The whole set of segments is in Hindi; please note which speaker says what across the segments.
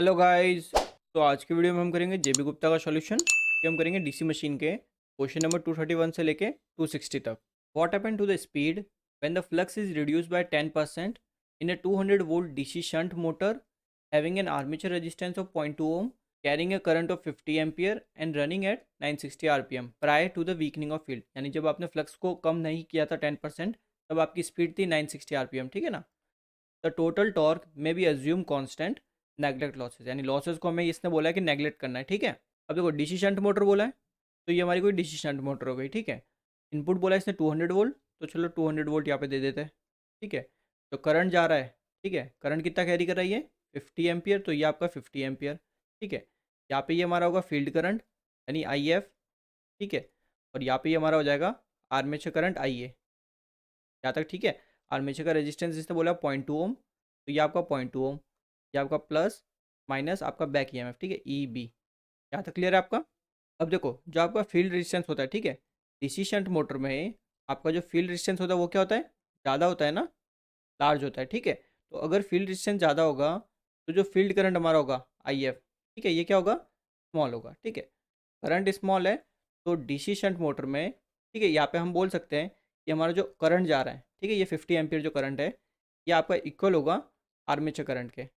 Speaker 1: Hello guys. तो आज की वीडियो में हम करेंगे जेबी गुप्ता का सॉल्यूशन कि हम करेंगे डीसी मशीन के क्वेश्चन नंबर 231 से लेके 260 तक। What happen to the speed when the flux is reduced by 10% in a 200 volt DC shunt motor having an armature resistance of 0.2 ohm carrying a current of 50 ampere and running at 960 RPM prior to the weakening of field. यानी जब आपने फ्लक्स को कम नहीं किया था 10%, तब आपकी स्पीड थी 960 आरपीएम, ठीक है ना। द टोटल टॉर्क में B assume constant neglect losses, यानी लॉसेज को हमें इसने बोला है कि नेगलेक्ट करना है, ठीक है। अब देखो डीसी शंट मोटर बोला है, तो ये हमारी कोई डीसी शंट मोटर हो गई, ठीक है। इनपुट बोला है इसने 200 वोल्ट, तो चलो 200 वोल्ट यहाँ पे दे देते हैं, ठीक है। तो करंट जा रहा है, ठीक है, करंट कितना कैरी कर रही है 50 एम्पियर, तो ये आपका 50 एम्पियर, ठीक है। यहाँ पे ये हमारा होगा फील्ड करंट यानी आई एफ, ठीक है। और यहाँ पे ये हमारा हो जाएगा आर्मेचर करंट आई ए, यहाँ तक ठीक है। आर्मेचर का रेजिस्टेंस इसने बोला 0.2 ओम, तो ये आपका 0.2 ओम, ये आपका प्लस माइनस आपका बैक ईएमएफ, ठीक है, ई बी। यहाँ तक क्लियर है आपका। अब देखो जो आपका फील्ड रेजिस्टेंस होता है, ठीक है, डीसी शंट मोटर में आपका जो फील्ड रेजिस्टेंस होता है वो क्या होता है, ज़्यादा होता है ना, लार्ज होता है, ठीक है। तो अगर फील्ड रेजिस्टेंस ज़्यादा होगा तो जो फील्ड करंट हमारा होगा आई एफ, ठीक है, ये क्या होगा, स्मॉल होगा, ठीक है। करंट स्मॉल है तो डीसी शंट मोटर में, ठीक है, यहाँ पे हम बोल सकते हैं कि हमारा जो करंट जा रहा है, ठीक है, ये 50 एम्पियर जो करंट है, ये आपका इक्वल होगा आर्मेचर करंट के,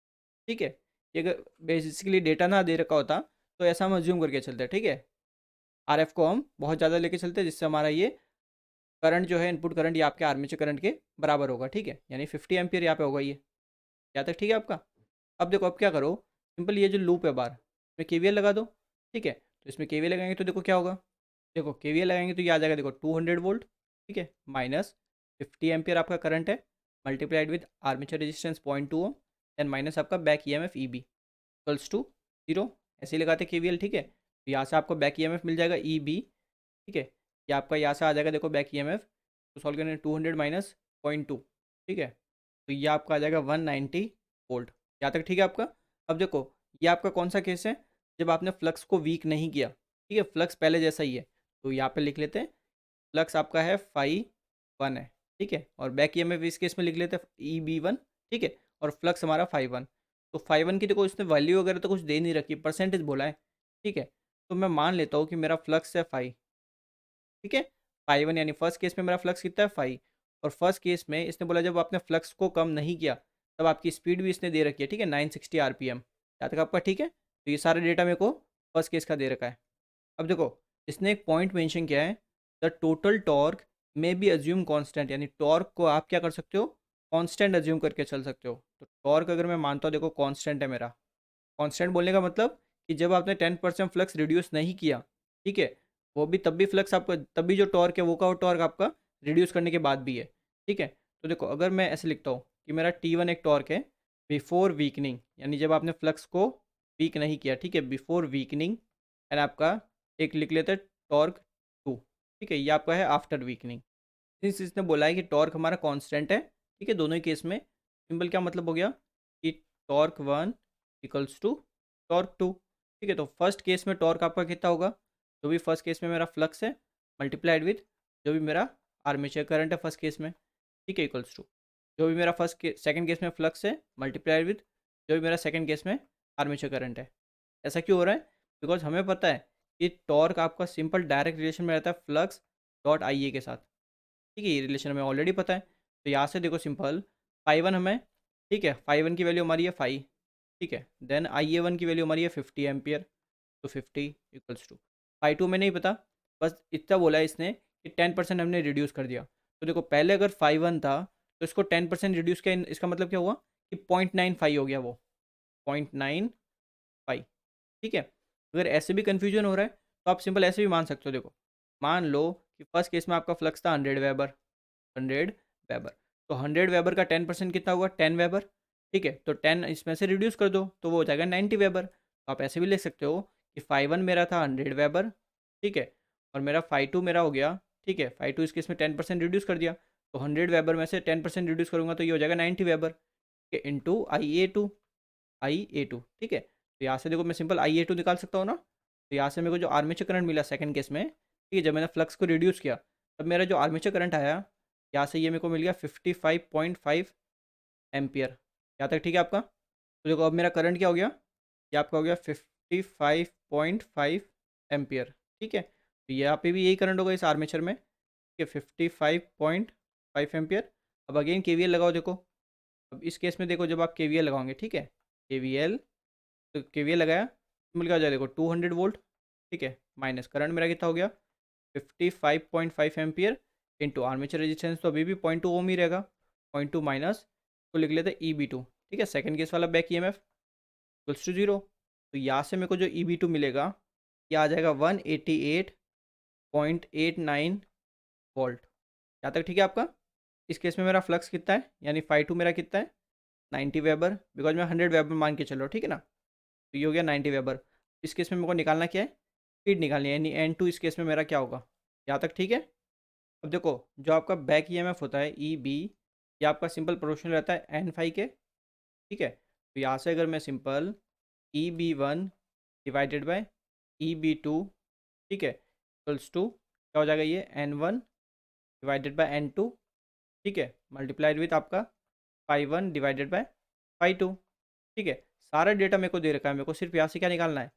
Speaker 1: ठीक है। ये अगर बेसिकली डेटा ना दे रखा होता तो ऐसा हम अज्यूम करके चलते हैं, ठीक है। आरएफ को हम बहुत ज़्यादा लेके चलते हैं जिससे हमारा ये करंट जो है, इनपुट करंट, ये आपके आर्मेचर करंट के बराबर होगा, ठीक है, यानी 50 एम्पियर यहाँ पे होगा ये। यहाँ तक ठीक है आपका। अब देखो अब क्या करो, सिंपल ये जो लूप है बार, इसमें केवीएल लगा दो, ठीक है। तो इसमें केवीएल लगाएंगे तो देखो क्या होगा, देखो केवीएल लगाएंगे तो ये आ जाएगा, देखो 200 वोल्ट, ठीक है, माइनस 50 एम्पियर आपका करंट है, multiplied with armature resistance 0.2 ohm, then minus आपका back EMF E B equals to 0। ऐसे ही लगाते केवीएल, ठीक है। तो यहाँ से आपको बैक ईएमएफ मिल जाएगा ई बी, ठीक है। ये आपका यहाँ से आ जाएगा, देखो बैक ईएमएफ, तो सॉल्व करने 200 माइनस 0.2, ठीक है। तो ये आपका आ जाएगा 190 वोल्ट। यहाँ तक ठीक है आपका। अब देखो ये आपका कौन सा केस है, जब आपने फ्लक्स को वीक नहीं किया, ठीक है, फ्लक्स पहले जैसा ही है, तो यहाँ पे लिख लेते हैं फ्लक्स आपका है फाई वन है, ठीक है। और बैक ईएमएफ इस केस में लिख लेते हैं ई बी वन, ठीक है। और फ्लक्स हमारा फाई वन, तो फाई वन की देखो इसने वैल्यू वगैरह तो कुछ दे नहीं रखी, परसेंटेज बोला है, ठीक है। तो मैं मान लेता हूँ कि मेरा फ्लक्स है फाई, ठीक है, फाई वन, यानी फर्स्ट केस में मेरा फ्लक्स कितना है फाई। और फर्स्ट केस में इसने बोला जब आपने फ्लक्स को कम नहीं किया तब आपकी स्पीड भी इसने दे रखी है, ठीक है, 960 आरपीएम। यहाँ तक आपका ठीक है। तो ये सारा डेटा मेरे को फर्स्ट केस का दे रखा है। अब देखो इसने एक पॉइंट मेंशन किया है, द टोटल टॉर्क में बी अज्यूम कांस्टेंट, यानी टॉर्क को आप क्या कर सकते हो, कांस्टेंट अज्यूम करके चल सकते हो। तो टॉर्क अगर मैं मानता हूँ, देखो कांस्टेंट है मेरा, कांस्टेंट बोलने का मतलब कि जब आपने 10% फ्लक्स रिड्यूस नहीं किया, ठीक है, वो भी तब भी फ्लक्स आपका, तब भी जो टॉर्क है वो का वो टॉर्क आपका रिड्यूस करने के बाद भी है, ठीक है। तो देखो अगर मैं ऐसे लिखता हूँ कि मेरा T1 एक टॉर्क है बिफोर वीकनिंग, यानी जब आपने फ्लक्स को वीक नहीं किया, ठीक है, बिफोर वीकनिंग, एंड आपका एक लिख लेते हैं टॉर्क 2, ठीक है, ये आपका है आफ्टर वीकनिंग। सिंस इसने बोला है कि टॉर्क हमारा कांस्टेंट है, ठीक है, दोनों ही केस में, सिंपल क्या मतलब हो गया कि torque one equals to torque two, ठीक है। तो फर्स्ट केस में टॉर्क आपका कितना होगा, जो भी फर्स्ट केस में मेरा फ्लक्स है मल्टीप्लाइड विथ जो भी मेरा आर्मेचर करंट है फर्स्ट केस में, ठीक है, इक्वल्स टू जो भी मेरा सेकंड केस में फ्लक्स है मल्टीप्लाइड विथ जो भी मेरा सेकंड केस में आर्मेचर करंट है। ऐसा क्यों हो रहा है, बिकॉज हमें पता है कि टॉर्क आपका सिंपल डायरेक्ट रिलेशन में रहता है फ्लक्स डॉट आई ए के साथ, ठीक है, ये रिलेशन हमें ऑलरेडी पता है। तो यहाँ से देखो सिंपल फाई वन हमें, ठीक है, फाई वन की वैल्यू हमारी है फाई, ठीक है, देन आई ए वन की वैल्यू हमारी है 50 एम्पियर, तो 50 इक्वल्स टू फाई टू में नहीं पता, बस इतना बोला है इसने कि 10% हमने रिड्यूस कर दिया। तो देखो पहले अगर फाई वन था तो इसको 10% रिड्यूस किया, इसका मतलब क्या हुआ कि 0.95 हो गया, वो 0.95, ठीक है। अगर ऐसे भी कन्फ्यूजन हो रहा है तो आप सिंपल ऐसे भी मान सकते हो, देखो मान लो कि फर्स्ट केस में आपका फ्लक्स था 100 वेबर, 100 वेबर, तो 100 वेबर का 10% कितना हुआ 10 वेबर, ठीक है। तो 10 इसमें से रिड्यूस कर दो तो वो हो जाएगा 90 वेबर। तो आप ऐसे भी लिख सकते हो कि फाई वन मेरा था 100 वेबर, ठीक है, और मेरा फाई टू मेरा हो गया, ठीक है, फाई टू इस केस में 10% रिड्यूस कर दिया, तो 100 वेबर में से 10% रिड्यूस करूँगा तो ये हो जाएगा 90 वेबर, ठीक है, इंटू आई ए टू, ठीक है। तो यहाँ से देखो मैं सिंपल आई ए टू निकाल सकता हूँ ना। तो यहाँ से मेरे को जो आर्मेचर करंट मिला सेकंड केस में, ठीक है, जब मैंने फ्लक्स को रिड्यूस किया तब मेरा जो आर्मेचर करंट आया, यहाँ से ये मेरे को मिल गया 55.5 एम्पियर। यहाँ तक ठीक है आपका। तो देखो अब मेरा करंट क्या हो गया, ये आपका हो गया 55.5 एम्पियर। ठीक है, तो यहाँ पे भी यही करंट होगा इस आर्मेचर में, ठीक है, 55.5 एम्पियर। अब अगेन केवीएल लगाओ, देखो अब इस केस में देखो जब आप केवीएल लगाओगे, ठीक है, केवीएल, तो केवीएल लगाया तो मिल गया हो जाए देखो 200 वोल्ट। ठीक है, माइनस करंट मेरा कितना हो गया 55.5 एम्पियर इंटू आर्मेचर रेजिस्टेंस तो अभी भी 0.2 ओम ही रहेगा, 0.2 माइनस तो लिख लेते ई बी टू। ठीक है, सेकंड केस वाला back E M F equals to zero. तो यहाँ से मेरे को जो ई बी टू मिलेगा ये आ जाएगा 188.89 वोल्ट। यहाँ तक ठीक है आपका। इस केस में मेरा फ्लक्स कितना है, यानी फाई टू मेरा कितना है 90 वेबर, बिकॉज मैं 100 वेबर मान के चल रहा हूँ, ठीक है ना। तो ये हो गया 90 वेबर। इस केस में मेरे को निकालना क्या है, स्पीड निकालनी है, यानी एन टू इस केस में मेरा क्या होगा। यहाँ तक ठीक है। अब देखो जो आपका बैक ई एम एफ होता है ई बी, ये आपका सिंपल प्रोपोर्शनल रहता है एन फाई के। ठीक है, तो यहाँ से अगर मैं simple E B one divided by E B two, ठीक है, इक्वल्स टू क्या हो जाएगा ये N one divided by N two, ठीक है, मल्टीप्लाइड विथ आपका phi one divided by phi two. ठीक है, सारा डेटा मेरे को दे रखा है, मेरे को सिर्फ यहाँ से क्या निकालना है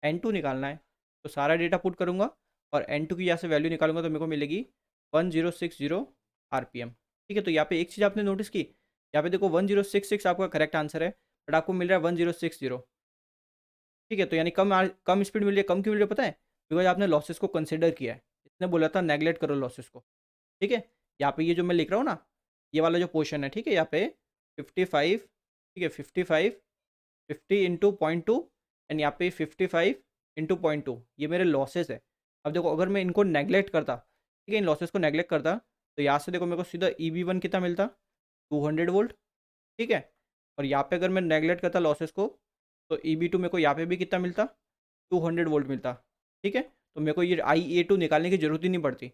Speaker 1: एन टू निकालना है। तो सारा डेटा पुट करूँगा और एन टू की यहाँ से वैल्यू निकालूंगा तो मेरे को मिलेगी 1060 आरपीएम। ठीक है, तो यहाँ पे एक चीज़ आपने नोटिस की, यहाँ पे देखो 1066 आपका करेक्ट आंसर है, बट आपको मिल रहा है 1060। ठीक है, तो यानी कम स्पीड मिल रही है। कम क्यों मिल रही है पता है, बिकॉज आपने लॉसेस को कंसिडर किया है। इसने बोला था नेगलेक्ट करो लॉसेस को। ठीक है, यहाँ पे ये जो मैं लिख रहा हूँ ना, ये वाला जो पोर्शन है, ठीक है, यहाँ पे 55, ठीक है, 55 50 इंटू 0.2 एंड यहाँ पे 55 इंटू 0.2 ये मेरे लॉसेस है। अब देखो अगर मैं इनको नेगलेक्ट करता, ठीक है, इन लॉसेस को नेगलेक्ट करता, तो यहाँ से देखो मेरे को सीधा ई बी वन कितना मिलता 200 वोल्ट। ठीक है, और यहाँ पे अगर मैं नेगलेक्ट करता लॉसेस को तो ई बी टू मेरे को यहाँ पे भी कितना मिलता 200 वोल्ट मिलता। ठीक है, तो मेरे को ये आई ए टू निकालने की जरूरत ही नहीं पड़ती।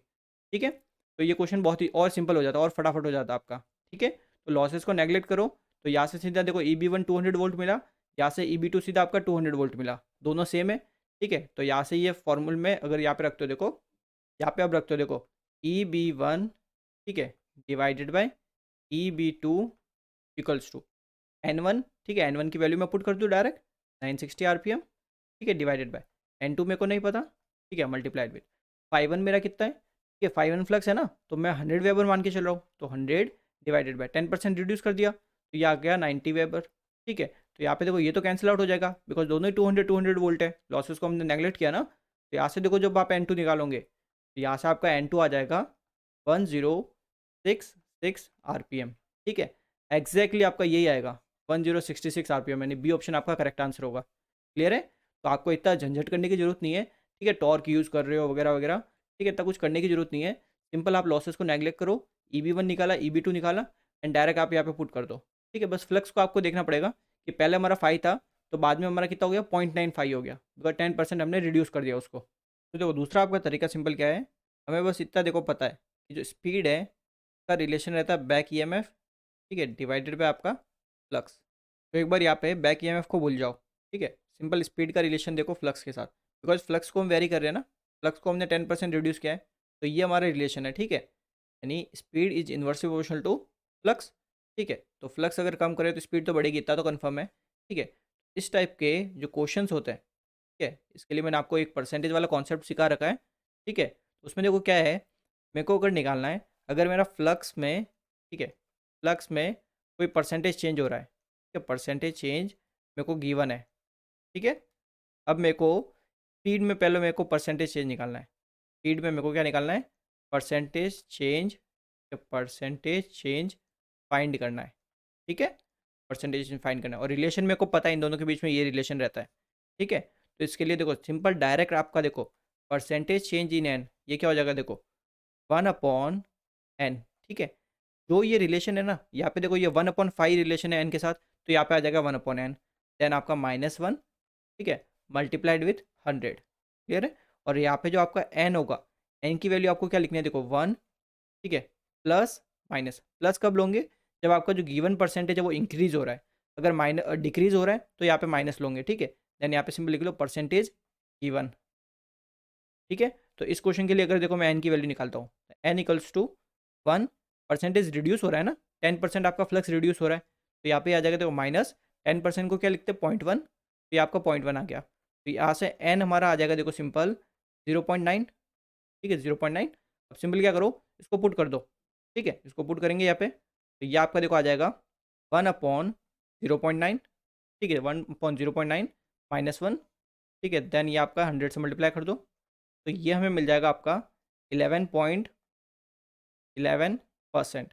Speaker 1: ठीक है, तो ये क्वेश्चन बहुत ही और सिंपल हो जाता और फटाफट हो जाता आपका। ठीक है, तो लॉसेस को नेगलेक्ट करो तो यहाँ से सीधा देखो ई बी वन 200 वोल्ट मिला, यहाँ से ई बी टू सीधा आपका 200 वोल्ट मिला, दोनों सेम है। ठीक है, तो यहाँ से ये फॉर्मूल में अगर यहाँ पे रखते हो देखो, यहाँ पे आप रखते हो देखो ई बी वन, ठीक है, divided by E B two equals to N one. ठीक है, एन वन की वैल्यू मैं पुट कर दूँ डायरेक्ट 960 आरपीएम। ठीक है, डिवाइडेड बाय एन टू मेरे को नहीं पता, ठीक है, मल्टीप्लाइड विथ फाइव वन मेरा कितना है, ठीक है, फाइव वन फ्लक्स है ना, तो मैं 100 वेबर मान के चल रहा हूँ, तो 100 डिवाइडेड बाय 10% रिड्यूस कर दिया तो ये आ गया 90 वेबर। ठीक है, तो यहाँ पे देखो ये तो कैंसिल आउट हो जाएगा बिकॉज दोनों ही 200 वोल्ट है, लॉसेस को हमने नेगलेक्ट किया ना। तो यहाँ से देखो जब आप एन टू निकालोगे तो यहाँ से आपका एन टू आ जाएगा 1066 आरपीएम। ठीक है, एग्जैक्टली आपका यही आएगा 1066 आरपीएम, यानी बी ऑप्शन आपका करेक्ट आंसर होगा। क्लियर है, तो आपको इतना झंझट करने की जरूरत नहीं है। ठीक है, टॉर्क यूज़ कर रहे हो वगैरह वगैरह, ठीक है, इतना कुछ करने की जरूरत नहीं है। सिंपल आप लॉसेस को नेगलेक्ट करो, ई बी वन निकाला ई बी टू निकाला एंड डायरेक्ट आप यहाँ पे पुट कर दो। ठीक है, बस फ्लक्स को आपको देखना पड़ेगा कि पहले हमारा 5 था तो बाद में हमारा कितना हो गया 0.95 हो गया, बिकॉज 10% हमने रिड्यूस कर दिया उसको। तो देखो दूसरा आपका तरीका सिंपल क्या है, हमें बस इतना देखो पता है कि जो स्पीड है का रिलेशन रहता है बैक ई एम एफ, ठीक है, डिवाइडेड बाय आपका फ्लक्स। तो एक बार यहाँ पे बैक ईएमएफ को भूल जाओ। ठीक है, सिंपल स्पीड का रिलेशन देखो फ्लक्स के साथ, बिकॉज फ्लक्स को हम वेरी कर रहे हैं ना, फ्लक्स को हमने 10% रिड्यूस किया है, तो ये हमारा रिलेशन है। ठीक है, यानी speed is inversely proportional to flux. ठीक है, तो फ्लक्स अगर कम करे तो स्पीड तो बढ़ेगी, इतना तो कन्फर्म है। ठीक है, इस टाइप के जो क्वेश्चंस होते हैं, ठीक है, इसके लिए मैंने आपको एक परसेंटेज वाला कॉन्सेप्ट सिखा रखा है। ठीक है, तो उसमें देखो क्या है, मेरे को अगर निकालना है अगर मेरा फ्लक्स में, ठीक है, फ्लक्स में कोई परसेंटेज चेंज हो रहा है, ठीक है, परसेंटेज चेंज मेरे को गिवन है। ठीक है, अब मेरे को स्पीड में पहले मेरे को परसेंटेज चेंज निकालना है। स्पीड में मेरे को क्या निकालना है percentage change, percentage change find करना है। ठीक है, परसेंटेज चेंज फाइंड करना है और रिलेशन मेरे को पता है इन दोनों के बीच में ये रिलेशन रहता है। ठीक है, तो इसके लिए देखो सिंपल डायरेक्ट आपका देखो परसेंटेज चेंज इन एन, ये क्या हो जाएगा देखो 1/n। ठीक है, जो ये रिलेशन है ना यहाँ पे देखो ये 1/5 रिलेशन है एन के साथ, तो यहाँ पे आ जाएगा 1/n, देन आपका -1, ठीक है, मल्टीप्लाइड विथ 100। क्लियर है, और यहाँ पे जो आपका एन होगा, एन की वैल्यू आपको क्या लिखनी है देखो 1, ठीक है, प्लस माइनस, प्लस कब लोगे जब आपका जो गिवन परसेंटेज है वो इंक्रीज हो रहा है, अगर माइनस डिक्रीज हो रहा है तो यहाँ पे माइनस लोगे। ठीक है, देन यहाँ पे सिंपल लिख लो परसेंटेज गिवन। ठीक है, तो इस क्वेश्चन के लिए अगर देखो मैं एन की वैल्यू निकालता हूँ, N equals to 1, percentage reduce हो रहा है ना, 10% आपका फ्लक्स रिड्यूस हो रहा है, तो यहाँ पे आ जाएगा देखो माइनस 10% को क्या लिखते हैं 0.1, तो ये आपका 0.1 आ गया। तो यहाँ से n हमारा आ जाएगा देखो सिंपल 0.9, ठीक है 0.9। अब सिंपल क्या करो, इसको पुट कर दो, ठीक है इसको पुट करेंगे यहाँ पे, तो ये आपका देखो आ जाएगा 1/0.9, ठीक है 1/0.9 -1, ठीक है देन ये आपका 100 से मल्टीप्लाई कर दो, तो ये हमें मिल जाएगा आपका 11.11%,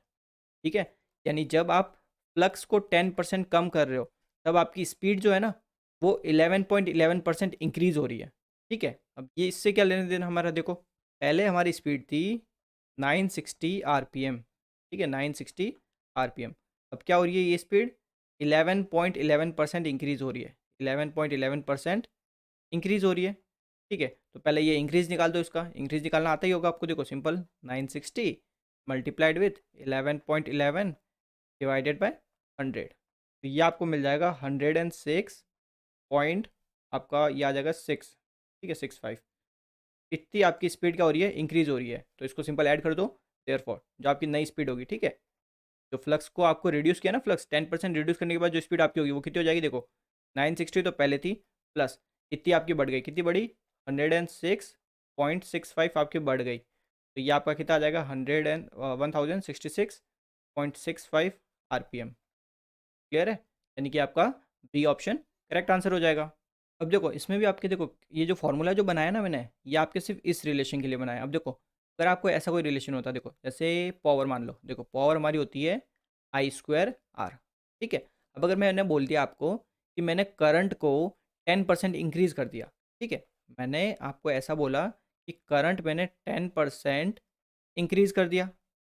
Speaker 1: ठीक है। यानी जब आप फ्लक्स को 10% कम कर रहे हो तब आपकी स्पीड जो है ना वो 11.11% इंक्रीज हो रही है, ठीक है। अब ये इससे क्या लेने देना हमारा, देखो पहले हमारी स्पीड थी 960 आरपीएम, ठीक है 960 आरपीएम। अब क्या हो रही है, ये स्पीड 11.11% इंक्रीज हो रही है, 11.11% इंक्रीज हो रही है, ठीक है। तो पहले ये इंक्रीज निकाल दो, इसका इंक्रीज निकालना आता ही होगा आपको, देखो simple 960 multiplied with 11.11 divided by 100, तो ये आपको मिल जाएगा 106 पॉइंट, आपका ये आ जाएगा 6, ठीक है 65। इतनी आपकी स्पीड क्या हो रही है, इंक्रीज हो रही है। तो इसको सिंपल ऐड कर दो, देयरफॉर जो आपकी नई स्पीड होगी, ठीक है। जो फ्लक्स को आपको रिड्यूस किया ना, फ्लक्स 10% रिड्यूस करने के बाद जो स्पीड आपकी होगी वो कितनी हो जाएगी, देखो 960 तो पहले थी, प्लस इतनी आपकी बढ़ गई, कितनी बढ़ी 106.65 आपकी बढ़ गई, तो ये आपका कितना आ जाएगा 1066.65 आरपीएम। क्लियर है, यानी कि आपका बी ऑप्शन करेक्ट आंसर हो जाएगा। अब देखो इसमें भी आपके देखो ये जो फॉर्मूला जो बनाया ना मैंने, ये आपके सिर्फ इस रिलेशन के लिए बनाया। अब देखो अगर आपको ऐसा कोई रिलेशन होता, देखो जैसे पावर मान लो, देखो पावर हमारी होती है I²R, ठीक है। अब अगर मैंने बोल दिया आपको कि मैंने करंट को 10% इंक्रीज़ कर दिया, ठीक है, मैंने आपको ऐसा बोला कि करंट मैंने 10% इंक्रीज़ कर दिया,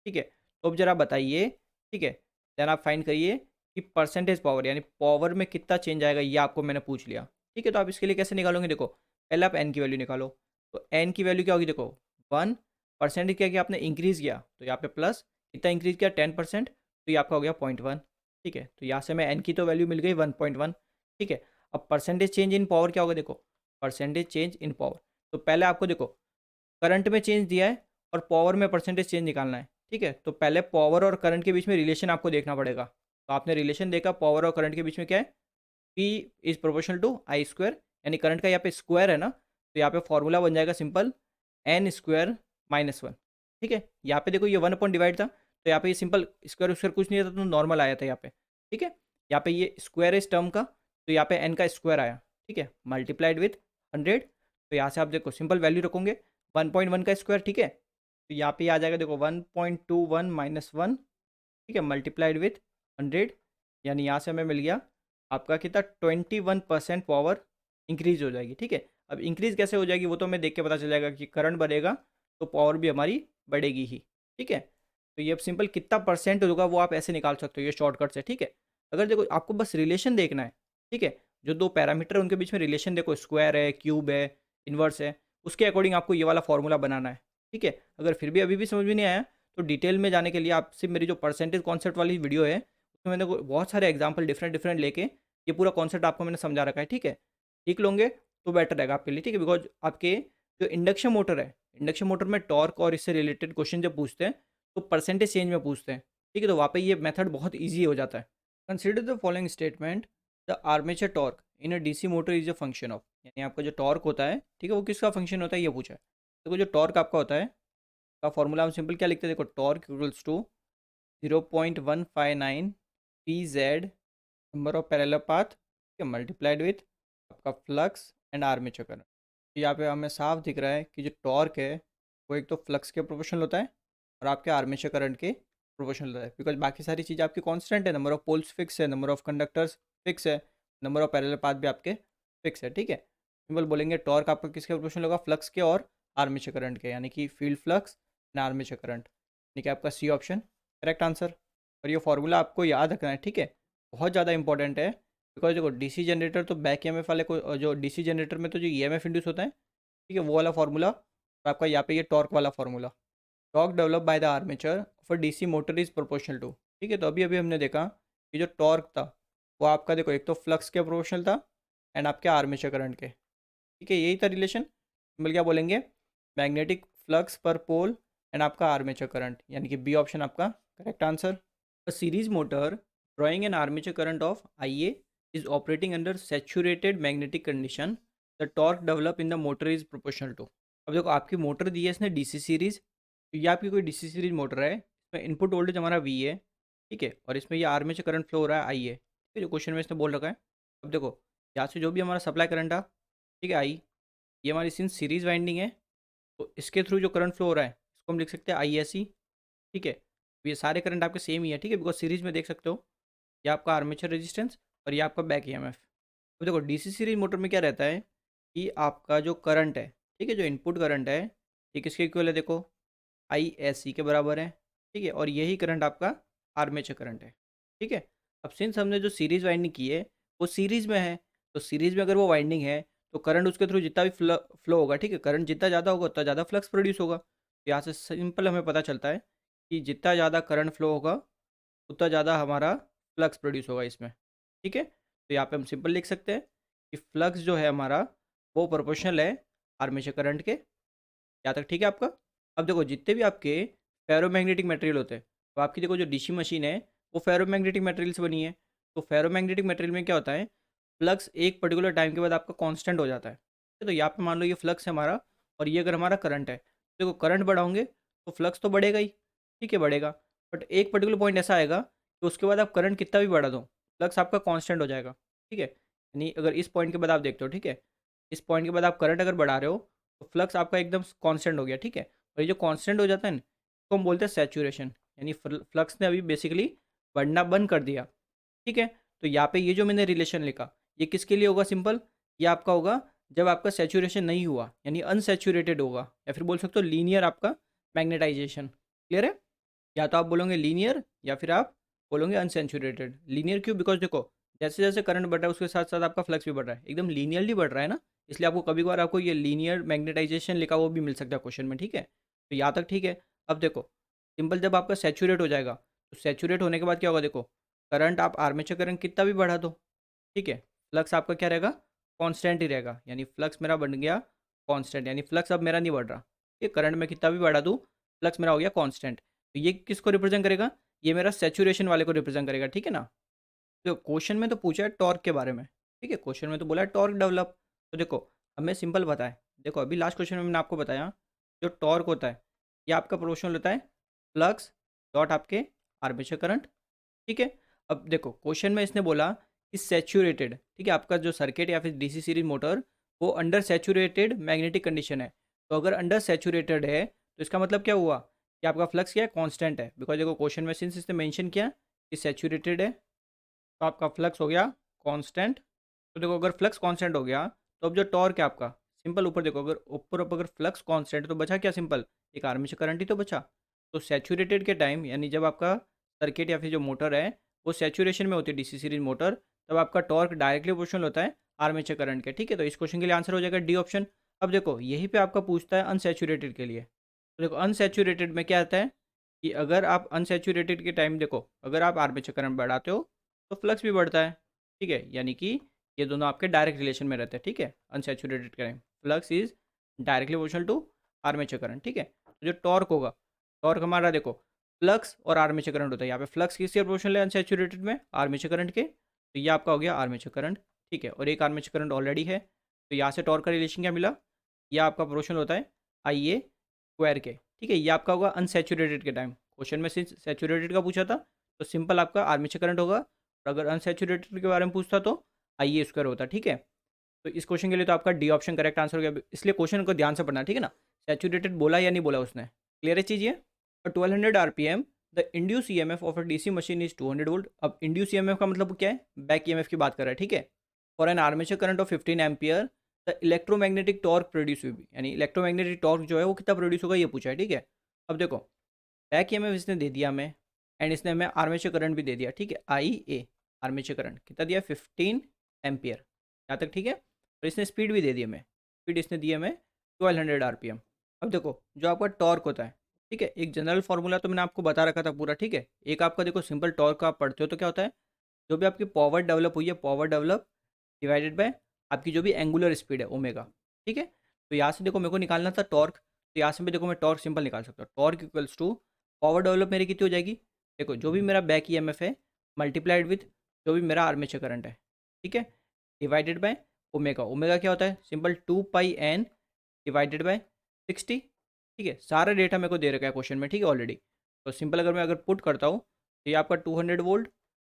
Speaker 1: ठीक है। तो अब जरा बताइए, ठीक है, देन आप फाइंड करिए कि परसेंटेज पावर यानी पावर में कितना चेंज आएगा, ये आपको मैंने पूछ लिया, ठीक है। तो आप इसके लिए कैसे निकालोगे, देखो पहले आप एन की वैल्यू निकालो, तो एन की वैल्यू क्या होगी, देखो 1% क्या किया आपने, इंक्रीज़ किया, तो यहाँ पे प्लस कितना इंक्रीज़ किया 10%, तो ये आपका हो गया 0.1, ठीक है। तो यहाँ से मैं एन की तो वैल्यू मिल गई 1.1, ठीक है। अब परसेंटेज चेंज इन पावर क्या होगा, देखो परसेंटेज चेंज इन पावर, तो पहले आपको देखो करंट में चेंज दिया है और पावर में परसेंटेज चेंज निकालना है, ठीक है। तो पहले पावर और करंट के बीच में रिलेशन आपको देखना पड़ेगा, तो आपने रिलेशन देखा पावर और करंट के बीच में क्या है, P is proportional to I², यानी करंट का यहाँ पे स्क्वायर है ना, तो यहाँ पे फॉर्मूला बन जाएगा सिंपल n² -1, ठीक है। यहाँ पे देखो ये 1 अपॉन डिवाइड था, तो यहाँ पे ये सिंपल स्क्वायर स्क्वायर कुछ नहीं था, तो नॉर्मल आया था यहाँ पे, ठीक है। यहाँ पे ये स्क्वायर है इस टर्म का, तो यहाँ पे n का स्क्वायर आया, ठीक है, मल्टीप्लाइड विथ 100, तो यहाँ से आप देखो सिंपल वैल्यू रखोगे 1.1 का स्क्वायर, ठीक है। तो यहाँ पे आ जाएगा देखो 1.21 -1, ठीक है, मल्टीप्लाइड विथ 100, यानी यहाँ से हमें मिल गया आपका कितना 21% पावर इंक्रीज हो जाएगी, ठीक है। अब इंक्रीज कैसे हो जाएगी वो तो हमें देख के पता चल जाएगा कि करंट बढ़ेगा तो पावर भी हमारी बढ़ेगी ही, ठीक है। तो ये अब सिंपल कितना परसेंट होगा वो आप ऐसे निकाल सकते हो ये शॉर्टकट से, ठीक है। अगर देखो आपको बस रिलेशन देखना है, ठीक है, जो दो पैरामीटर है उनके बीच में रिलेशन देखो, स्क्वायर है, क्यूब है, इन्वर्स है, उसके अकॉर्डिंग आपको ये वाला फॉर्मूला बनाना है, ठीक है। अगर फिर भी अभी भी समझ में नहीं आया तो डिटेल में जाने के लिए आपसे मेरी जो परसेंटेज कॉन्सेप्ट वाली वीडियो है उसमें मैंने बहुत सारे एग्जाम्पल डिफरेंट डिफरेंट लेके ये पूरा कॉन्सेप्ट आपको मैंने समझा रखा है, ठीक है। ठीक लोगे तो बेटर रहेगा आपके लिए, ठीक है। बिकॉज आपके जो इंडक्शन मोटर है, इंडक्शन मोटर में टॉर्क और इससे रिलेटेड क्वेश्चन जब पूछते हैं तो परसेंटेज चेंज में पूछते हैं, ठीक है। तो वहाँ पे ये मेथड बहुत ईजी हो जाता है। Consider the following statement, the armature torque in a DC motor is a function of, यानी आपका जो टॉर्क होता है, ठीक है, वो किसका फंक्शन होता है ये पूछा है। देखो जो टॉर्क आपका होता है का फॉर्मूला हम सिंपल क्या लिखते हैं, देखो torque equals to 0.159 PZ number of parallel path, ठीक है, मल्टीप्लाइड विथ आपका फ्लक्स एंड आर्मेचर करंट। यहाँ पे हमें साफ दिख रहा है कि जो टॉर्क है वो एक तो फ्लक्स के प्रोपोर्शनल होता है और आपके आर्मेचर करंट के प्रोपोर्शनल होता है, बिकॉज बाकी सारी चीज़ आपकी कांस्टेंट है, नंबर ऑफ पोल्स फिक्स है, नंबर ऑफ कंडक्टर्स फिक्स है, नंबर ऑफ पैरेलल पाथ भी आपके फिक्स है, ठीक है। सिंपल बोलेंगे टॉर्क आपका किसके प्रोपोर्शनल होगा, फ्लक्स के और आर्मेचर करंट के, यानी कि field flux and armature current, यानी कि आपका सी ऑप्शन करेक्ट आंसर। और ये फॉर्मूला आपको याद रखना है, ठीक है, बहुत ज़्यादा इंपॉर्टेंट है। बिकॉज देखो डीसी जनरेटर तो बैक ईएमएफ वाले को, जो डीसी जनरेटर में तो जो ईएमएफ इंड्यूस होता है, ठीक है, वो वाला फार्मूला, और आपका यहाँ पे ये टॉर्क वाला formula, torque develop by the armature for DC motor is proportional to, ठीक है। तो अभी अभी हमने देखा कि जो टॉर्क था वो आपका देखो एक तो फ्लक्स के प्रोपोर्शनल था एंड आपके आर्मेचर करंट के, ठीक है, यही था रिलेशन। मिल क्या बोलेंगे, magnetic flux per pole and आपका आर्मेचर करंट, यानी कि बी ऑप्शन आपका correct answer. A series motor drawing an armature current of IA is operating under saturated magnetic condition, the torque develop in the motor is proportional to. अब देखो आपकी मोटर दी है इसने डीसी सीरीज, तो ये आपकी कोई डीसी सीरीज मोटर है, इसमें इनपुट वोल्टेज हमारा वी है, ठीक है, और इसमें ये आर्मेचर करंट फ्लो हो रहा है आई है, ठीक है, जो क्वेश्चन में इसने बोल रखा है। अब देखो यहाँ से जो भी हमारा सप्लाई करंट था, ठीक है, आई, ये हमारी सिंस सीरीज वाइंडिंग है, तो इसके थ्रू जो करंट फ्लो हो रहा है इसको हम लिख सकते हैं आई एस सी, ठीक है। ये सारे करंट आपके सेम ही है, ठीक है, बिकॉज सीरीज में देख सकते हो ये आपका आर्मेचर रेजिस्टेंस और ये आपका बैक ईएमएफ। अब देखो डीसी सीरीज मोटर में क्या रहता है कि आपका जो करंट है, ठीक है, जो इनपुट करंट है, ये किसके इक्वल है, देखो आई एस सी के बराबर है, ठीक है, और यही करंट आपका आर्मेचर करंट है, ठीक है। अब सिंस हमने जो सीरीज वाइंडिंग की है वो सीरीज में है, तो सीरीज में अगर वो वाइंडिंग है तो करंट उसके थ्रू जितना भी फ्लो होगा, ठीक है, करंट जितना ज़्यादा होगा उतना ज़्यादा फ्लक्स प्रोड्यूस होगा। तो यहाँ से सिंपल हमें पता चलता है कि जितना ज़्यादा करंट फ्लो होगा उतना ज़्यादा हमारा फ्लक्स प्रोड्यूस होगा इसमें, ठीक है। तो यहाँ पे हम सिंपल लिख सकते हैं कि फ्लक्स जो है हमारा वो प्रोपोर्शनल है आर्मेचर करंट के। यहाँ तक ठीक है आपका। अब देखो जितने भी आपके फेरोमैग्नेटिक मटेरियल होते हैं, तो आपकी देखो जो डीसी मशीन है वो फेरोमैग्नेटिक मटेरियल से बनी है, तो फेरोमैग्नेटिक मटेरियल में क्या होता है, फ्लक्स एक पर्टिकुलर टाइम के बाद आपका कांस्टेंट हो जाता है, तो यहाँ पे मान लो ये फ्लक्स है हमारा और ये अगर हमारा करंट है, देखो करंट बढ़ाओगे तो फ्लक्स तो बढ़ेगा ही, ठीक है, बढ़ेगा, बट एक पर्टिकुलर पॉइंट ऐसा आएगा कि उसके बाद आप करंट कितना भी बढ़ा दो फ्लक्स आपका कांस्टेंट हो जाएगा, ठीक है। यानी अगर इस पॉइंट के बाद आप देखते हो, ठीक है, इस पॉइंट के बाद आप करंट अगर बढ़ा रहे हो तो फ्लक्स आपका एकदम कांस्टेंट हो गया, ठीक है। और ये जो कांस्टेंट हो जाता है ना इसको हम बोलते हैं सैचुरेशन, यानी फ्लक्स ने अभी बेसिकली बढ़ना बंद कर दिया, ठीक है। तो यहाँ पे ये जो मैंने रिलेशन लिखा ये किसके लिए होगा, सिंपल, ये आपका होगा जब आपका सैचुरेशन नहीं हुआ यानी अनसैचुरेटेड होगा, या फिर बोल सकते हो लीनियर आपका मैग्नेटाइजेशन, क्लियर है। या तो आप बोलोगे लीनियर या फिर आप बोलोगे अनसेंचुरेटेड। लीनियर क्यों, बिकॉज देखो जैसे जैसे करंट बढ़ रहा है उसके साथ साथ आपका फ्लक्स भी बढ़ रहा है, एकदम लीनियरली बढ़ रहा है ना, इसलिए आपको कभी कभार आपको ये लीनियर मैग्नेटाइजेशन लिखा वो भी मिल सकता है क्वेश्चन में, ठीक है। तो यहाँ तक ठीक है। अब देखो सिंपल जब आपका सेचूरेट हो जाएगा तो सेचूरेट होने के बाद क्या होगा, देखो करंट आप आर्मेचर करंट कितना भी बढ़ा दो, ठीक है, फ्लक्स आपका क्या रहेगा, कांस्टेंट ही रहेगा, यानी फ्लक्स मेरा बन गया कांस्टेंट, यानी फ्लक्स अब मेरा नहीं बढ़ रहा, ये करंट में कितना भी बढ़ा दूँ फ्लक्स मेरा हो गया कांस्टेंट। तो ये किसको रिप्रेजेंट करेगा, ये मेरा सैचुरेशन वाले को रिप्रेजेंट करेगा, ठीक है ना। तो क्वेश्चन में तो पूछा है टॉर्क के बारे में, ठीक है, क्वेश्चन में तो बोला है टॉर्क डेवलप, तो देखो हमें सिंपल पता है, देखो अभी लास्ट क्वेश्चन में मैंने आपको बताया जो टॉर्क होता है ये आपका प्रोपोर्शनल होता है फ्लक्स डॉट आपके आर्मेचर करंट, ठीक है। अब देखो क्वेश्चन में इसने बोला कि सैचुरेटेड, ठीक है, आपका जो सर्किट या फिर डीसी सीरीज मोटर वो अंडर सैचुरेटेड मैग्नेटिक कंडीशन है, तो अगर अंडर सैचुरेटेड है तो इसका मतलब क्या हुआ कि आपका फ्लक्स क्या है, कांस्टेंट है, बिकॉज देखो क्वेश्चन में सिंस इसने मेंशन किया कि सैचुरेटेड है तो आपका फ्लक्स हो गया कांस्टेंट। तो देखो अगर फ्लक्स कांस्टेंट हो गया तो अब जो टॉर्क है आपका, सिंपल ऊपर देखो अगर ऊपर ऊपर अगर फ्लक्स कांस्टेंट है तो बचा क्या, सिंपल एक आर्मेचर करंट ही तो बचा। तो सैचुरेटेड के टाइम यानी जब आपका सर्किट या फिर जो मोटर है वो सैचुरेशन में होती है डीसी सीरीज मोटर, तब आपका टॉर्क डायरेक्टली प्रोपोर्शनल होता है आर्मेचर करंट के, ठीक है। तो इस क्वेश्चन के लिए आंसर हो जाएगा डी ऑप्शन। अब देखो यहीं पे आपका पूछता है अनसैचुरेटेड के लिए, तो देखो अनसैचुरेटेड में क्या आता है कि अगर आप अनसैचुरेटेड के टाइम देखो अगर आप आर्मेचर करंट बढ़ाते हो तो फ्लक्स भी बढ़ता है, ठीक है, यानी कि ये दोनों आपके डायरेक्ट रिलेशन में रहते हैं, ठीक है। Unsaturated current flux is directly proportional to armature current, ठीक है। तो जो टॉर्क होगा, टॉर्क हमारा देखो फ्लक्स और आर्मेचर करंट होता है, यहाँ पे फ्लक्स किसके प्रोपोर्शनल है, अनसैचुरेटेड में आर्मेचर करंट के, तो ये आपका हो गया आर्मेचर करंट, ठीक है, और एक आर्मेचर करंट ऑलरेडी है, तो यहाँ से टॉर्क का रिलेशन क्या मिला, यह आपका प्रोपोर्शनल होता है आई ए स्क्वायर के, ठीक है। ये आपका होगा अनसैचुरेटेड के टाइम, क्वेश्चन में सिंस सैचुरेटेड का पूछा था तो सिंपल आपका आर्मेचर करंट होगा, और अगर अनसैचुरेटेड के बारे में पूछता तो आई ए स्क्वायर होता, ठीक है। तो इस क्वेश्चन के लिए तो आपका डी ऑप्शन करेक्ट आंसर हो गया, इसलिए क्वेश्चन को ध्यान से पढ़ना, ठीक है ना, सैचुरेटेड बोला या नहीं बोला उसने, क्लियर है चीज़ ये। और 1200 RPM the induce EMF of a DC machine is 200 volt. अब इंड्यूस ईएमएफ का मतलब क्या है, बैक ईएमएफ की बात कर रहा है, ठीक है। For an armature current of 15 ampere the electromagnetic torque produce हुई, यानी इलेक्ट्रोमैग्नेटिक टॉर्क जो है वो कितना प्रोड्यूस होगा ये पूछा है, ठीक है। अब देखो बैक ईएमएफ इसने दे दिया हमें एंड इसने हमें आर्मेचर करंट भी दे दिया, ठीक है, आई ए आर्मेचर करंट कितना दिया 15 एम्पियर, यहाँ तक ठीक है। और इसने स्पीड भी दे दी हमें, स्पीड इसने दी हमें 1200 आरपीएम। अब देखो जो आपका टॉर्क होता है, ठीक है, एक जनरल फार्मूला तो मैंने आपको बता रखा था पूरा, ठीक है। एक आपका देखो सिंपल टॉर्क आप पढ़ते हो तो क्या होता है, जो भी आपकी पावर डेवलप हुई है पावर डेवलप डिवाइडेड बाय आपकी जो भी एंगुलर स्पीड है ओमेगा, ठीक है। तो यहाँ से देखो मेरे को निकालना था टॉर्क, तो यहाँ से भी देखो मैं टॉर्क सिंपल निकाल सकता हूँ, torque equals to power develop मेरी कितनी हो जाएगी, देखो जो भी मेरा बैक ईएमएफ है मल्टीप्लाइड विथ जो भी मेरा आर्मेचर करंट है, ठीक है, डिवाइडेड बाय ओमेगा। ओमेगा क्या होता है, simple 2 pi n divided by 60। ठीक है, सारा डेटा मेरे को दे रखा है क्वेश्चन में, ठीक है ऑलरेडी। तो सिंपल अगर मैं अगर पुट करता हूँ तो ये आपका 200 volt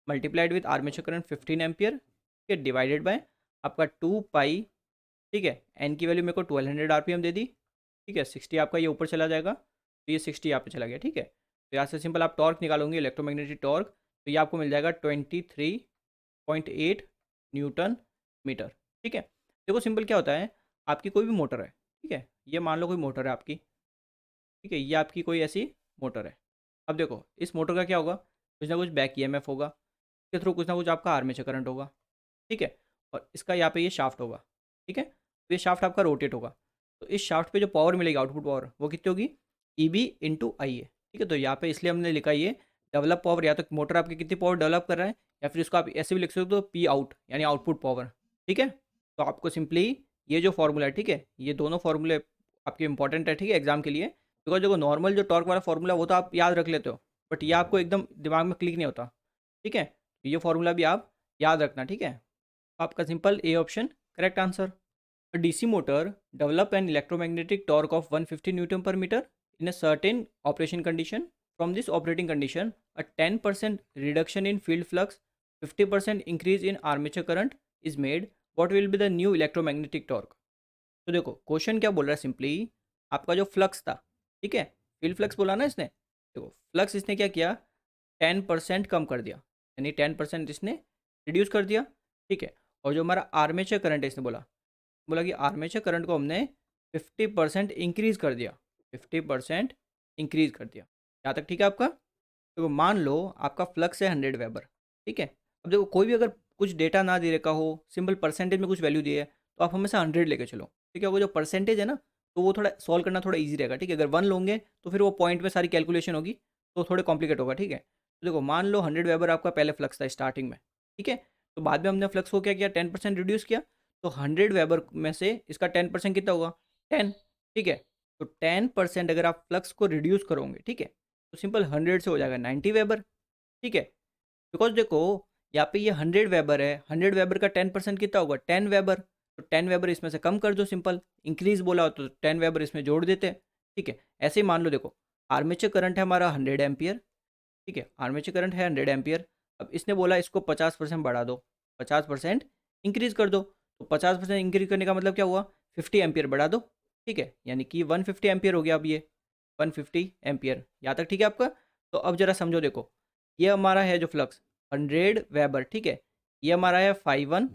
Speaker 1: multiplied with armature current 15 ampere, ठीक है, डिवाइडेड बाय आपका 2 पाई, ठीक है, एन की वैल्यू मेरे को 1200 आरपीएम दे दी। ठीक है, 60 आपका ये ऊपर चला जाएगा, तो ये 60 यहाँ पे चला गया। ठीक है, तो यहाँ से सिंपल आप टॉर्क निकालोगे, इलेक्ट्रोमैग्नेटिक टॉर्क, तो ये आपको मिल जाएगा 23.8 न्यूटन मीटर। ठीक है, देखो सिंपल क्या होता है, आपकी कोई भी मोटर है, ठीक है, ये मान लो कोई मोटर है आपकी, ठीक है, ये आपकी कोई ऐसी मोटर है। अब देखो इस मोटर का क्या होगा, कुछ ना कुछ बैक ईएमएफ होगा, के थ्रू कुछ ना कुछ आपका आर्मेचर करंट होगा। ठीक है, और इसका यहाँ पे ये शाफ्ट होगा। ठीक है, तो ये शाफ्ट आपका रोटेट होगा, तो इस शाफ्ट पे जो पावर मिलेगी, आउटपुट पावर, वो कितनी होगी, E B into I A. ठीक है, तो यहाँ पे इसलिए हमने लिखा ये डेवलप पावर, या तो मोटर आपकी कितनी पावर डेवलप कर रहा है, या फिर इसको आप ऐसे भी लिख सकते हो पी आउट, यानी आउटपुट पावर। ठीक है, तो आपको सिंपली ये जो फॉर्मूला है, ठीक है, ये दोनों फॉर्मूले आपके इंपॉर्टेंट है, ठीक है, एग्जाम के लिए। बिकॉज देखो नॉर्मल जो टॉर्क वाला फॉर्मूला वो तो आप याद रख लेते हो, बट ये आपको एकदम दिमाग में क्लिक नहीं होता। ठीक है, तो ये फॉर्मूला भी आप याद रखना। ठीक है, आपका simple A option correct answer. A DC motor develop an electromagnetic torque of 150 Newton per meter in a certain operation condition. From this operating condition, a 10% reduction in field flux, 50% increase in armature current is made. What will be the new electromagnetic torque? तो देखो क्वेश्चन क्या बोल रहा है, सिंपली आपका जो फ्लक्स था, ठीक है, फील्ड फ्लक्स बोला ना इसने, देखो फ्लक्स इसने क्या किया, 10% कम कर दिया, यानी 10% इसने रिड्यूस कर दिया। ठीक है, और जो हमारा आर्मेचर करंट है, इसने बोला बोला कि आर्मेचर करंट को हमने 50% इंक्रीज कर दिया, 50% इंक्रीज कर दिया। यहाँ तक ठीक है आपका। तो मान लो आपका फ्लक्स है 100 वेबर। ठीक है, अब देखो कोई भी अगर कुछ डेटा ना दे रखा हो, सिंपल परसेंटेज में कुछ वैल्यू दी है, तो आप हमेशा 100 लेके चलो। ठीक है, वो जो परसेंटेज है ना, तो वो थोड़ा सॉल्व करना थोड़ा ईजी रहेगा। ठीक है, अगर 1 लोगे तो फिर वो पॉइंट में सारी कैलकुलेशन होगी, तो थोड़े कॉम्प्लिकेट होगा। ठीक है, तो देखो मान लो 100 वेबर आपका पहले फ्लक्स था स्टार्टिंग में। ठीक है, तो बाद में हमने फ्लक्स को क्या किया, 10% रिड्यूस किया, तो 100 वेबर में से इसका 10% कितना होगा, 10। ठीक है, तो 10% अगर आप फ्लक्स को रिड्यूस करोगे, ठीक है, तो सिंपल 100 से हो जाएगा 90 वेबर। ठीक है, बिकॉज देखो यहाँ पे ये 100 वेबर है, 100 वेबर का 10% कितना होगा, 10 वेबर। तो 10 वेबर इसमें से कम कर दो, सिंपल इंक्रीज बोला हो तो 10 वेबर इसमें जोड़ देते हैं। ठीक है, ऐसे ही मान लो, देखो आर्मेचर करंट है हमारा 100 एम्पियर। ठीक है, आर्मेचर करंट है 100 एम्पियर। अब इसने बोला इसको 50% बढ़ा दो, 50% इंक्रीज कर दो, तो 50% इंक्रीज करने का मतलब क्या हुआ, 50 एम्पियर बढ़ा दो। ठीक है, यानी कि 150 एम्पियर हो गया। अब ये 150 एम्पियर, यहाँ तक ठीक है आपका। तो अब जरा समझो, देखो ये हमारा है जो फ्लक्स 100 वेबर। ठीक है, ये हमारा है 5 1।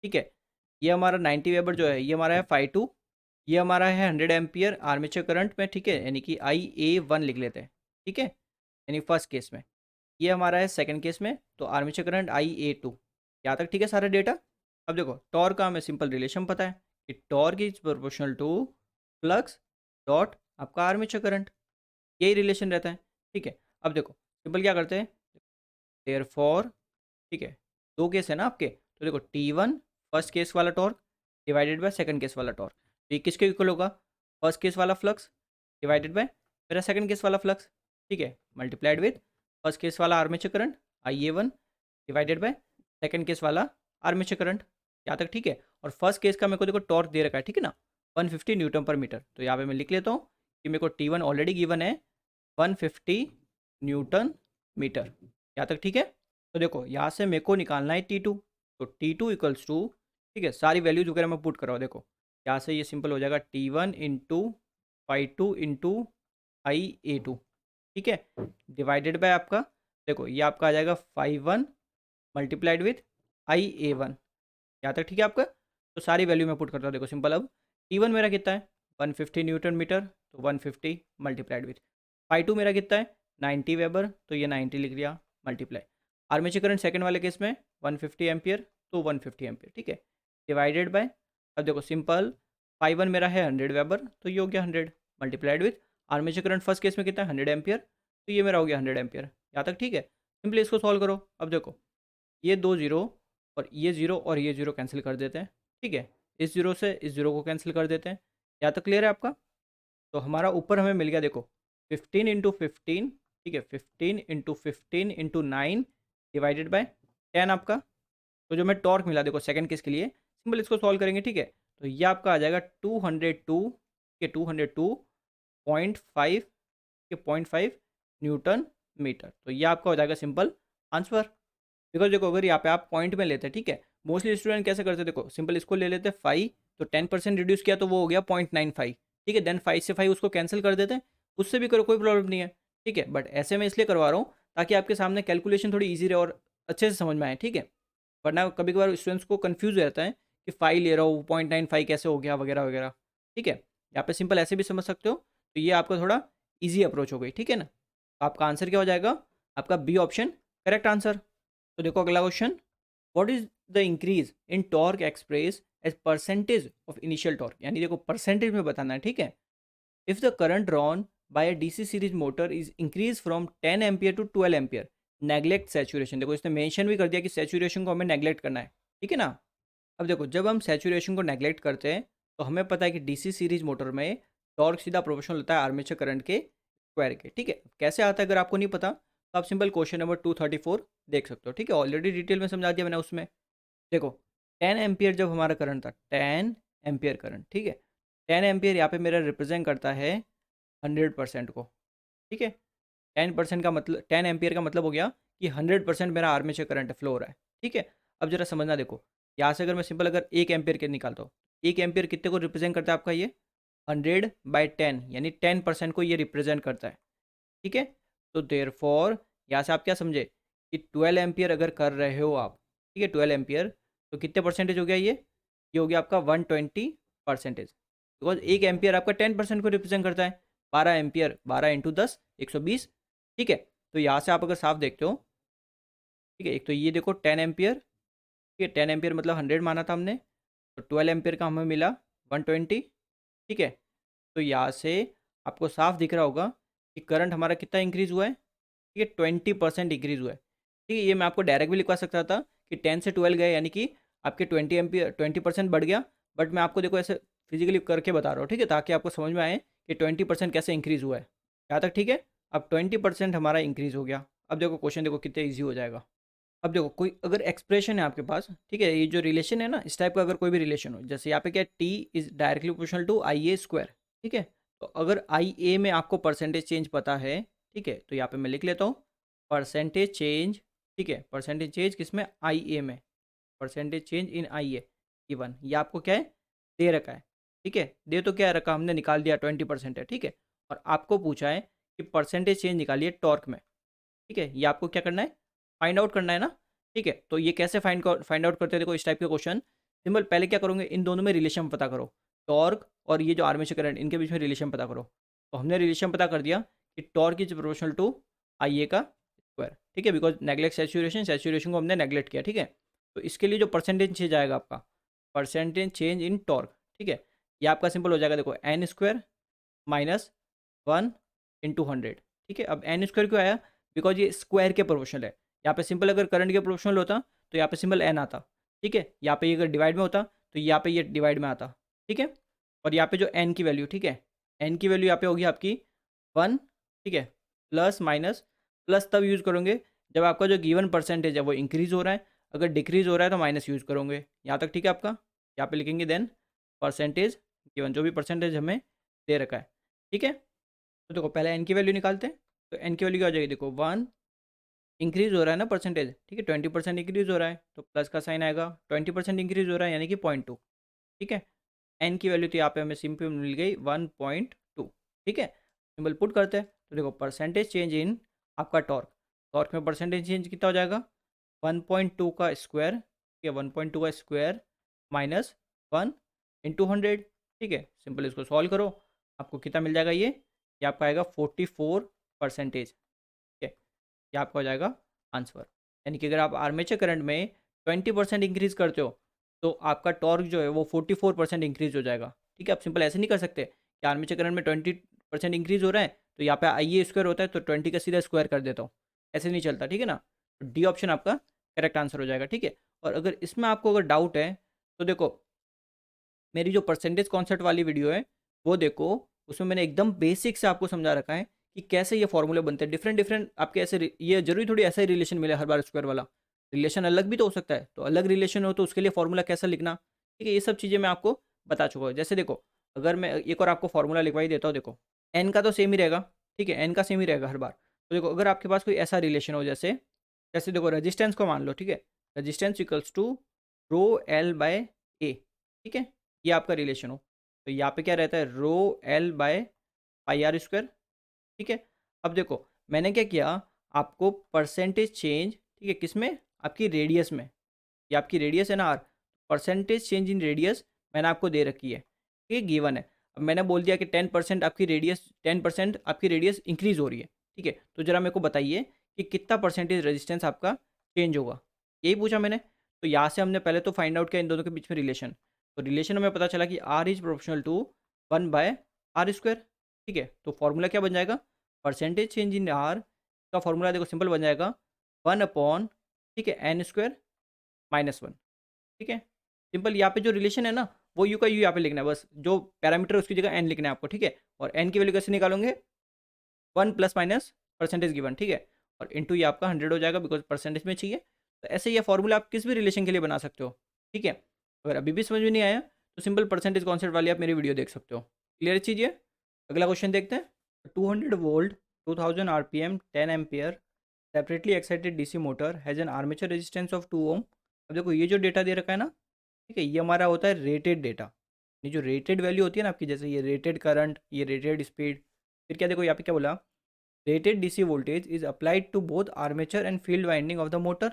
Speaker 1: ठीक है, ये हमारा 90 वेबर जो है ये हमारा है 5 2। ये हमारा है 100 एम्पियर आर्मेचर करंट में। ठीक है, यानी कि IA1 लिख लेते हैं। ठीक है, यानी फर्स्ट केस में, ये हमारा है सेकंड केस में, तो आर्मेचर करंट IA2। यहाँ तक ठीक है सारा डेटा। अब देखो टॉर्क का हमें सिंपल रिलेशन पता है कि torque is proportional to flux dot आपका आर्मेचर करंट, यही रिलेशन रहता है। ठीक है, अब देखो सिंपल क्या करते हैं, देयर फॉर, ठीक है, दो केस है ना आपके, तो देखो T1 फर्स्ट केस वाला torque divided by second case वाला टॉर्क, तो ये किसके इक्वल होगा, फर्स्ट केस वाला फ्लक्स डिवाइडेड बाय मेरा सेकंड केस वाला फ्लक्स। ठीक है, मल्टीप्लाइड विथ फर्स्ट केस वाला armature current IA1 divided by second case वाला आर्मेचर करंट। यहाँ तक ठीक है, और फर्स्ट केस का मेरे को देखो टॉर्क दे रखा है, ठीक है ना, 150 न्यूटन पर मीटर। तो यहाँ पे मैं लिख लेता हूँ कि मेरे को T1 ऑलरेडी गिवन है 150 न्यूटन मीटर। यहाँ तक ठीक है। तो देखो यहाँ से मेरे को निकालना है T2, तो T2 इक्वल्स टू, ठीक है, सारी वैल्यूज वगैरह मैं पुट कर रहा हूँ। देखो यहाँ से ये सिंपल हो जाएगा T1 इंटू 5 2 इंटू IA2। ठीक है, डिवाइडेड बाय आपका, देखो ये आपका आ जाएगा 5 1 मल्टीप्लाइड विथ IA1। यहाँ तक ठीक है आपका। तो सारी वैल्यू मैं पुट करता हूँ, देखो सिंपल। अब T1 मेरा कितना है, 150 न्यूटन मीटर, तो 150 मल्टीप्लाइड विथ 5 2 मेरा कितना है, 90 वेबर, तो ये 90 लिख दिया मल्टीप्लाई। आर्मेचर करंट सेकंड वाले केस में 150 एम्पियर, तो 150 एम्पियर। ठीक है, डिवाइडेड बाय, अब देखो सिंपल 5 1 मेरा है 100 वेबर, तो ये हो गया 100 multiplied with armature current first case में कितना है 100 एम्पियर, तो ये मेरा हो गया 100 एम्पियर। यहाँ तक ठीक है। सिंपली इसको सॉल्व करो। अब देखो ये दो जीरो और ये जीरो और ये जीरो कैंसिल कर देते हैं। ठीक है, इस जीरो से इस जीरो को कैंसिल कर देते हैं। यहाँ तक क्लियर है आपका। तो हमारा ऊपर हमें मिल गया, देखो 15 × 15। ठीक है, 15 × 15 × 9 डिवाइडेड बाय 10 आपका। तो जो मैं टॉर्क मिला देखो सेकंड केस के लिए, सिंपल इसको सॉल्व करेंगे, ठीक है। तो ये आपका आ जाएगा 202, ठीक है, 202.5 के 0.5 न्यूटन मीटर। तो ये आपका हो जाएगा सिंपल आंसर। बिकॉज देखो अगर यहाँ पे आप पॉइंट में लेते हैं, ठीक है, मोस्टली स्टूडेंट कैसे करते हैं, देखो सिंपल इसको ले लेते हैं 5, तो 10% रिड्यूस किया तो वो हो गया 0.95, ठीक है, देन 5 से 5 उसको कैंसिल कर देते हैं, उससे भी करो कोई प्रॉब्लम नहीं है, ठीक है। बट ऐसे मैं इसलिए करवा रहा हूँ ताकि आपके सामने कैलकुलेशन थोड़ी ईजी रहे और अच्छे से समझ में आए, ठीक है। वरना कभी कभार स्टूडेंट्स को कन्फ्यूज रहता है कि 5 ले रहा हूँ 0.95 कैसे हो गया वगैरह वगैरह, ठीक है। यहाँ पे सिंपल ऐसे भी समझ सकते हो, तो ये आपका थोड़ा ईजी अप्रोच हो गई, ठीक है ना। आपका आंसर क्या हो जाएगा, आपका बी ऑप्शन करेक्ट आंसर। तो देखो अगला question, what is the increase in torque express as percentage of initial torque, यानी देखो परसेंटेज में बताना है, ठीक है। If the current drawn by a DC series motor is increase from 10 ampere to 12 ampere, neglect saturation. देखो इसने मेंशन भी कर दिया कि सैचुरेशन को हमें नेग्लेक्ट करना है, ठीक है ना। अब देखो जब हम सैचुरेशन को नेग्लेक्ट करते हैं तो हमें पता है कि डीसी सीरीज मोटर में टॉर्क सीधा प्रोपोर्शनल होता है आर्मेचर करंट के स्क्वायर के, ठीक है। कैसे आता है अगर आपको नहीं पता तो आप सिंपल क्वेश्चन नंबर 234 देख सकते हो, ठीक है, ऑलरेडी डिटेल में समझा दिया मैंने उसमें। देखो 10 एम्पियर जब हमारा करंट था, 10 एम्पियर करंट, ठीक है, 10 एम्पियर यहाँ पे मेरा रिप्रेजेंट करता है 100% को, ठीक है। 10% का मतलब 10 एम्पियर का मतलब हो गया कि 100% मेरा आर्मेचर करंट फ्लो हो रहा है, ठीक है। अब जरा समझना, देखो यहाँ से अगर मैं सिंपल अगर 1 एम्पियर के निकालता हूँ, 1 एम्पियर कितने को रिप्रेजेंट करता है आपका ये 100/10, यानी 10% को ये रिप्रेजेंट करता है, ठीक है। तो देयर फॉर यहाँ से आप क्या समझे कि 12 एम्पियर अगर कर रहे हो आप, ठीक है, 12 एम्पियर, तो कितने परसेंटेज हो गया ये हो गया आपका 120%। बिकॉज 1 एम्पियर आपका 10% को रिप्रेजेंट करता है, 12 एम्पियर 12 × 10 120, ठीक है। तो यहाँ से आप अगर साफ देखते हो, ठीक है, एक तो ये देखो 10 एम्पियर, ठीक है, 10 एम्पियर मतलब 100 माना था हमने, तो 12 एम्पियर का हमें मिला 120, ठीक है। तो यहाँ से आपको साफ दिख रहा होगा कि करंट हमारा कितना इंक्रीज हुआ है, ठीक है, 20% इंक्रीज हुआ है, ठीक है। ये मैं आपको डायरेक्ट भी लिखवा सकता था कि 10 से 12 गए यानी कि आपके 20 एम्पियर 20% बढ़ गया, बट मैं आपको देखो ऐसे फिजिकली करके बता रहा हूँ, ठीक है, ताकि आपको समझ में आए कि 20% कैसे इंक्रीज हुआ है यहाँ तक, ठीक है। अब 20% हमारा इंक्रीज हो गया। अब देखो क्वेश्चन देखो कितने ईजी हो जाएगा। अब देखो कोई अगर एक्सप्रेशन है आपके पास, ठीक है, ये जो रिलेशन है ना इस टाइप का अगर कोई भी रिलेशन हो, जैसे यहाँ पे क्या T is directly proportional to I A square, ठीक है। तो अगर आई ए में आपको परसेंटेज चेंज पता है, ठीक है, तो यहाँ पे मैं लिख लेता हूँ परसेंटेज चेंज, ठीक है, परसेंटेज चेंज किसमें आई ए में, परसेंटेज चेंज इन आई ए गिवन, ये आपको क्या है दे रखा है, ठीक है। दे तो क्या रखा हमने निकाल दिया 20% है, ठीक है। और आपको पूछा है कि परसेंटेज चेंज निकालिए टॉर्क में, ठीक है, ये आपको क्या करना है फाइंड आउट करना है ना, ठीक है। तो ये कैसे फाइंड आउट करते हैं, देखो इस टाइप के क्वेश्चन सिंपल पहले क्या करोगे, इन दोनों में रिलेशन पता करो, टॉर्क और ये जो आर्मेचर करंट इनके बीच में रिलेशन पता करो। तो हमने रिलेशन पता कर दिया कि torque is proportional to I ए का स्क्वायर, ठीक है, बिकॉज नेग्लेक्ट सैचुरेशन, सैचुरेशन को हमने नेग्लेक्ट किया, ठीक है। तो इसके लिए जो परसेंटेज चेंज आएगा आपका परसेंटेज चेंज इन टॉर्क, ठीक है, ये आपका सिंपल हो जाएगा, देखो एन स्क्वायर माइनस 1 × 100, ठीक है। अब एन स्क्वायर क्यों आया, बिकॉज ये स्क्वायर के प्रोपोर्शनल है। यहाँ पे सिंपल अगर करंट के प्रोपोर्शनल होता तो यहाँ पे सिंपल एन आता, ठीक है। यहाँ पे ये अगर डिवाइड में होता तो यहाँ पे ये डिवाइड में आता, ठीक है। और यहाँ पे जो एन की वैल्यू, ठीक है, एन की वैल्यू यहाँ पे होगी आपकी 1, ठीक है, प्लस माइनस, प्लस तब यूज़ करोगे जब आपका जो गिवन परसेंटेज है वो इंक्रीज़ हो रहा है, अगर डिक्रीज़ हो रहा है तो माइनस यूज़ करोगे, यहाँ तक ठीक है आपका। यहाँ पे लिखेंगे देन परसेंटेज गिवन, जो भी परसेंटेज हमें दे रखा है, ठीक है। तो देखो पहले एन की वैल्यू निकालते हैं, तो एन की वैल्यू क्या हो जाएगी, देखो 1 इंक्रीज हो रहा है ना परसेंटेज, ठीक है, 20% इंक्रीज हो रहा है तो प्लस का साइन आएगा, 20% इंक्रीज हो रहा है यानी कि 0.2, ठीक है। एन की वैल्यू तो यहाँ पे हमें सिंपल मिल गई 1.2, ठीक है। सिंपल पुट करते हैं तो देखो परसेंटेज चेंज इन आपका टॉर्क, टॉर्क में परसेंटेज चेंज कितना हो जाएगा 1.2 का स्क्वायर, ठीक है, 1.2 का स्क्वायर माइनस 1 × 100, ठीक है। सिंपल इसको सॉल्व करो, आपको कितना मिल जाएगा ये आपका आएगा 44%, ठीक है, ये आपका हो जाएगा आंसर। यानी कि अगर आप आर्मेचर करंट में 20% इंक्रीज करते हो तो आपका टॉर्क जो है वो 44% इंक्रीज हो जाएगा, ठीक है। आप सिंपल ऐसे नहीं कर सकते कि आर्मेचर करंट में 20% इंक्रीज हो रहा है तो यहाँ पे आई ए स्क्वायर होता है तो 20 का सीधा स्क्वायर कर देता हूँ, ऐसे नहीं चलता, ठीक है ना। तो डी ऑप्शन आपका करेक्ट आंसर हो जाएगा, ठीक है। और अगर इसमें आपको अगर डाउट है तो देखो मेरी जो परसेंटेज कॉन्सेप्ट वाली वीडियो है वो देखो, उसमें मैंने एकदम बेसिक से आपको समझा रखा है कि कैसे ये फॉर्मूले बनते हैं, डिफरेंट डिफरेंट आपके ऐसे ये जरूरी थोड़ी ऐसा ही रिलेशन मिले हर बार स्क्वायर वाला, रिलेशन अलग भी तो हो सकता है, तो अलग रिलेशन हो तो उसके लिए फॉर्मूला कैसा लिखना, ठीक है, ये सब चीज़ें मैं आपको बता चुका हूँ। जैसे देखो, अगर मैं एक और आपको फॉर्मूला लिखवाई देता हूँ, देखो एन का तो सेम ही रहेगा, ठीक है, एन का सेम ही रहेगा हर बार। तो देखो अगर आपके पास कोई ऐसा रिलेशन हो, जैसे जैसे देखो रजिस्टेंस को मान लो, ठीक है, resistance equals to rho L by A, ठीक है, ये आपका रिलेशन हो, तो यहाँ पे क्या रहता है, rho L by pi R square, ठीक है। अब देखो मैंने क्या किया, आपको परसेंटेज चेंज, ठीक है, किस में, आपकी रेडियस में, ये आपकी रेडियस है ना R, percentage change in radius मैंने आपको दे रखी है, ये गिवन है। अब मैंने बोल दिया कि 10% आपकी रेडियस, 10% आपकी रेडियस इंक्रीज हो रही है, ठीक है, तो जरा मेरे को बताइए कि कितना परसेंटेज रेजिस्टेंस आपका चेंज होगा, यही पूछा मैंने। तो यहाँ से हमने पहले तो फाइंड आउट किया इन दोनों के बीच में रिलेशन, तो रिलेशन हमें पता चला कि are is proportional to 1/r², ठीक है। तो फॉर्मूला क्या बन जाएगा, परसेंटेज चेंज इन आर का फॉर्मूला देखो सिंपल बन जाएगा 1/, ठीक है, n² -1, ठीक है। सिंपल यहाँ पे जो रिलेशन है ना, वो यू का यू यहाँ पे लिखना है, बस जो पैरामीटर उसकी जगह एन लिखना है आपको, ठीक है। और एन की वैल्यू कैसे निकालोगे, 1 प्लस माइनस परसेंटेज गिवन, ठीक है, और इंटू ये आपका 100 हो जाएगा बिकॉज परसेंटेज में चाहिए। तो ऐसे ये फॉर्मूला आप किस भी रिलेशन के लिए बना सकते हो, ठीक है। अगर अभी भी समझ में नहीं आया तो सिंपल परसेंटेज कॉन्सेप्ट वाली आप मेरी वीडियो देख सकते हो। क्लियर चीज़ ये। अगला क्वेश्चन देखते हैं। 200 volt 2000 RPM 10 ampere separately excited DC motor has an armature resistance of 2 ओम। अब देखो ये जो डेटा दे रखा है ना, ठीक है, ये हमारा होता है रेटेड डेटा। ये जो रेटेड वैल्यू होती है ना आपकी, जैसे ये रेटेड करंट, ये रेटेड स्पीड, फिर क्या देखो यहाँ पे क्या बोला, rated DC voltage is applied to both armature and field winding of the motor.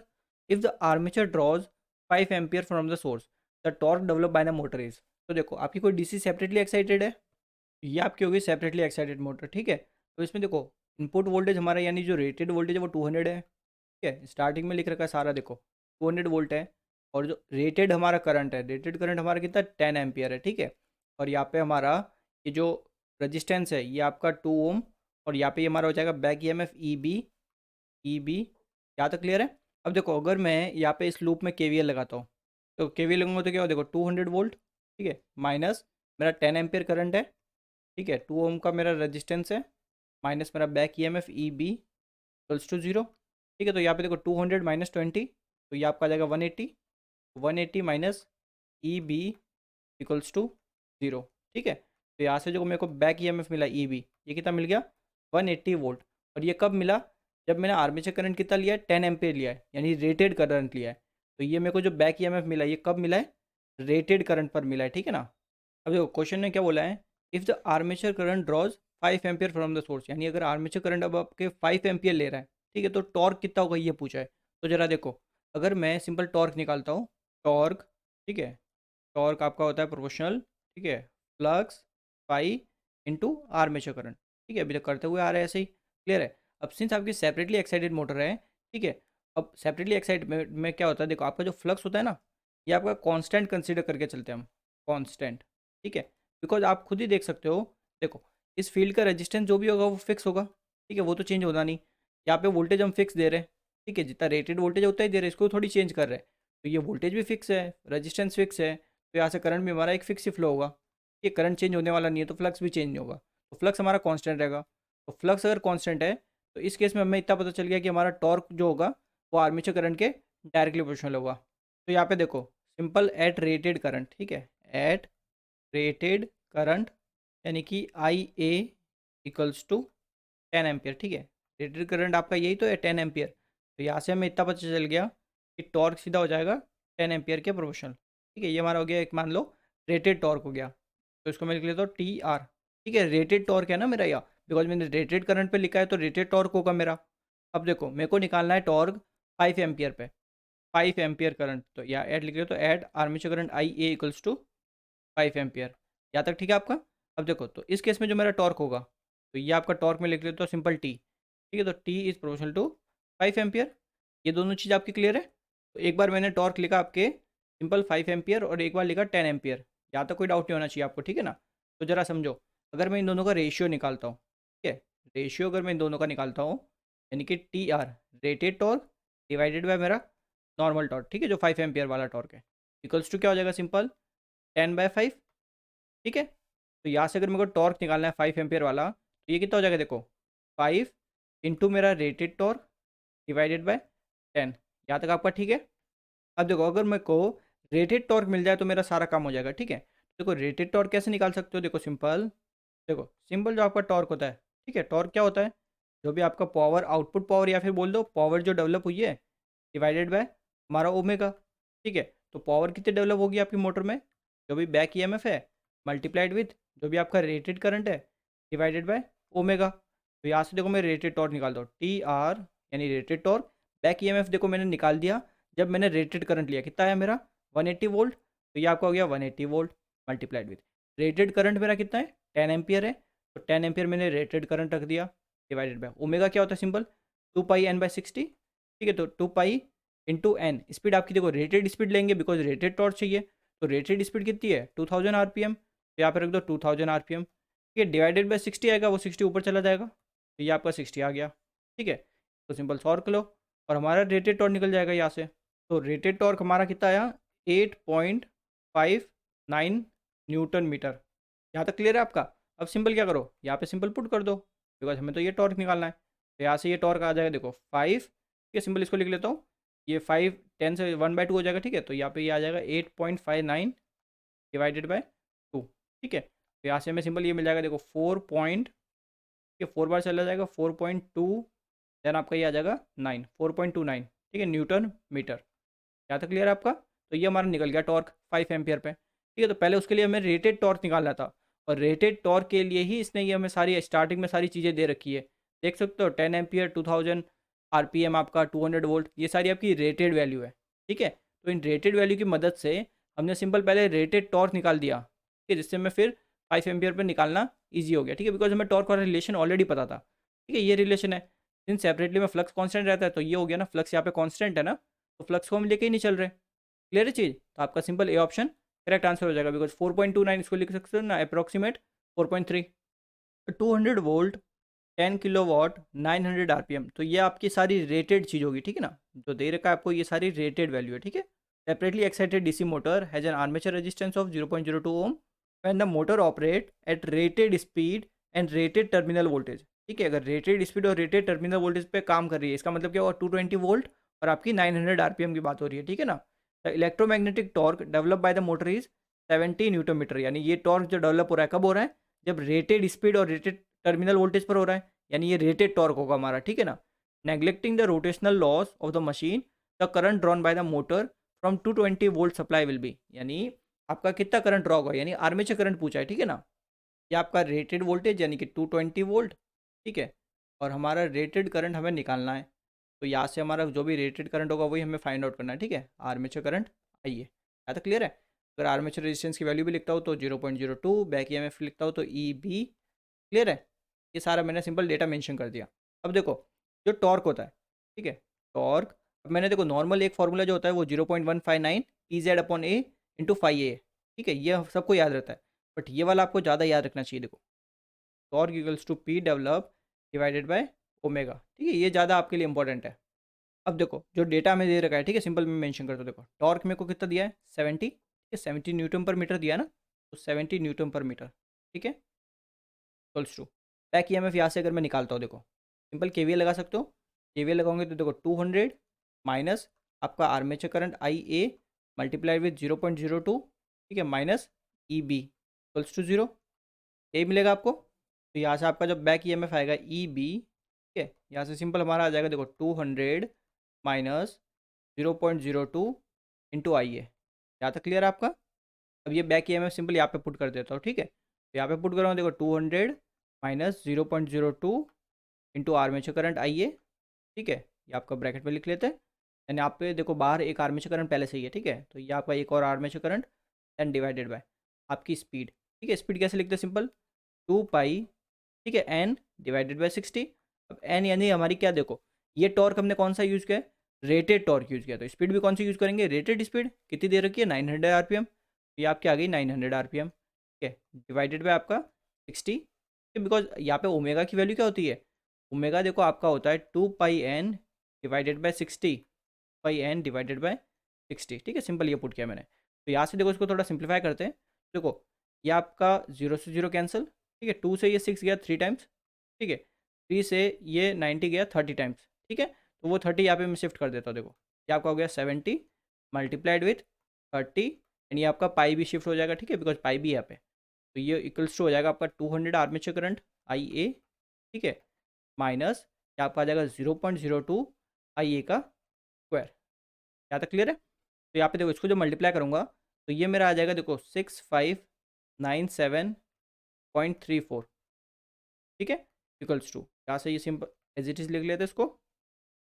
Speaker 1: If the armature draws 5 ampere from the source, the torque developed by the motor is। तो देखो आपकी कोई डीसी सेपरेटली एक्साइटेड है, ये आपकी होगी सेपरेटली एक्साइटेड मोटर, ठीक है। तो इसमें देखो इनपुट वोल्टेज हमारा यानी जो रेटेड वोल्टेज है वो 200 है, ठीक है, स्टार्टिंग में लिख रखा है सारा, देखो 200 वोल्ट है। और जो रेटेड हमारा करंट है, रेटेड करंट हमारा कितना 10 एम्पियर है, ठीक है। और यहाँ पे हमारा ये जो रजिस्टेंस है ये आपका 2 ओम, और यहाँ पे ये हमारा हो जाएगा बैक ईएमएफ ई बी। यहाँ तक क्लियर है। अब देखो अगर मैं यहाँ पे इस लूप में केवीएल लगाता हूँ, तो केवीएल लगाऊंगा तो क्या हो, देखो 200 वोल्ट, ठीक है, माइनस मेरा 10 एम्पियर करंट है, ठीक है, 2 ओम का मेरा रजिस्टेंस है, माइनस मेरा back EMF E B equals to 0, ठीक है। तो यहाँ पे देखो 200 माइनस 20, तो ये आपका आ जाएगा 180, 180 minus E B equals to 0, ठीक है। तो यहाँ से जो मेरे को बैक ईएमएफ मिला ई बी, ये कितना मिल गया 180 वोल्ट। और ये कब मिला, जब मैंने आर्मेचर करंट कितना लिया है 10 एम्पियर लिया है, यानी रेटेड करंट लिया है। तो ये मेरे को जो बैक ईएमएफ मिला है ये कब मिला है, रेटेड करंट पर मिला है, ठीक है ना। अब देखो क्वेश्चन ने क्या बोला है, if the armature current draws 5 ampere from the source, यानी अगर आर्मेचर करंट अब आपके 5 एम्पियर ले रहा है, ठीक है, तो टॉर्क कितना होगा ये पूछा है। तो जरा देखो, अगर मैं सिंपल टॉर्क निकालता हूँ, टॉर्क, ठीक है, टॉर्क आपका होता है प्रोपोर्शनल, ठीक है, flux pi into armature current, ठीक है, अभी तक करते हुए आ रहे हैं ऐसे ही, क्लियर है। अब सिंस आपकी सेपरेटली एक्साइटेड मोटर है, ठीक है, अब सेपरेटली एक्साइटेड में क्या होता है, देखो आपका जो फ्लक्स होता है ना, ये आपका कांस्टेंट कंसीडर करके चलते हैं हम, कांस्टेंट, ठीक है, बिकॉज आप खुद ही देख सकते हो, देखो इस फील्ड का रेजिस्टेंस जो भी होगा वो फिक्स होगा, ठीक है, वो तो चेंज होना नहीं। यहाँ पे वोल्टेज हम फिक्स दे रहे हैं, ठीक है, जितना रेटेड वोल्टेज उतना ही दे रहे हैं, इसको थोड़ी चेंज कर रहे हैं। तो ये वोल्टेज भी फिक्स है, रेजिस्टेंस फिक्स है, तो यहाँ से करंट भी हमारा एक फिक्स ही फ्लो होगा, ये करंट चेंज होने वाला नहीं है, तो फ्लक्स भी चेंज नहीं होगा, तो फ्लक्स हमारा कांस्टेंट रहेगा। तो फ्लक्स अगर कांस्टेंट है तो इस केस में हमें इतना पता चल गया कि हमारा टॉर्क जो होगा वो आर्मेचर करंट के डायरेक्टली प्रोपोर्शनल होगा। तो यहाँ पे देखो सिंपल एट रेटेड करंट, ठीक है, एट रेटेड करंट, यानी कि आई ए इक्वल्स टू 10 एम्पियर, ठीक है, रेटेड करंट आपका यही तो है 10 एम्पियर। तो यहाँ से हमें इतना पता चल गया कि टॉर्क सीधा हो जाएगा 10 एम्पियर के प्रोपोर्शनल, ठीक है, ये हमारा हो गया एक, मान लो रेटेड टॉर्क हो गया, तो इसको मैं लिख लेता हूँ टी आर, ठीक है, रेटेड टॉर्क है ना मेरा यहाँ, बिकॉज मैंने रेटेड करंट पे लिखा है तो रेटेड टॉर्क होगा मेरा। अब देखो मेरे को निकालना है टॉर्क 5 एम्पियर पे, 5 एम्पियर करंट, तो यहाँ ऐड लिख लेते तो add armature current I A equals to 5 ampere, यहाँ तक ठीक है आपका। अब देखो तो इस केस में जो मेरा टॉर्क होगा, तो ये आपका टॉर्क में लिख लेते हो सिंपल टी, ठीक है, तो T is proportional to 5 ampere. ये दोनों चीज़ आपकी क्लियर है। तो एक बार मैंने टॉर्क लिखा आपके सिंपल 5 एम्पियर और एक बार लिखा 10 एम्पियर, यहाँ तक कोई डाउट नहीं होना चाहिए आपको, ठीक है ना। तो ज़रा समझो, अगर मैं इन दोनों का रेशियो निकालता हूँ, ठीक है, रेशियो अगर मैं इन दोनों का निकालता हूँ, यानी कि T R rated torque divided by मेरा नॉर्मल टॉर्क, ठीक है, जो 5 एम्पियर वाला टॉर्क है, इक्वल्स टू क्या हो जाएगा, सिंपल 10/5, ठीक है। तो यहाँ से अगर मेरे को टॉर्क निकालना है 5 एम्पियर वाला, तो ये कितना हो जाएगा, देखो 5 इंटू मेरा रेटेड टॉर्क डिवाइडेड बाय 10, यहाँ तक आपका ठीक है। अब देखो अगर मेरे को रेटेड टॉर्क मिल जाए तो मेरा सारा काम हो जाएगा, ठीक है। देखो रेटेड टॉर्क कैसे निकाल सकते हो, देखो सिंपल, देखो सिंपल जो आपका टॉर्क होता है, ठीक है, टॉर्क क्या होता है, जो भी आपका पावर, आउटपुट पावर या फिर बोल दो पावर जो डेवलप हुई है डिवाइडेड बाय हमारा ओमेगा, ठीक है। तो पावर कितनी डेवलप होगी आपकी मोटर में, जो भी बैक ईएमएफ है मल्टीप्लाइड विथ जो भी आपका रेटेड करंट है डिवाइडेड बाय ओमेगा। तो यहाँ से देखो मैं रेटेड टॉर्क निकाल दो, टी आर यानी रेटेड टॉर्क, बैक ईएमएफ देखो मैंने निकाल दिया जब मैंने रेटेड करंट लिया, कितना आया मेरा 180 वोल्ट, तो ये आपका हो गया 180 volt multiplied with rated current मेरा कितना है 10 एम्पियर है, तो 10 एम्पियर मैंने रेटेड करंट रख दिया डिवाइडेड बाय ओमेगा क्या होता है सिंपल 2 पाई n/60, ठीक है। तो 2 पाई इंटू एन, स्पीड आपकी देखो रेटेड स्पीड लेंगे बिकॉज रेटेड टॉर्क चाहिए, तो रेटेड स्पीड कितनी है 2000 आरपीएम, तो यहाँ पर रख दो 2000 आरपीएम, ठीक है। डिवाइडेड बाय 60 आएगा, वो 60 ऊपर चला जाएगा, तो ये आपका 60 आ गया, ठीक है। तो सिंपल सॉल्व कर लो और हमारा रेटेड टॉर्क निकल जाएगा यहाँ से। तो रेटेड टॉर्क हमारा कितना आया 8.59 न्यूटन मीटर। यहाँ तक क्लियर है आपका। अब सिंपल क्या करो, यहाँ पे सिंपल पुट कर दो बिकॉज हमें तो ये टॉर्क निकालना है, तो यहाँ से ये टॉर्क आ जाएगा देखो 5, ठीक है। सिंपल इसको लिख लेता हूँ, ये 5 10 से 1/2 हो जाएगा, ठीक है। तो यहाँ पे ये आ जाएगा 8.59 डिवाइडेड बाय 2, ठीक है। तो यहाँ से हमें सिंपल ये मिल जाएगा देखो 4 पॉइंट, ये 4 बार चला जाएगा 4.2, देन आपका ये आ जाएगा 9 4.29, ठीक है, न्यूटन मीटर। यहाँ तक क्लियर है आपका। तो ये हमारा निकल गया टॉर्क 5 एम्पियर पे, ठीक है। तो पहले उसके लिए हमें रेटेड टॉर्क निकालना था और रेटेड टॉर्क के लिए ही इसने ये हमें सारी स्टार्टिंग में सारी चीज़ें दे रखी है, देख सकते हो 10 एम्पियर 2000 आरपीएम आपका 200 वोल्ट, ये सारी आपकी रेटेड वैल्यू है, ठीक है। तो इन रेटेड वैल्यू की मदद से हमने सिंपल पहले रेटेड टॉर्क निकाल दिया, ठीक है, जिससे हमें फिर 5 एम्पियर पर निकालना ईजी हो गया, ठीक है, बिकॉज हमें टॉर्क वाला रिलेशन ऑलरेडी पता था, ठीक है। ये रिलेशन है, सिंस सेपरेटली में फ्लक्स कॉन्स्टेंट रहता है तो ये हो गया ना, फ्लक्स यहाँ पे कॉन्स्टेंट है ना, तो फ्लक्स को हम लेके ही नहीं चल रहे। क्लियर है चीज़, तो आपका सिंपल ए ऑप्शन करेक्ट आंसर हो जाएगा बिकॉज 4.29 इसको लिख सकते हो ना अप्रोक्सीमेट 4.3। 200 वोल्ट 10 किलोवाट 900 आरपीएम, तो ये आपकी सारी रेटेड चीज़ होगी, ठीक है ना, जो दे रखा है आपको ये सारी रेटेड वैल्यू है, ठीक है। Separately excited DC motor has an armature resistance of 0.02 ohm when the motor operate at rated speed and rated terminal voltage, ठीक है। अगर रेटेड स्पीड और रेटेड टर्मिनल वोल्टेज पे काम कर रही है, इसका मतलब क्या होगा 220 वोल्ट और आपकी 900 आरपीएम की बात हो रही है, ठीक है ना। The electromagnetic torque develop by the motor is 70 newton meter, यानी ये टॉर्क जो डेवलप हो रहा है कब हो रहा है, जब रेटेड स्पीड और रेटेड टर्मिनल वोल्टेज पर हो रहा है, यानी ये रेटेड टॉर्क होगा हमारा, ठीक है ना। Neglecting the rotational loss of the machine the current drawn bye the motor from 220 volt supply will be, यानी आपका कितना करंट ड्रॉ होगा, यानी आर्मेचर करंट पूछा है, ठीक है ना। ये आपका रेटेड वोल्टेज यानी कि 220 वोल्ट, ठीक है, और हमारा रेटेड करंट हमें निकालना है, तो यहाँ से हमारा जो भी रेटेड करंट होगा वही हमें फाइंड आउट करना है, ठीक है। आर्मेचर करंट आइए, यहाँ तक क्लियर है। अगर आर्मेचर रेजिस्टेंस की वैल्यू भी लिखता हूँ तो 0.02, बैक ईएमएफ लिखता हूँ तो ई बी, क्लियर है। ये सारा मैंने सिंपल डेटा मेंशन कर दिया। अब देखो जो टॉर्क होता है, ठीक है, टॉर्क, अब मैंने देखो नॉर्मल एक फार्मूला जो होता है वो 0.159 TZ/A/5A, ठीक है, ये सबको याद रहता है, बट ये वाला आपको ज़्यादा याद रखना चाहिए। देखो torque equals to P develop divided by omega, ठीक है, ये ज़्यादा आपके लिए इंपॉर्टेंट है। अब देखो जो डेटा में दे रखा है, ठीक है, सिंपल मैं मेंशन करता हूँ। देखो टॉर्क मेरे को कितना दिया है 70, ठीक है, 70 न्यूटन पर मीटर दिया है ना, तो 70 न्यूटन पर मीटर, ठीक है, इक्वल्स टू बैक ईएमएफ यहाँ से अगर मैं निकालता हूँ, देखो सिंपल केवीएल लगा सकते हो, केवीएल लगाओगे तो देखो 200 माइनस आपका armature current I A multiplied with 0.02, ठीक है, minus E B equals to 0, यही मिलेगा आपको। तो यहाँ से आपका जब बैक ईएमएफ आएगा ई बी, ठीक है, यहाँ से सिंपल हमारा आ जाएगा देखो 200 माइनस 0.02 इंटू आई ए, यहाँ तक क्लियर है आपका। अब ये बैक ईएमएफ सिंपल यहाँ पे पुट कर देता हूँ, ठीक है, तो यहाँ पे पुट कर रहा हूँ, देखो 200 minus 0.02 into armature current I A, ठीक है, ये आपका ब्रैकेट में लिख लेते हैं। यानी आप पे देखो बाहर एक आर्मेचर करंट पहले से ही है, ठीक है, तो ये आपका एक और armature current and divided by आपकी स्पीड, ठीक है। स्पीड कैसे लिखते हैं सिंपल 2 पाई, ठीक है, एन डिवाइडेड बाय 60। अब एन यानी हमारी क्या, देखो ये टॉर्क हमने कौन सा यूज़ किया है, रेटेड टॉर्क यूज़ किया, तो स्पीड भी कौन सी यूज़ करेंगे, रेटेड स्पीड, कितनी दे रखी है 900 आरपीएम, ये आपकी आ गई 900 आरपीएम, ठीक है, डिवाइडेड बाय आपका 60, बिकॉज यहाँ पे ओमेगा की वैल्यू क्या होती है, ओमेगा देखो आपका होता है 2 pi N divided by 60, pi N divided by 60, ठीक है, सिंपल ये पुट किया मैंने। तो यहाँ से देखो इसको थोड़ा सिंप्लीफाई करते हैं, देखो ये आपका 0 से 0 कैंसिल, ठीक है, 2 से ये 6 गया 3 टाइम्स, ठीक है, 3 से ये 90 गया 30 टाइम्स, ठीक है, तो वो 30 यहाँ पे मैं शिफ्ट कर देता हूँ, देखो ये आपका हो गया 70 मल्टीप्लाइड विथ 30 एंड ये आपका पाई भी शिफ्ट हो जाएगा, ठीक है, बिकॉज पाई भी यहाँ पे, तो ये इक्वल्स टू हो जाएगा आपका 200 आर्मेचर करंट आई ए, ठीक है, माइनस ये आपका आ जाएगा 0.02 आई ए का स्क्वायर। यहाँ तक क्लियर है? तो यहाँ पे देखो इसको जो मल्टीप्लाई करूँगा तो ये मेरा आ जाएगा देखो 6597.34, ठीक है, इक्वल्स टू, यहाँ से ये सिंपल एज इट इज़ लिख लेते हैं इसको।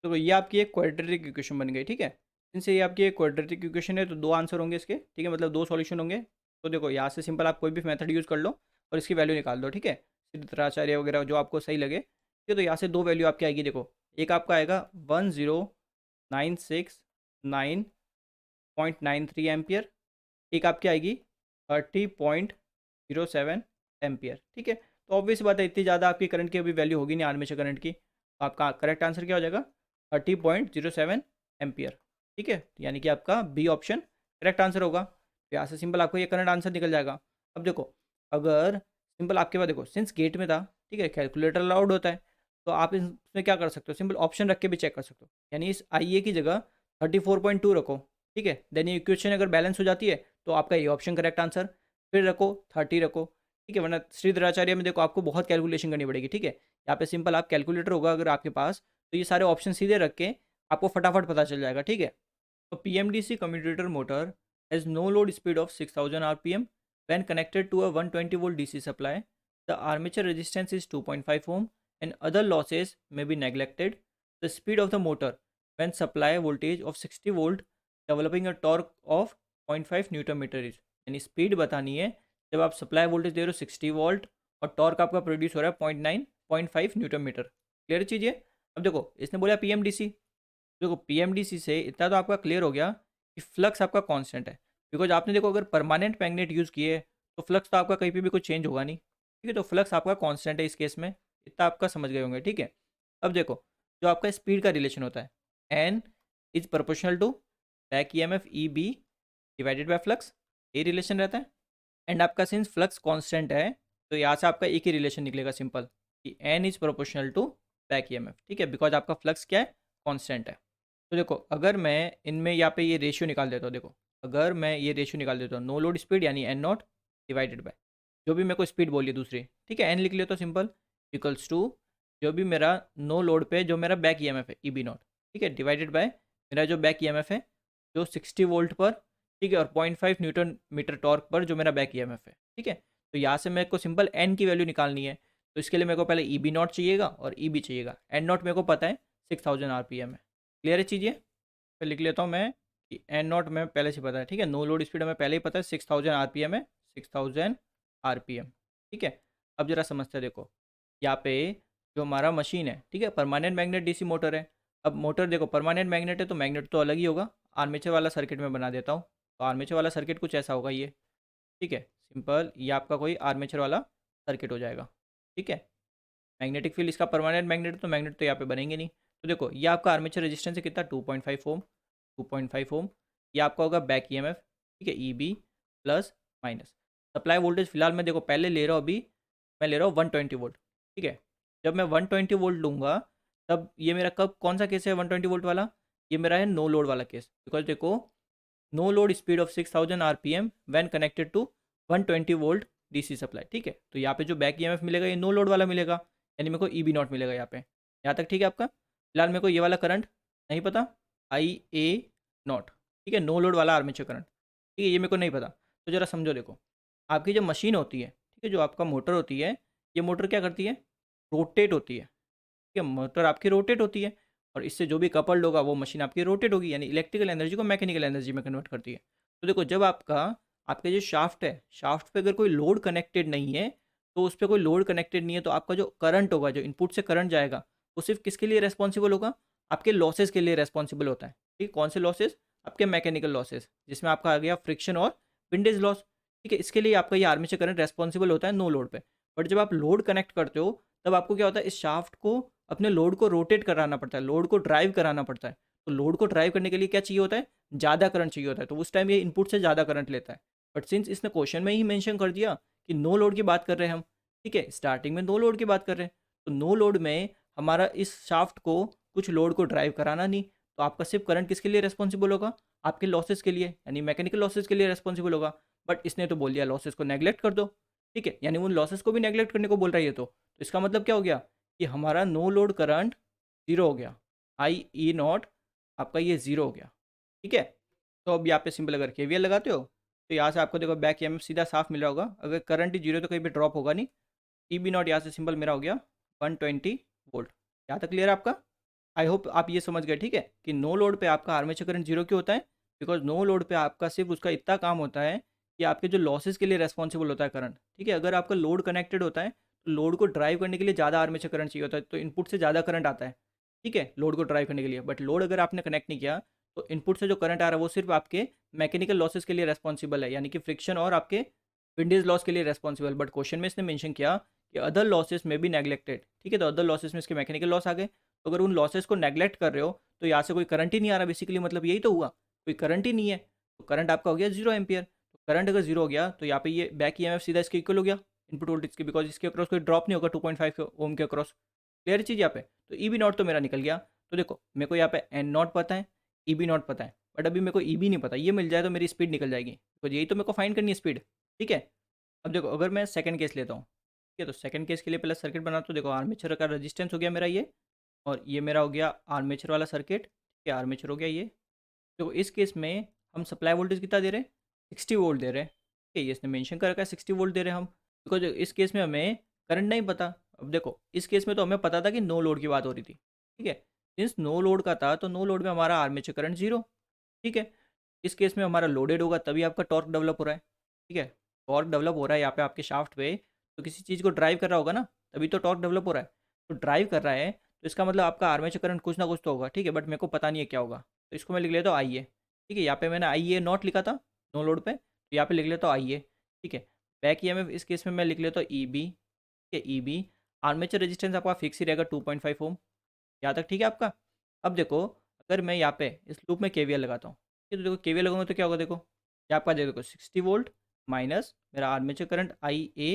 Speaker 1: तो ये आपकी एक क्वाड्रेटिक इक्वेशन बन गई, ठीक है। इनसे ये आपकी एक क्वाड्रेटिक इक्वेशन है तो दो आंसर होंगे इसके, ठीक है, मतलब दो सॉल्यूशन होंगे। तो देखो यहाँ से सिंपल आप कोई भी मेथड यूज़ कर लो और इसकी वैल्यू निकाल दो, ठीक है, सिद्धाचार्य वगैरह जो आपको सही लगे, ठीक है। तो यहाँ से दो वैल्यू आपकी आएगी, देखो एक आपका आएगा 10,969.93 एम्पियर, एक आपकी आएगी 30.07 एम्पियर, ठीक है। तो ऑब्वियस बात है इतनी ज़्यादा आपकी करंट की अभी वैल्यू होगी नहीं आर्मेचर करंट की, तो आपका करेक्ट आंसर क्या हो जाएगा 30.07 एम्पियर, ठीक है, यानी कि आपका बी ऑप्शन करेक्ट आंसर होगा। तो यहाँ से सिंपल आपको ये करंट आंसर निकल जाएगा। अब देखो अगर सिंपल आपके पास देखो सिंस गेट में था, ठीक है, कैलकुलेटर अलाउड होता है, तो आप इसमें क्या कर सकते हो, सिंपल ऑप्शन रख के भी चेक कर सकते हो, यानी इस आई ए की जगह 34.2 रखो, ठीक है, देन ये इक्वेशन अगर बैलेंस हो जाती है तो आपका ये ऑप्शन करेक्ट आंसर, फिर रखो 30 रखो, ठीक है, वरना श्रीधराचार्य में देखो आपको बहुत कैलकुलेशन करनी पड़ेगी, ठीक है। यहाँ पे सिंपल आप कैलकुलेटर होगा अगर आपके पास तो ये सारे ऑप्शन सीधे रख के आपको फटाफट पता चल जाएगा, ठीक है। तो PMDC commutator motor has no load speed of 6000 RPM when connected to a 120 volt DC supply. The armature resistance is 2.5 ohm and other losses may be neglected. The speed of the motor when supply voltage of 60 volt developing a torque of 0.5 newton meter is, यानी स्पीड बतानी है जब आप सप्लाई वोल्टेज दे रहे हो 60 वोल्ट और टॉर्क आपका प्रोड्यूस हो रहा है 0.5 न्यूटन मीटर। क्लियर चीज़ है? अब देखो इसने बोला PMDC, देखो PMDC से इतना तो आपका क्लियर हो गया कि फ्लक्स आपका कांस्टेंट है, बिकॉज आपने देखो अगर परमानेंट मैग्नेट यूज़ किए तो फ्लक्स तो आपका कहीं पे भी कुछ चेंज होगा नहीं, ठीक है, तो फ्लक्स आपका कांस्टेंट है इस केस में, इतना आपका समझ गए होंगे, ठीक है। अब देखो जो आपका स्पीड का रिलेशन होता है N is proportional to back EMF EB divided by flux, ये रिलेशन रहता है। एंड आपका सिंस फ्लक्स कांस्टेंट है तो यहाँ से आपका एक ही रिलेशन निकलेगा सिंपल कि N is proportional to back EMF, ठीक है, बिकॉज आपका फ्लक्स क्या है, कांस्टेंट है। तो देखो अगर मैं इनमें यहाँ पे ये रेशियो निकाल देता हूँ, देखो अगर मैं ये रेशियो निकाल देता हूँ नो लोड स्पीड यानी एन नॉट डिवाइडेड बाय जो भी मेरे को स्पीड बोली दूसरी, ठीक है, एन लिख लिया तो सिंपल इक्वल्स टू जो भी मेरा नो लोड पे जो मेरा बैक EMF है EB नॉट, ठीक है, डिवाइडेड बाय मेरा जो बैक EMF है जो 60 वोल्ट पर, ठीक है, और 0.5 न्यूटन मीटर टॉर्क पर जो मेरा बैक EMF है, ठीक है। तो यहाँ से मेरे को सिंपल एन की वैल्यू निकालनी है, तो इसके लिए मेरे को पहले EB नॉट चाहिएगा और EB चाहिएगा, एन नॉट मेरे को पता है 6000 RPM है। क्लियर है चीज़? फिर लिख लेता हूँ मैं कि एन नॉट में पहले से पता है, ठीक है, नो लोड स्पीड हमें पहले ही पता है 6000 RPM है, 6000 RPM, ठीक है। अब जरा समझते हैं, देखो यहाँ पे जो हमारा मशीन है, ठीक है, परमानेंट मैग्नेट DC मोटर है। अब मोटर देखो परमानेंट मैग्नेट है तो मैग्नेट तो अलग ही होगा, आर्मेचर वाला सर्किट में बना देता हूँ, तो आर्मेचर वाला सर्किट कुछ ऐसा होगा ये, ठीक है, सिंपल ये आपका कोई आर्मेचर वाला सर्किट हो जाएगा, ठीक है। मैग्नेटिक फील्ड इसका परमानेंट मैग्नेट तो मैग्नेट तो यहाँ पे बनेंगे नहीं, तो देखो ये आपका आर्मेचर रेजिस्टेंस है कितना 2.5 ओम, 2.5 ओम, ये आपका होगा बैक EMF, ठीक है, EB plus minus supply voltage फिलहाल मैं देखो पहले ले रहा हूँ, अभी मैं ले रहा हूँ 120 वोल्ट, ठीक है। जब मैं 120 वोल्ट लूँगा तब ये मेरा कब कौन सा केस है 120 वोल्ट वाला, ये मेरा है नो लोड वाला केस, बिकॉज देखो no load speed of 6000 RPM when connected to 120 volt DC supply, ठीक है। तो यहाँ पे जो बैक EMF मिलेगा ये नो लोड वाला मिलेगा, यानी मेरे को EB नॉट मिलेगा यहाँ पे, यहाँ तक ठीक है आपका। फिलहाल मेरे को ये वाला करंट नहीं पता IA नॉट, ठीक है, नो लोड वाला आर्मेचर करंट, ठीक है, ये मेरे को नहीं पता। तो ज़रा समझो, देखो आपकी जो मशीन होती है, ठीक है, जो आपका मोटर होती है, ये मोटर क्या करती है, रोटेट होती है, ठीक है, मोटर आपकी रोटेट होती है और इससे जो भी कपल्ड होगा वो मशीन आपकी रोटेट होगी, यानी इलेक्ट्रिकल एनर्जी को मैकेनिकल एनर्जी में कन्वर्ट करती है। तो देखो जब आपका जो शाफ्ट है, शाफ्ट पे अगर कोई लोड कनेक्टेड नहीं है, तो उस पर कोई लोड कनेक्टेड नहीं है, तो आपका जो करंट होगा, जो इनपुट से करंट जाएगा, वो सिर्फ किसके लिए रेस्पॉन्सिबल होगा, आपके लॉसेस के लिए रेस्पॉन्सिबल होता है, ठीक है। कौन से लॉसेस, आपके मैकेनिकल लॉसेस, जिसमें आपका आ गया फ्रिक्शन और विंडेज लॉस, ठीक है, इसके लिए आपका ये आर्मेचर करंट रेस्पॉन्सिबल होता है नो लोड पे। बट जब आप लोड कनेक्ट करते हो तब आपको क्या होता है, इस शाफ्ट को अपने लोड को रोटेट कराना पड़ता है, लोड को ड्राइव कराना पड़ता है। तो लोड को ड्राइव करने के लिए क्या चाहिए होता है, ज़्यादा करंट चाहिए होता है, तो उस टाइम ये इनपुट से ज़्यादा करंट लेता है। बट सिंस इसने क्वेश्चन में ही मेंशन कर दिया कि नो लोड की बात कर रहे हैं हम, ठीक है, स्टार्टिंग में नो लोड की बात कर रहे हैं, तो नो लोड में हमारा इस शाफ्ट को कुछ लोड को ड्राइव कराना नहीं, तो आपका सिर्फ करंट किसके लिए रिस्पॉन्सिबल होगा, आपके लॉसेस के लिए, यानी मैकेनिकल लॉसेस के लिए रिस्पॉन्सिबल होगा। बट इसने तो बोल दिया लॉसेस को नेग्लेक्ट कर दो, ठीक है, यानी उन लॉसेस को भी नेग्लेक्ट करने को बोल रहा है ये तो इसका मतलब क्या हो गया कि हमारा नो लोड करंट जीरो हो गया, आई ई नॉट आपका ये जीरो हो गया, ठीक है। तो अब यहाँ पे सिंपल अगर केवीएल लगाते हो तो यहाँ से आपको देखो बैक ईएमएफ सीधा साफ मिल रहा होगा, अगर करंट ही जीरो तो कहीं पे ड्रॉप होगा नहीं। ई बी नॉट यहाँ से सिंपल मेरा हो गया 120 वोल्ट। यहाँ तक क्लियर है आपका? आई होप आप ये समझ गए, ठीक है, कि नो लोड पे आपका आर्मेचर करंट जीरो क्यों होता है, बिकॉज नो लोड पे आपका सिर्फ उसका इतना काम होता है कि आपके जो लॉसेस के लिए रेस्पॉन्सिबल होता है करंट, ठीक है। अगर आपका लोड कनेक्टेड होता है तो लोड को ड्राइव करने के लिए ज़्यादा आर्मेचर करंट चाहिए होता है, तो इनपुट से ज़्यादा करंट आता है, ठीक है, लोड को ड्राइव करने के लिए। बट लोड अगर आपने कनेक्ट नहीं किया तो इनपुट से जो करंट आ रहा है वो सिर्फ आपके मैकेनिकल लॉसेस के लिए रेस्पॉन्सिबल है, यानी कि फ्रिक्शन और आपके विंडेज लॉस के लिए रेस्पॉन्सिबल। बट क्वेश्चन में इसने मेंशन किया कि अदर लॉसेस में भी नेग्लेक्टेड, ठीक है, तो अदर लॉसेस में इसके मैकेनिकल लॉस आ गए। तो अगर उन लॉसेस को नेग्लेक्ट कर रहे हो तो यहाँ से कोई करंट ही नहीं आ रहा, बेसिकली मतलब यही तो हुआ, कोई करंट ही नहीं है, तो करंट आपका हो गया 0 एम्पियर। तो करंट अगर जीरो हो गया तो यहाँ पे ये बैक ईएमएफ सीधा इसके इक्वल हो गया इनपुट वोल्टेज के, बिकॉज इसके अक्रॉस कोई ड्रॉप नहीं होगा 2.5 ओम के अक्रॉस। क्लियर चीज़ यहाँ पे, तो ई बी नॉट तो मेरा निकल गया। तो देखो मेरे को यहाँ पे एन नॉट पता है, ई बी नॉट पता है, बट अभी मेरे को ई बी नहीं पता, ये मिल जाए तो मेरी स्पीड निकल जाएगी, तो यही तो मेरे को फाइंड करनी है स्पीड, ठीक है। अब देखो अगर मैं सेकंड केस लेता हूँ, ठीक है, तो सेकंड केस के लिए पहले सर्किट बनाता हूँ। देखो आर्मेचर का रेजिस्टेंस हो गया मेरा ये, और ये मेरा हो गया आर्मेचर वाला सर्किट, ठीक है, आर्मेचर हो गया ये। देखो इस केस में हम सप्लाई वोल्टेज कितना दे रहे हैं, 60 वोल्ट दे रहे हैं, ठीक है, ये इसने मेंशन कर रखा है 60 वोल्ट दे रहे हैं हम, बिकॉज इस केस में हमें करंट नहीं पता। अब देखो इस केस में तो हमें पता था कि नो लोड की बात हो रही थी, ठीक है, सिंस नो लोड का था तो नो लोड में हमारा आर्मेचर करंट जीरो, ठीक है। इस केस में हमारा लोडेड होगा तभी आपका टॉर्क डेवलप हो रहा है, ठीक है, टॉर्क डेवलप हो रहा है यहाँ पे आपके शाफ्ट पे, तो किसी चीज़ को ड्राइव कर रहा होगा ना, तभी तो टॉर्क डेवलप हो रहा है। तो ड्राइव कर रहा है तो इसका मतलब आपका आर्मेचर करंट कुछ ना कुछ तो होगा, ठीक है, बट मेरे को पता नहीं है क्या होगा, तो इसको मैं लिख लेता हूँ आई ए, ठीक है, यहाँ पे मैंने आई ए नॉट लिखा था नो लोड पे, तो यहाँ पे लिख लेता हूँ आई ए, ठीक है। बैक ईएमएफ इस केस में मैं लिख लेता हूँ ई बी, ठीक है, ई बी। आर्मेचर रेजिस्टेंस आपका फिक्स ही रहेगा 2.5 ओम, यहाँ तक ठीक है आपका। अब देखो अगर मैं यहाँ पे इस लूप में केवीएल लगाता हूँ, ठीक है, तो देखो केवीएल लगाऊंगा तो क्या होगा, देखो यहाँ आपका देखो 60 वोल्ट माइनस मेरा armature current I A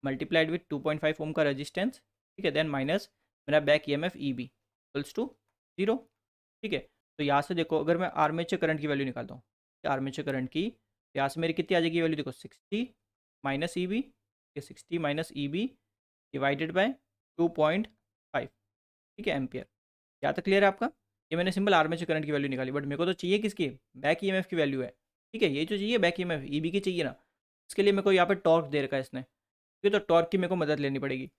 Speaker 1: multiplied with 2.5 ohm का रेजिस्टेंस, ठीक है, देन माइनस मेरा back EMF E B equals to zero, ठीक है। तो यहाँ से देखो अगर मैं आर्मेचर करंट की वैल्यू निकालता हूँ, आर्मेचर करंट की, तो यहाँ से मेरी कितनी आ जाएगी वैल्यू, देखो 60 minus E B, 60 minus E B divided by 2.5, ठीक है, एम्पियर। यहाँ तक क्लियर है आपका? ये मैंने सिंपल आर्मेचर करंट की वैल्यू निकाली, बट मेरे को तो चाहिए किसकी, बैक ईएमएफ की वैल्यू है, ठीक है, यही तो चाहिए बैक ईएमएफ, ईबी की चाहिए ना। इसके लिए मेरे को यहाँ पे टॉर्क दे रखा है इसने, ठीक है, तो टॉर्क की मेरे को मदद लेनी पड़ेगी।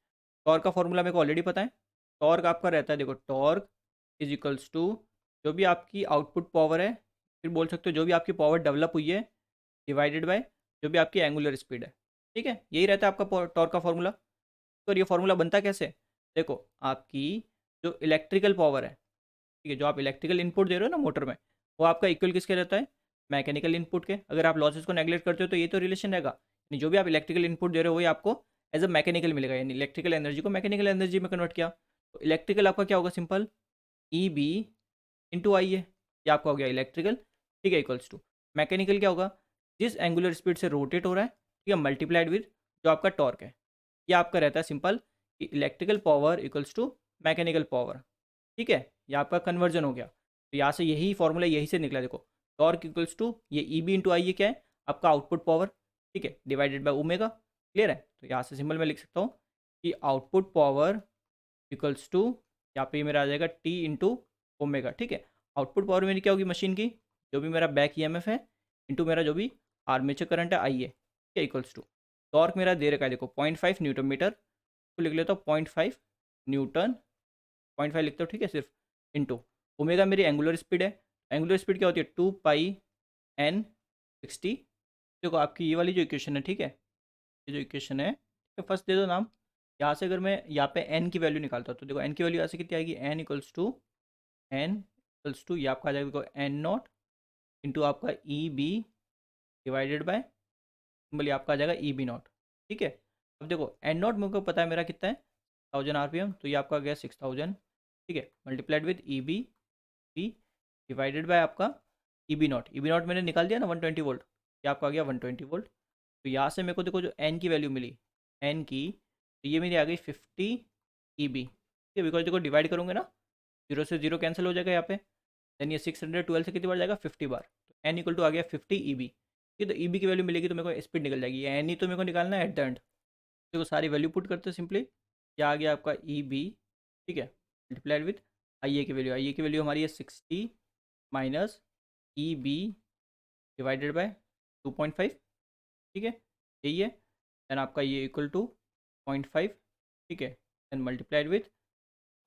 Speaker 1: टॉर्क का फॉर्मूला मेरे को ऑलरेडी पता है, टॉर्क आपका रहता है, देखो टॉर्क इज इक्वल्स टू जो भी आपकी आउटपुट पावर है, फिर बोल सकते हो जो भी आपकी पावर डेवलप हुई है, डिवाइडेड बाय जो भी आपकी एंगुलर स्पीड है, ठीक है, यही रहता है आपका टॉर्क का फॉर्मूला। तो ये फॉर्मूला बनता कैसे, देखो आपकी जो इलेक्ट्रिकल पावर है, ठीक है, जो आप इलेक्ट्रिकल इनपुट दे रहे हो ना मोटर में, वो आपका इक्वल किसके रहता है, मैकेनिकल इनपुट के। अगर आप लॉसेस को नेगलेक्ट करते हो तो ये तो रिलेशन रहेगा, यानी जो भी आप इलेक्ट्रिकल इनपुट दे रहे हो वही आपको एज अ मैकेनिकल मिलेगा, यानी इलेक्ट्रिकल एनर्जी को मैकेनिकल एनर्जी में कन्वर्ट किया। तो इलेक्ट्रिकल आपका क्या होगा, simple E B into I ए, ये आपका हो गया इलेक्ट्रिकल, ठीक है, इक्वल्स टू मैकेनिकल क्या होगा, जिस एंगुलर स्पीड से रोटेट हो रहा है, ठीक है, मल्टीप्लाइड विद जो आपका टॉर्क है, ये आपका रहता है सिंपल कि electrical power equals to mechanical power, ठीक है, ये आपका कन्वर्जन हो गया। तो यहाँ से यही फॉर्मूला यही से निकला, देखो टॉर्क इक्वल्स टू ये ई बी इंटू आई, ये क्या है आपका आउटपुट पावर, ठीक है, डिवाइडेड बाय ओमेगा। क्लियर है? तो यहाँ से सिंपल मैं लिख सकता हूँ कि आउटपुट पावर इक्वल्स टू, यहाँ पे मेरा आ जाएगा टी इंटू ओमेगा, ठीक है। आउटपुट पावर मेरी क्या होगी मशीन की, जो भी मेरा बैक ईएमएफ है इंटू मेरा जो भी आर्मेचर करंट है आई ए, ठीक है, इक्वल्स टू टॉर्क मेरा दे रखा है, देखो 0.5 न्यूटन मीटर, तो लिख लेता हूँ 0.5 न्यूटन, 0.5 लिखता हूँ, ठीक है, सिर्फ इंटू ओमेगा मेरी एंगुलर स्पीड है। एंगुलर स्पीड क्या होती है 2 पाई n 60। देखो आपकी ये वाली जो इक्वेशन है, ठीक है, ये जो इक्वेशन है, ठीक है, फर्स्ट दे दो नाम। यहाँ से अगर मैं यहाँ पे n की वैल्यू निकालता हूँ तो देखो n की वैल्यू यहाँ से कितनी आएगी, n इक्वल्स टू ये आपका आ जाएगा, देखो एन नॉट इंटू आपका E B divided by simply आपका आ जाएगा ई बी नॉट, ठीक है। अब देखो एन नॉट मेरे को पता है मेरा कितना है 1000 RPM, तो ये आपका आ गया 6000, ठीक है, multiplied with E B B divided by आपका ई बी नॉट मैंने निकाल दिया ना 120 वोल्ट, ये आपका आ गया 120 वोल्ट। तो यहाँ से मेरे को देखो जो एन की वैल्यू मिली, एन की, तो ये मेरी आ गई 50 ई बी, ठीक है, बिकॉज देखो डिवाइड करूँगे ना, जीरो से जीरो कैंसिल हो जाएगा यहाँ पे, देन ये 612 से कितनी बार जाएगा, 50 बार। तो एन इक्वल टू आ गया 50 ई बी। ठीक है, तो ई बी की वैल्यू मिलेगी तो मेरे को स्पीड निकल जाएगी। एन ही तो मेरे को निकालना है एट द एंड। देखो सारी वैल्यू पुट करते हैं सिंपली, क्या आ गया आपका ई बी। ठीक है, मल्टीप्लाइड विथ आई ए की वैल्यू। आई ए की वैल्यू हमारी है 60 minus E B divided by 2.5। ठीक है, यही है। देन आपका ये इक्वल टू 0.5। ठीक है, then multiplied with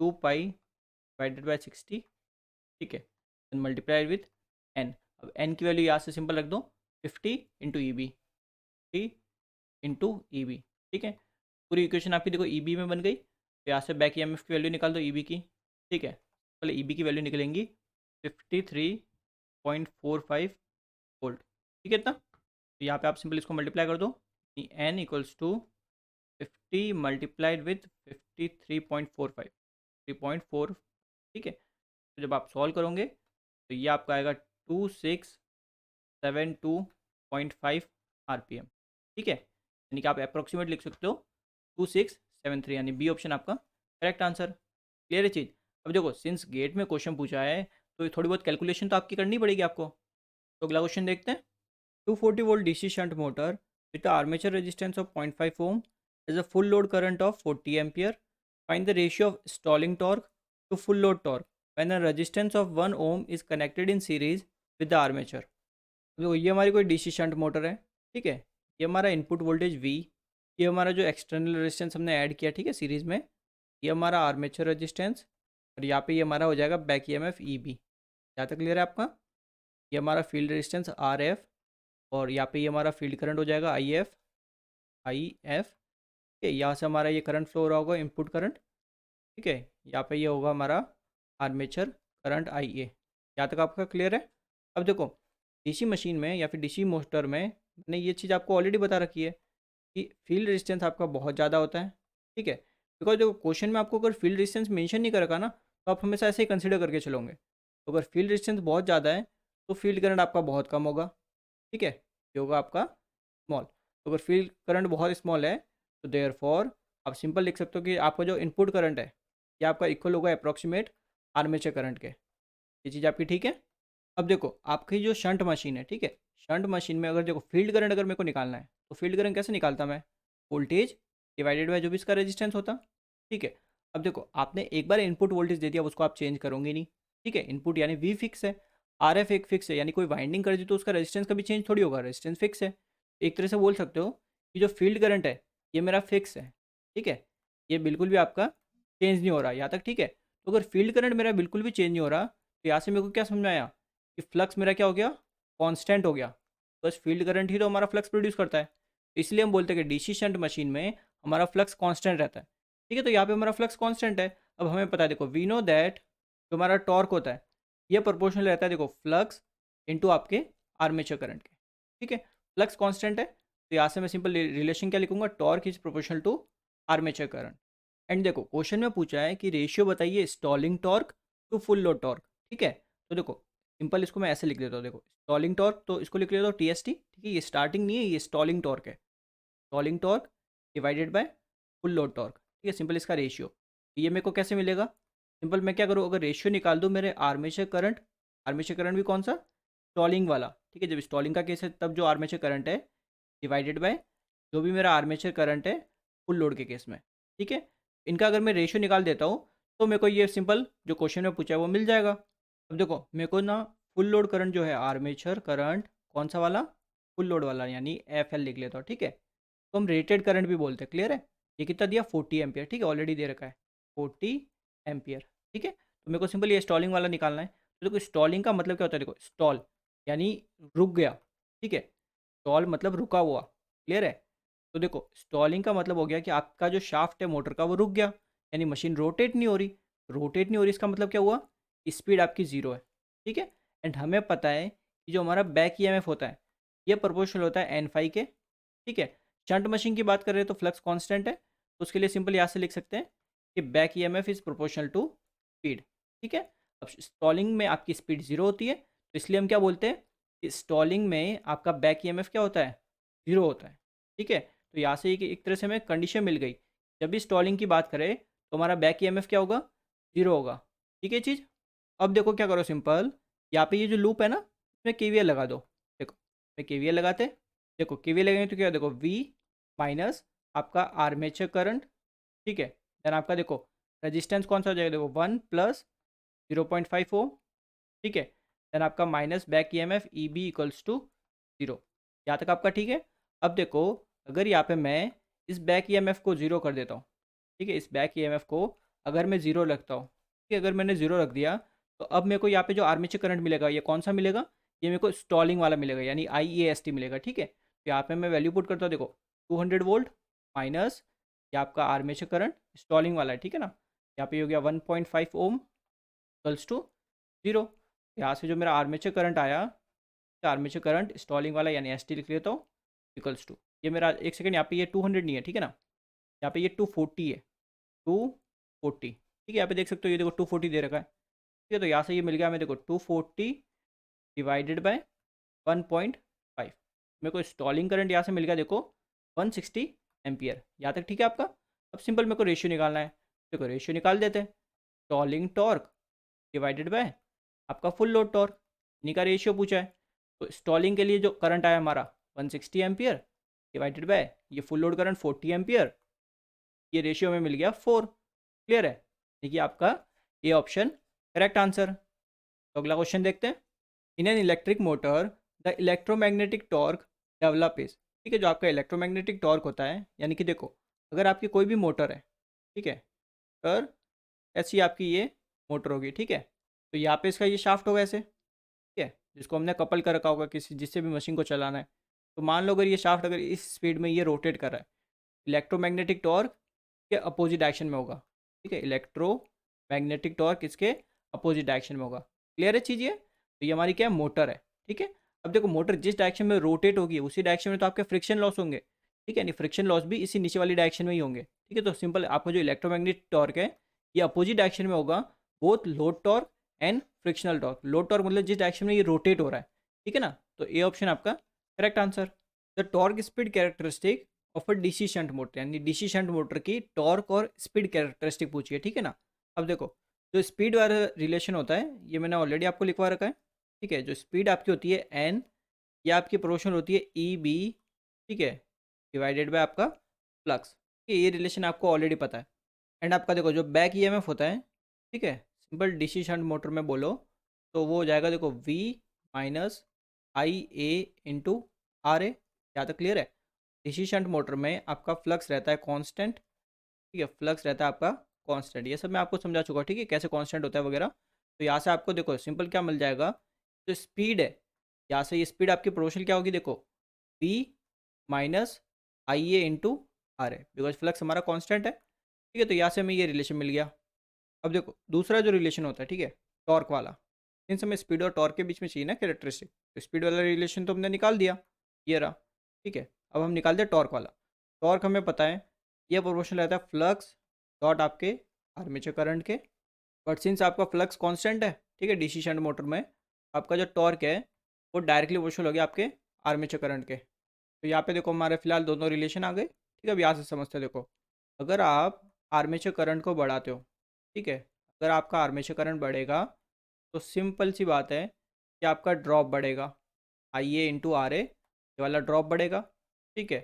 Speaker 1: 2 pi divided by 60। ठीक है, देन मल्टीप्लाइड विथ एन। अब एन की वैल्यू यहाँ से सिंपल रख दो, 50 into E B, 50 into E B. ठीक है, पूरी इक्वेशन आपकी देखो ई बी में बन गई। तो यहाँ से बैक ई एम एफ की वैल्यू निकाल दो ई बी की। ठीक है, पहले ई बी की वैल्यू निकलेंगी 53.45 वोल्ट। ठीक है इतना। तो यहाँ पे आप सिंपल इसको मल्टीप्लाई कर दो, N equals to 50 multiplied with 53.45, 3.4। ठीक है, तो जब आप सॉल्व करोगे तो ये आपका आएगा 2672.5 RPM। ठीक है, यानी कि आप अप्रोक्सीमेट लिख सकते हो 2673, यानी बी ऑप्शन आपका करेक्ट आंसर। क्लियर है चीज़। अब देखो सिंस गेट में क्वेश्चन पूछा है तो थोड़ी बहुत कैलकुलेशन तो आपकी करनी पड़ेगी आपको। तो अगला क्वेश्चन देखते हैं। 240 volt DC shunt motor with the armature resistance of 0.5 ohm has a full load current of 40 ampere. Find the ratio of stalling torque to full load torque when a resistance of 1 ohm is connected in series with the armature. तो ये हमारी कोई डीसी शंट मोटर है। ठीक है, ये हमारा इनपुट वोल्टेज V, ये हमारा जो एक्सटर्नल रेजिस्टेंस हमने ऐड किया, ठीक है, सीरीज़ में, ये हमारा आर्मेचर रेजिस्टेंस, और यहाँ पे ये हमारा हो जाएगा बैक EMF EB। यहाँ तक क्लियर है आपका। ये हमारा फील्ड रेजिस्टेंस RF, और यहाँ पे ये हमारा फील्ड करंट हो जाएगा IF। ठीक है, यहाँ से हमारा ये करंट फ्लो हो रहा होगा इनपुट करंट। ठीक है, यहाँ पे ये होगा हमारा आर्मेचर करंट IA। यहाँ तक आपका क्लियर है। अब देखो डीसी मशीन में या फिर डीसी मोटर में मैंने ये चीज़ आपको ऑलरेडी बता रखी है कि फील्ड रेजिस्टेंस आपका बहुत ज़्यादा होता है। ठीक है, बिकॉज देखो क्वेश्चन में आपको अगर फील्ड रेजिस्टेंस मेंशन नहीं कर रखा ना, तो आप हमेशा ऐसे ही कंसिडर करके चलोगे। तो अगर फील्ड रेजिस्टेंस बहुत ज़्यादा है तो फील्ड करंट आपका बहुत कम होगा। ठीक है, ये होगा आपका स्मॉल। तो अगर फील्ड करंट बहुत स्मॉल है तो देयर फॉर आप सिंपल लिख सकते हो कि आपका जो इनपुट करंट है ये आपका इक्वल होगा अप्रॉक्सीमेट आर्मेचर करंट के। ये चीज़ आपकी ठीक है। अब देखो आपकी जो शंट मशीन है, ठीक है, शंट मशीन में अगर देखो फील्ड करंट अगर मेरे को निकालना है तो फील्ड करंट कैसे निकालता मैं, वोल्टेज डिवाइडेड बाय जो भी इसका रेजिस्टेंस होता। ठीक है, अब देखो आपने एक बार इनपुट वोल्टेज दे दिया, अब उसको आप चेंज करोगे नहीं। ठीक है, इनपुट यानी वी फिक्स है, RF एक फिक्स है, यानी कोई वाइंडिंग कर दी तो उसका रेजिस्टेंस कभी चेंज थोड़ी होगा, रेजिस्टेंस फिक्स है। एक तरह से बोल सकते हो कि जो फील्ड करंट है ये मेरा फिक्स है। ठीक है, ये बिल्कुल भी आपका चेंज नहीं हो रहा यहाँ तक। ठीक है, तो अगर फील्ड करंट मेरा बिल्कुल भी चेंज नहीं हो रहा तो यहाँ से मेरे को क्या समझ में आया कि फ्लक्स मेरा क्या हो गया, कांस्टेंट हो गया। बस फील्ड करंट ही तो हमारा फ्लक्स प्रोड्यूस करता है, इसलिए हम बोलते हैं कि डीसी शंट मशीन में हमारा फ्लक्स कांस्टेंट रहता है। ठीक है, तो यहाँ पे हमारा फ्लक्स कांस्टेंट है। अब हमें पता है देखो वी नो दैट जो हमारा टॉर्क होता है ये प्रोपोर्शनल रहता है देखो फ्लक्स इनटू आपके आर्मेचर करंट के। ठीक है, फ्लक्स कांस्टेंट है तो यहाँ से मैं सिंपल रिलेशन क्या लिखूंगा, torque is proportional to armature current. And देखो क्वेश्चन में पूछा है कि रेशियो बताइए stalling torque to full load torque. ठीक है, तो देखो सिंपल इसको मैं ऐसे लिख देता हूँ, देखो स्टॉलिंग टॉर्क तो इसको लिख लेता हूँ TST। ठीक है, ये स्टार्टिंग नहीं है, ये स्टॉलिंग टॉर्क है। Stalling torque divided by full load torque. ठीक है, सिंपल इसका रेशियो ये मेरे को कैसे मिलेगा, सिंपल मैं क्या करूँ, अगर रेशियो निकाल दूँ मेरे आर्मेचर करंट भी कौन सा, स्टॉलिंग वाला। ठीक है, जब स्टॉलिंग का केस है तब जो आर्मेचर करंट है डिवाइडेड बाय जो भी मेरा आर्मेचर करंट है फुल लोड के केस में। ठीक है, इनका अगर मैं रेशियो निकाल देता हूँ तो मेरे को ये सिंपल जो क्वेश्चन में पूछा है वो मिल जाएगा। अब देखो मेरे को ना फुल लोड करंट जो है आर्मेचर करंट कौन सा वाला, फुल लोड वाला, यानी FL लिख लेता हूँ। ठीक है, तो हम रेटेड करंट भी बोलते हैं। क्लियर है, ये कितना दिया 40 एम्पियर। ठीक है, ऑलरेडी दे रखा है 40 एम्पियर। ठीक है, तो मेरे को सिंपल ये स्टॉलिंग वाला निकालना है। तो देखो स्टॉलिंग का मतलब क्या होता है, देखो स्टॉल यानी रुक गया। ठीक है, स्टॉल मतलब रुका हुआ। क्लियर है, तो देखो स्टॉलिंग का मतलब हो गया कि आपका जो शाफ्ट है मोटर का वो रुक गया, यानी मशीन रोटेट नहीं हो रही। रोटेट नहीं हो रही इसका मतलब क्या हुआ, स्पीड आपकी ज़ीरो है। ठीक है, एंड हमें पता है कि जो हमारा बैक EMF होता है ये प्रोपोर्शनल होता है N फाई के। ठीक है, शंट मशीन की बात करें तो फ्लक्स कांस्टेंट है, तो उसके लिए सिंपल यहाँ से लिख सकते हैं कि back EMF is proportional to speed. ठीक है, अब स्टॉलिंग में आपकी स्पीड ज़ीरो होती है तो इसलिए हम क्या बोलते हैं कि स्टॉलिंग में आपका बैक EMF क्या होता है, ज़ीरो होता है। ठीक है, तो यहाँ से एक तरह से हमें कंडीशन मिल गई, जब भी स्टॉलिंग की बात करें तो हमारा बैक EMF क्या होगा, ज़ीरो होगा। ठीक है चीज़। अब देखो क्या करो सिंपल, यहाँ पे ये जो लूप है ना, इसमें केवीएल लगा दो। देखो मैं केवीएल लगाते, देखो केवीएल लगाएंगे तो क्या है, देखो वी माइनस आपका आर्मेचर करंट, ठीक है। देन आपका देखो रेजिस्टेंस कौन सा हो जाएगा, देखो 1 प्लस 0.5 ओम, ठीक है। देन आपका minus back EMF E B equals to 0। यहाँ तक आपका ठीक है। अब देखो अगर यहाँ पे मैं इस बैक ईएमएफ को 0 कर देता हूँ, ठीक है, इस बैक ईएमएफ को अगर मैं 0 रखता हूँ, ठीक है, अगर मैंने 0 रख दिया तो अब मेरे को यहाँ पे जो आर्मेचर करंट मिलेगा ये कौन सा मिलेगा, ये मेरे को स्टॉलिंग वाला मिलेगा, यानी IEST मिलेगा, ठीक है। तो यहाँ पे मैं वैल्यू पुट करता हूँ, देखो 200 वोल्ट माइनस ये आपका आर्मेचर करंट स्टॉलिंग वाला है, ठीक है ना। यहाँ पे हो गया 1.5 ओम इक्वल्स टू 0। यहाँ से जो मेरा आर्मेचर करंट आया, आर्मेचर करंट स्टॉलिंग वाला यानी ST लिख लेता हूँ इक्वल्स टू, ये मेरा एक सेकंड, यहाँ पे ये 200 नहीं है, ठीक है ना, यहाँ पे ये 240 है, 240, ठीक है। यहाँ पे देख सकते हो ये देखो 240 दे रखा है, ठीक है। तो यहाँ से ये मिल गया हमें, देखो 240 डिवाइडेड बाय 1.5, मेरे को स्टॉलिंग करंट यहाँ से मिल गया, देखो 160 एम्पियर। यहाँ तक ठीक है आपका। अब सिंपल मेरे को रेशियो निकालना है, देखो रेशियो निकाल देते हैं, स्टॉलिंग टॉर्क डिवाइडेड बाय आपका फुल लोड टॉर्क, इन्हीं का रेशियो पूछा है। तो स्टॉलिंग के लिए जो करंट आया हमारा 160 एम्पियर डिवाइडेड बाय ये फुल लोड करंट 40 एम्पियर, ये रेशियो में मिल गया 4। क्लियर है, देखिए आपका ये ऑप्शन करेक्ट आंसर। तो अगला क्वेश्चन देखते हैं। In an electric motor the electromagnetic torque develop is, ठीक है, जो आपका इलेक्ट्रोमैग्नेटिक टॉर्क होता है, यानी कि देखो अगर आपकी कोई भी मोटर है, ठीक है, और ऐसी आपकी ये मोटर होगी, ठीक है, तो यहाँ पे इसका ये शाफ्ट होगा ऐसे, ठीक है, जिसको हमने कपल कर रखा होगा किसी जिससे भी मशीन को चलाना है। तो मान लो अगर ये शाफ्ट अगर इस स्पीड में ये रोटेट कर रहा है, इलेक्ट्रोमैग्नेटिक टॉर्क के अपोजिट डायरेक्शन में होगा, ठीक है, इलेक्ट्रोमैग्नेटिक टॉर्क इसके अपोजिट डायरेक्शन में होगा। क्लियर है चीज़ ये। तो ये हमारी क्या है, मोटर है, ठीक है। अब देखो मोटर जिस डायरेक्शन में रोटेट होगी उसी डायरेक्शन में तो आपके फ्रिक्शन लॉस होंगे, ठीक है, यानी फ्रिक्शन लॉस भी इसी नीचे वाली डायरेक्शन में ही होंगे, ठीक है। तो सिंपल आपका जो इलेक्ट्रोमैग्नेटिक टॉर्क है ये अपोजिट डायरेक्शन में होगा, both load torque and frictional torque. Load torque मतलब जिस डायरेक्शन में ये रोटेट हो रहा है, ठीक है ना। तो ये ऑप्शन आपका correct answer. The torque speed characteristic of a DC shunt motor, यानी डीसी शंट मोटर की टॉर्क और स्पीड कैरेक्टरिस्टिक पूछिए, ठीक है ना। अब देखो जो स्पीड वाला रिलेशन होता है ये मैंने ऑलरेडी आपको लिखवा रखा है, ठीक है। जो स्पीड आपकी होती है एन, ये आपकी प्रोपोर्शनल होती है ई बी, ठीक है, डिवाइडेड बाय आपका फ्लक्स, ठीक है, ये रिलेशन आपको ऑलरेडी पता है। एंड आपका देखो जो बैक ईएमएफ होता है, ठीक है, सिंपल डीसी शंट मोटर में बोलो तो वो हो जाएगा, देखो V minus IA into RA। यहाँ तक क्लियर है। डीसी शंट मोटर में आपका फ्लक्स रहता है कांस्टेंट, ठीक है, फ्लक्स रहता है आपका कांस्टेंट, ये सब मैं आपको समझा चुका हूँ, ठीक है, कैसे कांस्टेंट होता है वगैरह। तो यहाँ से आपको देखो सिंपल क्या मिल जाएगा, जो स्पीड है यहाँ से ये स्पीड आपकी प्रोपोर्शनल क्या होगी, देखो V minus IA into RA, because flux हमारा कांस्टेंट है, ठीक है। तो यहाँ से हमें ये रिलेशन मिल गया। अब देखो दूसरा जो रिलेशन होता है, ठीक है, टॉर्क वाला, इन समय स्पीड और टॉर्क के बीच में चाहिए ना कैरेक्टरिस्टिक, तो स्पीड वाला रिलेशन तो हमने निकाल दिया, ये रहा, ठीक है। अब हम निकालते हैं टॉर्क वाला। टॉर्क हमें पता है ये प्रोपोर्शनल रहता है फ्लक्स डॉट आपके आर्मेचर करंट के, बट सिंस आपका फ्लक्स कांस्टेंट है, ठीक है, डीसी शंट मोटर में आपका जो टॉर्क है वो डायरेक्टली प्रोपोर्शनल हो गया आपके आर्मेचर करंट के। तो यहाँ पे देखो हमारे फिलहाल दोनों रिलेशन आ गए, ठीक है। अब यहाँ से समझते हैं, देखो अगर आप आर्मेचर करंट को बढ़ाते हो, ठीक है, अगर आपका आर्मेचर करंट बढ़ेगा तो सिंपल सी बात है कि आपका ड्रॉप बढ़ेगा, IA इंटू RA, ये वाला ड्रॉप बढ़ेगा, ठीक है।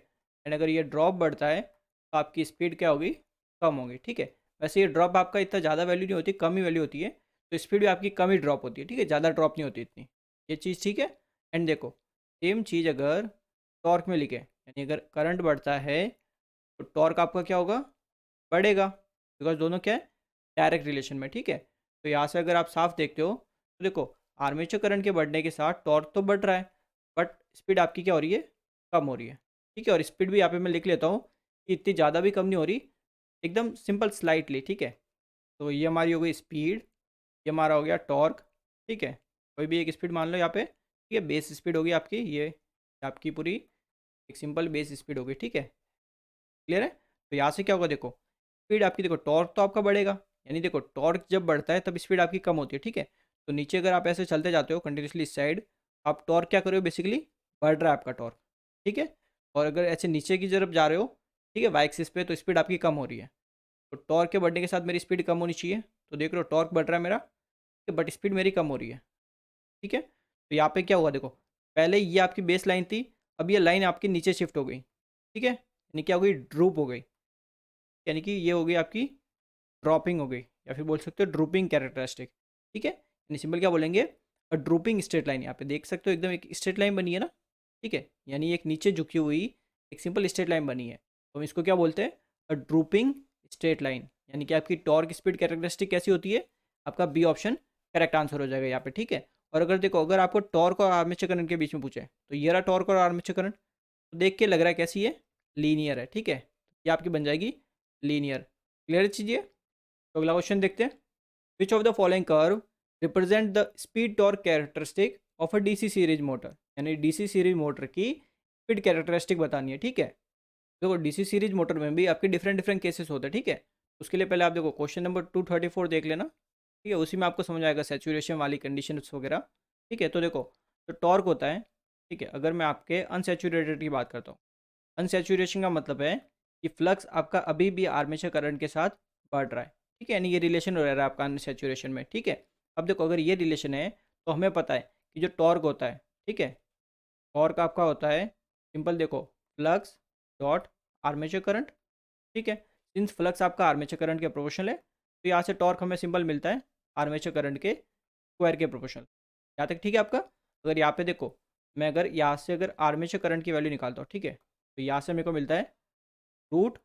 Speaker 1: एंड अगर ये ड्रॉप बढ़ता है तो आपकी स्पीड क्या होगी, कम होगी, ठीक है। वैसे ये ड्रॉप आपका इतना ज़्यादा वैल्यू नहीं होती, कम ही वैल्यू होती है, तो स्पीड भी आपकी कम ही ड्रॉप होती है, ठीक है, ज़्यादा ड्रॉप नहीं होती इतनी, ये चीज़ ठीक है। एंड देखो सेम चीज़ अगर टॉर्क में लिखे, यानी अगर करंट बढ़ता है तो टॉर्क आपका क्या होगा, बढ़ेगा, बिकॉज दोनों क्या है, डायरेक्ट रिलेशन में, ठीक है। तो यहाँ से अगर आप साफ देखते हो तो देखो आर्मेचर करंट के बढ़ने के साथ टॉर्क तो बढ़ रहा है, बट स्पीड आपकी क्या हो रही है, कम हो रही है, ठीक है। और स्पीड भी यहाँ पे मैं लिख लेता हूँ कि इतनी ज़्यादा भी कम नहीं हो रही, एकदम सिंपल स्लाइटली, ठीक है। तो ये हमारी हो गई स्पीड, ये हमारा हो गया टॉर्क, ठीक है। कोई भी एक स्पीड मान लो यहाँ पे, ठीक है, बेस स्पीड होगी आपकी, ये आपकी पूरी एक सिंपल बेस स्पीड होगी, ठीक है। क्लियर है। तो यहाँ से क्या होगा, देखो स्पीड आपकी, देखो टॉर्क तो आपका बढ़ेगा, यानी देखो टॉर्क जब बढ़ता है तब स्पीड आपकी कम होती है, ठीक है। तो नीचे अगर आप ऐसे चलते जाते हो कंटिन्यूसली इस साइड, आप टॉर्क क्या करो बेसिकली, बढ़ रहा है आपका टॉर्क, ठीक है। और अगर ऐसे नीचे की तरफ जा रहे हो, ठीक है, बाइक एक्सिस पे, तो स्पीड आपकी कम हो रही है। तो टॉर्क के बढ़ने के साथ मेरी स्पीड कम होनी चाहिए, तो देख रहे हो टॉर्क बढ़ रहा है मेरा, बट स्पीड मेरी कम हो रही है, ठीक है। तो यहाँ पे क्या हुआ देखो, पहले ये आपकी बेस लाइन थी, अब ये लाइन आपकी नीचे शिफ्ट हो गई, ठीक है, यानी क्या हो गई, ड्रूप हो गई, यानी कि ये हो गई आपकी ड्रॉपिंग हो गई, या फिर बोल सकते हो ड्रूपिंग कैरेक्टरिस्टिक, ठीक है। यानी सिंपल क्या बोलेंगे, अ ड्रूपिंग स्ट्रेट लाइन, यहाँ पे देख सकते हो एकदम एक स्ट्रेट लाइन बनी है ना, ठीक है, यानी एक नीचे झुकी हुई एक सिंपल स्ट्रेट लाइन बनी है, तो हम इसको क्या बोलते हैं, अ ड्रूपिंग स्ट्रेट लाइन। यानी कि आपकी टॉर्क स्पीड कैरेक्टरिस्टिक कैसी होती है, आपका बी ऑप्शन करेक्ट आंसर हो जाएगा यहाँ पे, ठीक है। और अगर देखो, अगर आपको टॉर्क और आर्मेचर करंट के बीच में पूछे, तो ये रहा टॉर्क और आर्मेचर करंट, तो देख के लग रहा है कैसी है, लीनियर है, ठीक है, ये आपकी बन जाएगी लीनियर। क्लियर चीज़, तो अगला क्वेश्चन देखते हैं, which of the following curve represent the speed torque characteristic of a DC series motor, यानी डीसी सीरीज मोटर की स्पीड कैरेक्टरिस्टिक बतानी है, ठीक है। देखो डीसी सीरीज मोटर में भी आपके डिफरेंट डिफरेंट केसेस होते हैं, ठीक है। उसके लिए पहले आप देखो क्वेश्चन नंबर 234 देख लेना, ठीक है, उसी में आपको समझ आएगा सेचुरेशन वाली कंडीशन वगैरह, ठीक है। तो देखो, तो टॉर्क होता है, ठीक है, अगर मैं आपके अनसेचुरेटेड की बात करता हूँ, अनसेचुरेशन का मतलब है कि फ्लक्स आपका अभी भी आर्मेचर करंट के साथ बढ़ रहा है, ठीक है, यानी ये रिलेशन हो रहा है आपका अनसेचुरेशन में, ठीक है। अब देखो, अगर ये रिलेशन है, तो हमें पता है कि जो टॉर्क होता है, ठीक है, टॉर्क आपका होता है सिंपल, देखो, फ्लक्स डॉट आर्मेचर करंट, ठीक है। सिंस फ्लक्स आपका आर्मेचर करंट के प्रोपोर्शनल है, तो यहाँ से टॉर्क हमें सिंपल मिलता है आर्मेचर करंट के स्क्वायर के प्रोपोर्शनल। यहाँ तक ठीक है आपका। अगर यहाँ पे देखो, मैं अगर यहाँ से अगर आर्मेचर करंट की वैल्यू निकालता हूँ, ठीक है, तो यहाँ से मेरे को मिलता है रूट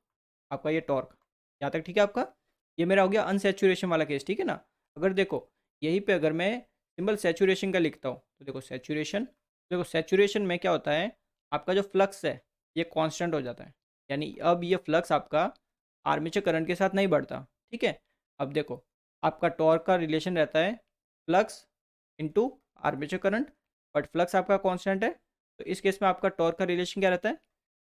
Speaker 1: आपका ये टॉर्क। यहाँ तक ठीक है आपका। ये मेरा हो गया अनसेचुरेशन वाला केस, ठीक है ना। अगर देखो, यहीं पे अगर मैं सिंबल सेचुरेशन का लिखता हूँ, तो देखो सेचुरेशन, देखो सेचुरेशन में क्या होता है, आपका जो फ्लक्स है ये कांस्टेंट हो जाता है, यानी अब ये फ्लक्स आपका आर्मेचर करंट के साथ नहीं बढ़ता, ठीक है। अब देखो, आपका टॉर्क का रिलेशन रहता है flux into armature current, but flux आपका कांस्टेंट है, तो इस केस में आपका टॉर्क का रिलेशन क्या रहता है,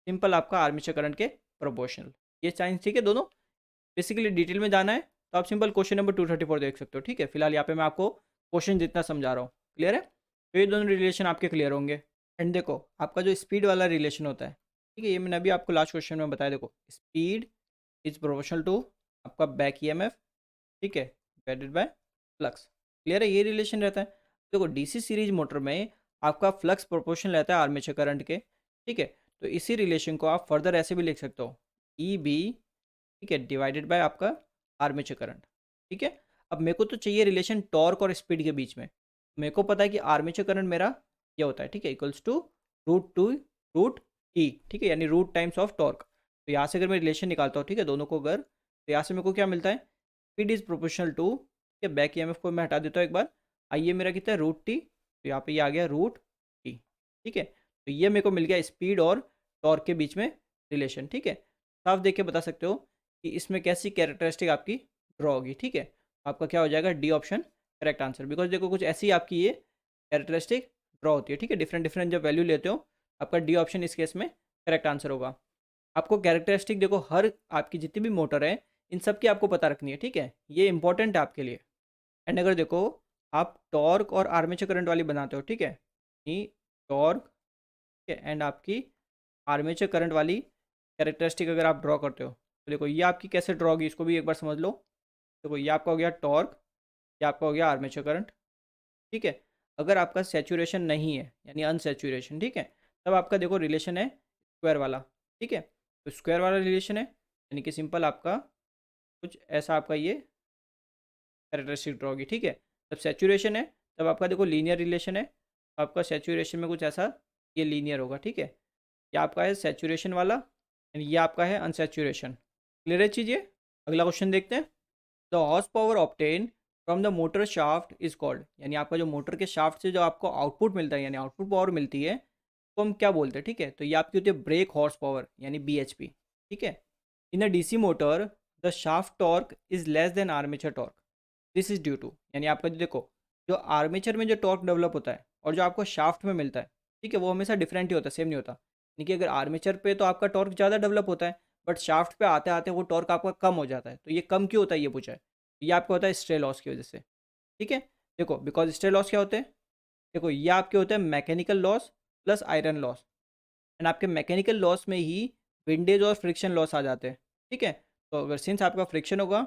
Speaker 1: सिंपल आपका आर्मेचर करंट के प्रोपोर्शनल। ये साइंस ठीक है दोनों। बेसिकली डिटेल में जाना है तो आप सिंपल क्वेश्चन नंबर 234 देख सकते हो, ठीक है। फिलहाल यहाँ पे मैं आपको क्वेश्चन जितना समझा रहा हूँ, क्लियर है, तो ये दोनों रिलेशन आपके क्लियर होंगे। एंड देखो, आपका जो स्पीड वाला रिलेशन होता है, ठीक है, ये मैंने अभी आपको लास्ट क्वेश्चन में बताया, देखो स्पीड इज प्रोपोर्शनल टू आपका बैक ईएमएफ, ठीक है, डिवाइडेड बाय फ्लक्स। क्लियर है, ये रिलेशन रहता है। देखो डीसी सीरीज मोटर में आपका फ्लक्स प्रोपोर्शनल रहता है आर्मेचर करंट के, ठीक है। तो इसी रिलेशन को आप फर्दर ऐसे भी लिख सकते हो, ई बी, ठीक है, डिवाइडेड बाय आपका आर्मेचर करंट, ठीक है। अब मेरे को तो चाहिए रिलेशन टॉर्क और स्पीड के बीच में। मेरे को पता है कि आर्मेचर करंट मेरा ये होता है, ठीक है, इक्वल्स टू रूट ई, ठीक है, यानी रूट टाइम्स ऑफ टॉर्क। तो यहाँ से अगर मैं रिलेशन निकालता हूँ, ठीक है, दोनों को अगर, तो यहाँ से मेरे को क्या मिलता है, स्पीड इज प्रोपोर्शनल टू, ठीक है, बैक ईएमएफ को मैं हटा देता हूँ एक बार, आइए मेरा कितना है रूट टी, तो यहाँ पे ये आ गया रूट टी, ठीक है। तो ये मेरे को मिल गया स्पीड और टॉर्क के बीच में रिलेशन, ठीक है। साफ देख के बता सकते हो कि इसमें कैसी कैरेक्टरिस्टिक आपकी ड्रॉ होगी, ठीक है। आपका क्या हो जाएगा, D option correct answer, because देखो कुछ ऐसी आपकी ये कैरेक्टरिस्टिक ड्रॉ होती है, ठीक है। डिफरेंट डिफरेंट जब वैल्यू लेते हो, आपका डी ऑप्शन इस केस में करेक्ट आंसर होगा। आपको कैरेक्टरिस्टिक देखो, हर आपकी जितनी भी मोटर है, इन सब की आपको पता रखनी है, ठीक है, ये इंपॉर्टेंट है आपके लिए। एंड अगर देखो, आप टॉर्क और आर्मेचर करंट वाली बनाते हो, ठीक है, ये टॉर्क, ठीक है, एंड आपकी आर्मेचर करंट वाली कैरेक्टरिस्टिक अगर आप ड्रॉ करते हो, तो देखो ये आपकी कैसे ड्रॉ होगी, इसको भी एक बार समझ लो। देखो ये आपका हो गया टॉर्क, ये आपका हो गया आर्मेचर करंट, ठीक है। अगर आपका सेचुरेशन नहीं है, यानी अनसेचुरेशन, ठीक है, तब आपका देखो रिलेशन है स्क्वायर वाला, ठीक है। तो स्क्वायर वाला रिलेशन है, यानी कि सिंपल आपका कुछ ऐसा आपका ये कैरेक्टरिस्टिक ड्रॉ होगी, ठीक है। जब सेचुरेशन है, तब आपका देखो लीनियर रिलेशन है, तो आपका सेचुरेशन में कुछ ऐसा ये लीनियर होगा, ठीक है। ये आपका है सेचुरेशन वाला, एंड ये आपका है अनसेचुरेशन। क्लियर है चीज़ ये। अगला क्वेश्चन देखते हैं, the horse power obtain from the motor shaft is called, यानी आपका जो मोटर के शाफ्ट से जो आपको आउटपुट मिलता है, यानी आउटपुट पावर मिलती है, तो हम क्या बोलते हैं, ठीक है। तो ये आपकी होती है ब्रेक हॉर्स पावर, यानी BHP, ठीक है। In a DC motor the shaft torque is less than armature torque, this is due to, यानी आपका जो देखो, जो आर्मेचर में जो टॉर्क डेवलप होता है और जो आपको शाफ्ट में मिलता है, ठीक है, वो हमेशा डिफरेंट ही होता है, सेम नहीं होता। यानी कि अगर आर्मेचर पे तो आपका टॉर्क ज़्यादा डेवलप होता है, बट शाफ्ट पे आते आते वो टॉर्क आपका कम हो जाता है। तो ये कम क्यों होता है, ये पूछा है। ये आपका होता है स्ट्रे लॉस की वजह से, ठीक है। देखो बिकॉज स्ट्रे लॉस क्या होते हैं, देखो ये आपके होते हैं mechanical loss plus iron loss, and आपके मैकेनिकल लॉस में ही विंडेज और फ्रिक्शन लॉस आ जाते हैं, ठीक है। तो अगर सिंस आपका फ्रिक्शन होगा,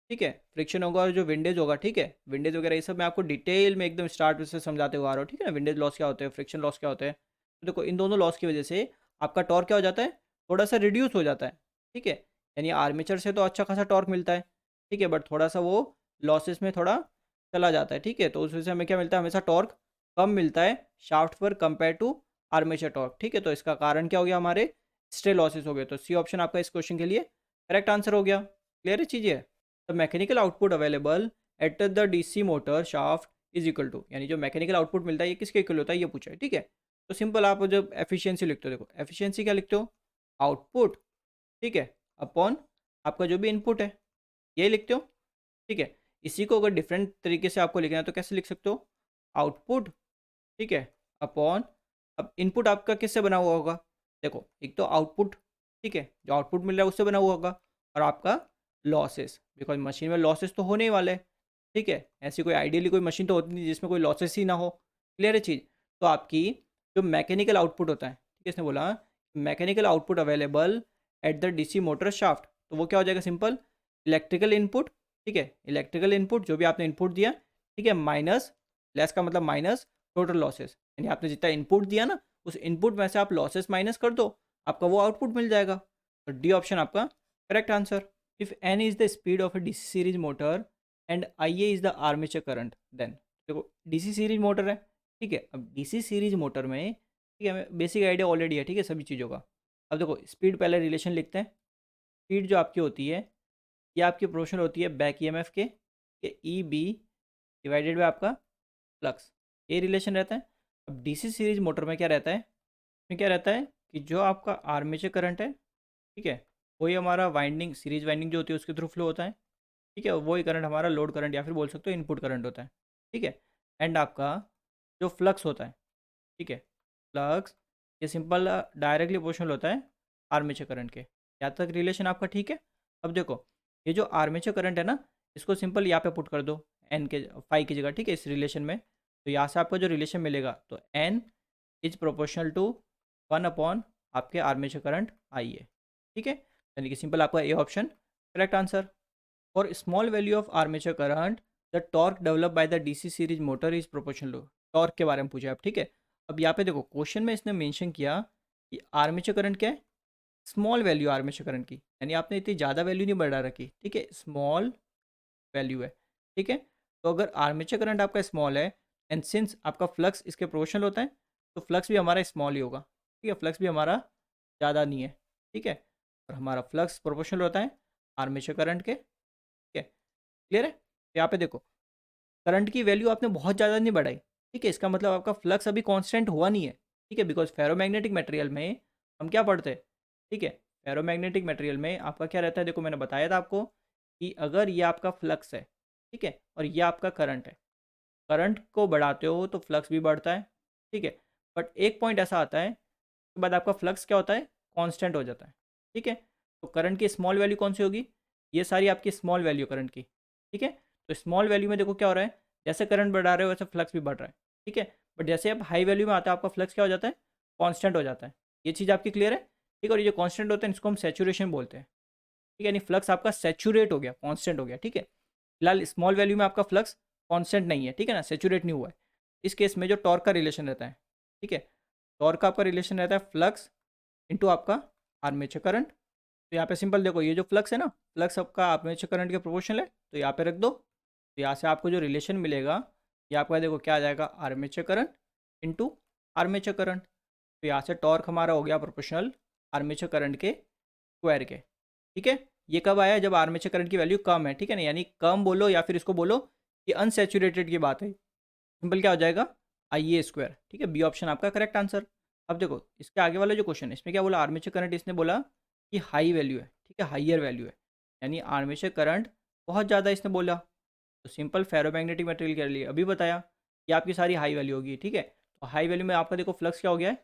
Speaker 1: ठीक है, फ्रिक्शन होगा और जो विंडेज होगा, ठीक है, विंडेज वगैरह ये सब मैं आपको डिटेल में एकदम स्टार्ट से समझाते हुए आ रहा हूँ, ठीक है ना। विंडेज लॉस क्या होते हैं, फ्रिक्शन लॉस क्या होते हैं, तो देखो इन दोनों लॉस की वजह से आपका टॉर्क क्या हो जाता है, थोड़ा सा रिड्यूस हो जाता है, ठीक है। यानी आर्मेचर से तो अच्छा खासा टॉर्क मिलता है, ठीक है, बट थोड़ा सा वो लॉसेस में थोड़ा चला जाता है, ठीक है। तो उस वजह से हमें क्या मिलता है, हमेशा टॉर्क कम मिलता है शाफ्ट पर कंपेयर टू आर्मेचर टॉर्क, ठीक है। तो इसका कारण क्या हो गया, हमारे स्ट्रे लॉसेस हो गए। तो सी ऑप्शन आपका इस क्वेश्चन के लिए करेक्ट आंसर हो गया। क्लियर है चीज़ें। The mechanical output available at the DC motor shaft is equal to, यानी जो मैकेनिकल आउटपुट मिलता है ये किसके इक्वल होता है, ये पूछा है, ठीक है। तो सिंपल आप जब एफिशिएंसी लिखते हो, देखो एफिशिएंसी क्या लिखते हो, आउटपुट, ठीक है, अपॉन आपका जो भी इनपुट है ये लिखते हो, ठीक है। इसी को अगर डिफरेंट तरीके से आपको लिखना है तो कैसे लिख सकते हो, आउटपुट, ठीक है, अपॉन, अब इनपुट आपका किससे बना हुआ होगा, देखो एक तो आउटपुट, ठीक है, जो आउटपुट मिल रहा है उससे बना हुआ होगा, और आपका लॉसेस, बिकॉज मशीन में लॉसेस तो होने ही वाले हैं, ठीक है। ऐसी कोई आइडियली कोई मशीन तो होती नहीं जिसमें कोई लॉसेस ही ना हो। क्लियर है चीज़। तो आपकी जो मैकेनिकल आउटपुट होता है, ठीक है, इसने बोला mechanical output available at the DC motor shaft, तो वो क्या हो जाएगा, सिंपल इलेक्ट्रिकल इनपुट, ठीक है, इलेक्ट्रिकल इनपुट जो भी आपने इनपुट दिया, ठीक है, माइनस, लेस का मतलब माइनस टोटल लॉसेस, यानी आपने जितना इनपुट दिया ना उस इनपुट में से आप लॉसेस माइनस कर दो, आपका वो आउटपुट मिल जाएगा। तो डी ऑप्शन आपका correct answer. If N is the speed of a DC series motor and I A is the armature current then, देखो डीसी सीरीज मोटर है, ठीक है। अब डीसी सीरीज मोटर में, ठीक है, हमें बेसिक आइडिया ऑलरेडी है, ठीक है, सभी चीज़ों का। अब देखो स्पीड पहले रिलेशन लिखते हैं। स्पीड जो आपकी होती है ये आपकी प्रोपोर्शनल होती है बैक ईएमएफ के ई बी डिवाइडेड बाय आपका फ्लक्स, ये रिलेशन रहता है। अब डीसी सीरीज मोटर में क्या रहता है, इसमें क्या रहता है कि जो आपका आर्मेचर करंट है, ठीक है, वही हमारा वाइंडिंग, सीरीज वाइंडिंग जो होती है उसके थ्रू फ्लो होता है, ठीक है, वही करंट हमारा लोड करंट या फिर बोल सकते हो इनपुट करंट होता है, ठीक है। एंड आपका जो फ्लक्स होता है, ठीक है, फ्लक्स ये सिंपल डायरेक्टली प्रोपोर्शनल होता है आर्मेचर करंट के। यहाँ तक रिलेशन आपका ठीक है। अब देखो ये जो आर्मेचर करंट है ना, इसको सिंपल यहाँ पे पुट कर दो एन के फाई की जगह, ठीक है, इस रिलेशन में। तो यहाँ से आपको जो रिलेशन मिलेगा तो N is proportional to 1 upon आपके आर्मेचर करंट आई है, ठीक है। यानी कि सिंपल आपका A option correct answer. For small value of armature current the torque develop by the DC series motor is proportional to, torque के बारे में पूछा आप, ठीक है। अब यहाँ पे देखो क्वेश्चन में इसने मेंशन किया कि आर्मेचर करंट क्या है, स्मॉल वैल्यू आर्मेचर करंट की, यानी आपने इतनी ज़्यादा वैल्यू नहीं बढ़ा रखी, ठीक है, स्मॉल वैल्यू है, ठीक है। तो अगर आर्मेचर करंट आपका स्मॉल है एंड सिंस आपका फ्लक्स इसके प्रोपोर्शनल होता है तो फ्लक्स भी हमारा स्मॉल ही होगा, ठीक है, फ्लक्स भी हमारा ज़्यादा नहीं है, ठीक है, और हमारा फ्लक्स प्रोपोर्शनल होता है आर्मेचर करंट के, ठीक है। क्लियर है। यहाँ पे देखो करंट की वैल्यू आपने बहुत ज़्यादा नहीं बढ़ाई, ठीक है, इसका मतलब आपका फ्लक्स अभी कांस्टेंट हुआ नहीं है, ठीक है, बिकॉज फेरोमैग्नेटिक मटेरियल में हम क्या पढ़ते हैं, ठीक है, फेरोमैग्नेटिक मटेरियल में आपका क्या रहता है, देखो मैंने बताया था आपको कि अगर ये आपका फ्लक्स है, ठीक है, और ये आपका करंट है, करंट को बढ़ाते हो तो फ्लक्स भी बढ़ता है, ठीक है, बट एक पॉइंट ऐसा आता है उसके बाद आपका फ्लक्स क्या होता है, कांस्टेंट हो जाता है, ठीक है। तो करंट की स्मॉल वैल्यू कौन सी होगी, ये सारी आपकी स्मॉल वैल्यू करंट की, ठीक है। तो स्मॉल वैल्यू में देखो क्या हो रहा है, जैसे करंट बढ़ा रहे हो वैसे फ्लक्स भी बढ़ रहा है, ठीक है, बट जैसे आप हाई वैल्यू में आता है आपका फ्लक्स क्या हो जाता है, कांस्टेंट हो जाता है। ये चीज़ आपकी क्लियर है, ठीक है। और ये जो कांस्टेंट होता है इसको हम सैचुरेशन बोलते हैं, ठीक है, यानी फ्लक्स आपका सैचुरेट हो गया, कांस्टेंट हो गया, ठीक है। फिलहाल स्मॉल वैल्यू में आपका फ्लक्स कांस्टेंट नहीं है, ठीक है ना, सैचुरेट नहीं हुआ है। इस केस में जो टॉर्क का रिलेशन रहता है, ठीक है, टॉर्क का आपका रिलेशन रहता है फ्लक्स इनटू आपका आर्मेचर करंट। तो यहाँ पे सिंपल देखो ये जो फ्लक्स है ना, फ्लक्स आपका आर्मेचर करंट के प्रोपोर्शनल है, तो यहाँ पे रख दो, तो यहाँ से आपको जो रिलेशन मिलेगा ये आपका देखो क्या आ जाएगा, armature current into armature current. तो यहाँ से टॉर्क हमारा हो गया प्रोपोर्शनल आर्मेचर करंट के स्क्वायर के, ठीक है। ये कब आया, जब आर्मेचर करंट की वैल्यू कम है, ठीक है ना, यानी कम बोलो या फिर इसको बोलो कि अनसेचुरेटेड की बात है, सिंपल क्या हो जाएगा, आई ए स्क्वायर, ठीक है, बी ऑप्शन आपका करेक्ट आंसर। अब देखो इसके आगे वाला जो क्वेश्चन है इसमें क्या बोला, आर्मेचर करंट इसने बोला कि हाई वैल्यू है, ठीक है, हाइयर वैल्यू है, यानी आर्मेचर करंट बहुत ज़्यादा इसने बोला। तो सिंपल फेरोमैग्नेटिक मटेरियल के लिए अभी बताया कि आपकी सारी हाई वैल्यू होगी, ठीक है। तो हाई वैल्यू में आपका देखो फ्लक्स क्या हो गया है,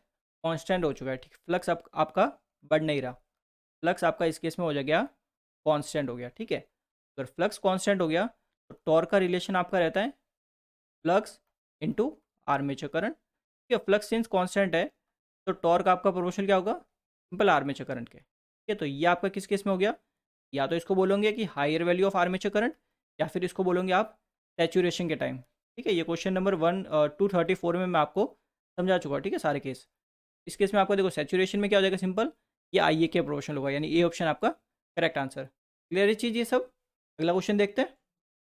Speaker 1: कांस्टेंट हो चुका है, ठीक, फ्लक्स आपका बढ़ नहीं रहा, फ्लक्स आपका इस केस में हो गया कांस्टेंट हो गया, ठीक है। अगर फ्लक्स कांस्टेंट हो गया तो टॉर्क का रिलेशन आपका रहता है फ्लक्स इनटू आर्मेचर करंट, ठीक है। फ्लक्स सिंस कांस्टेंट है तो टॉर्क आपका प्रोपोर्शनल क्या होगा, सिंपल आर्मेचर करंट के, ठीक है। तो ये आपका किस केस में हो गया, या तो इसको बोलोगे कि higher value of armature current, या फिर इसको बोलोगे आप सैचुरेशन के टाइम। ठीक है, ये क्वेश्चन नंबर 234 में मैं आपको समझा चुका, ठीक है, सारे केस। इस केस में आपको देखो सैचुरेशन में क्या हो जाएगा, सिंपल, ये आई ए के प्रोपोर्शनल होगा, यानी ए ऑप्शन आपका करेक्ट आंसर। क्लियर है चीज़ ये सब। अगला क्वेश्चन देखते हैं।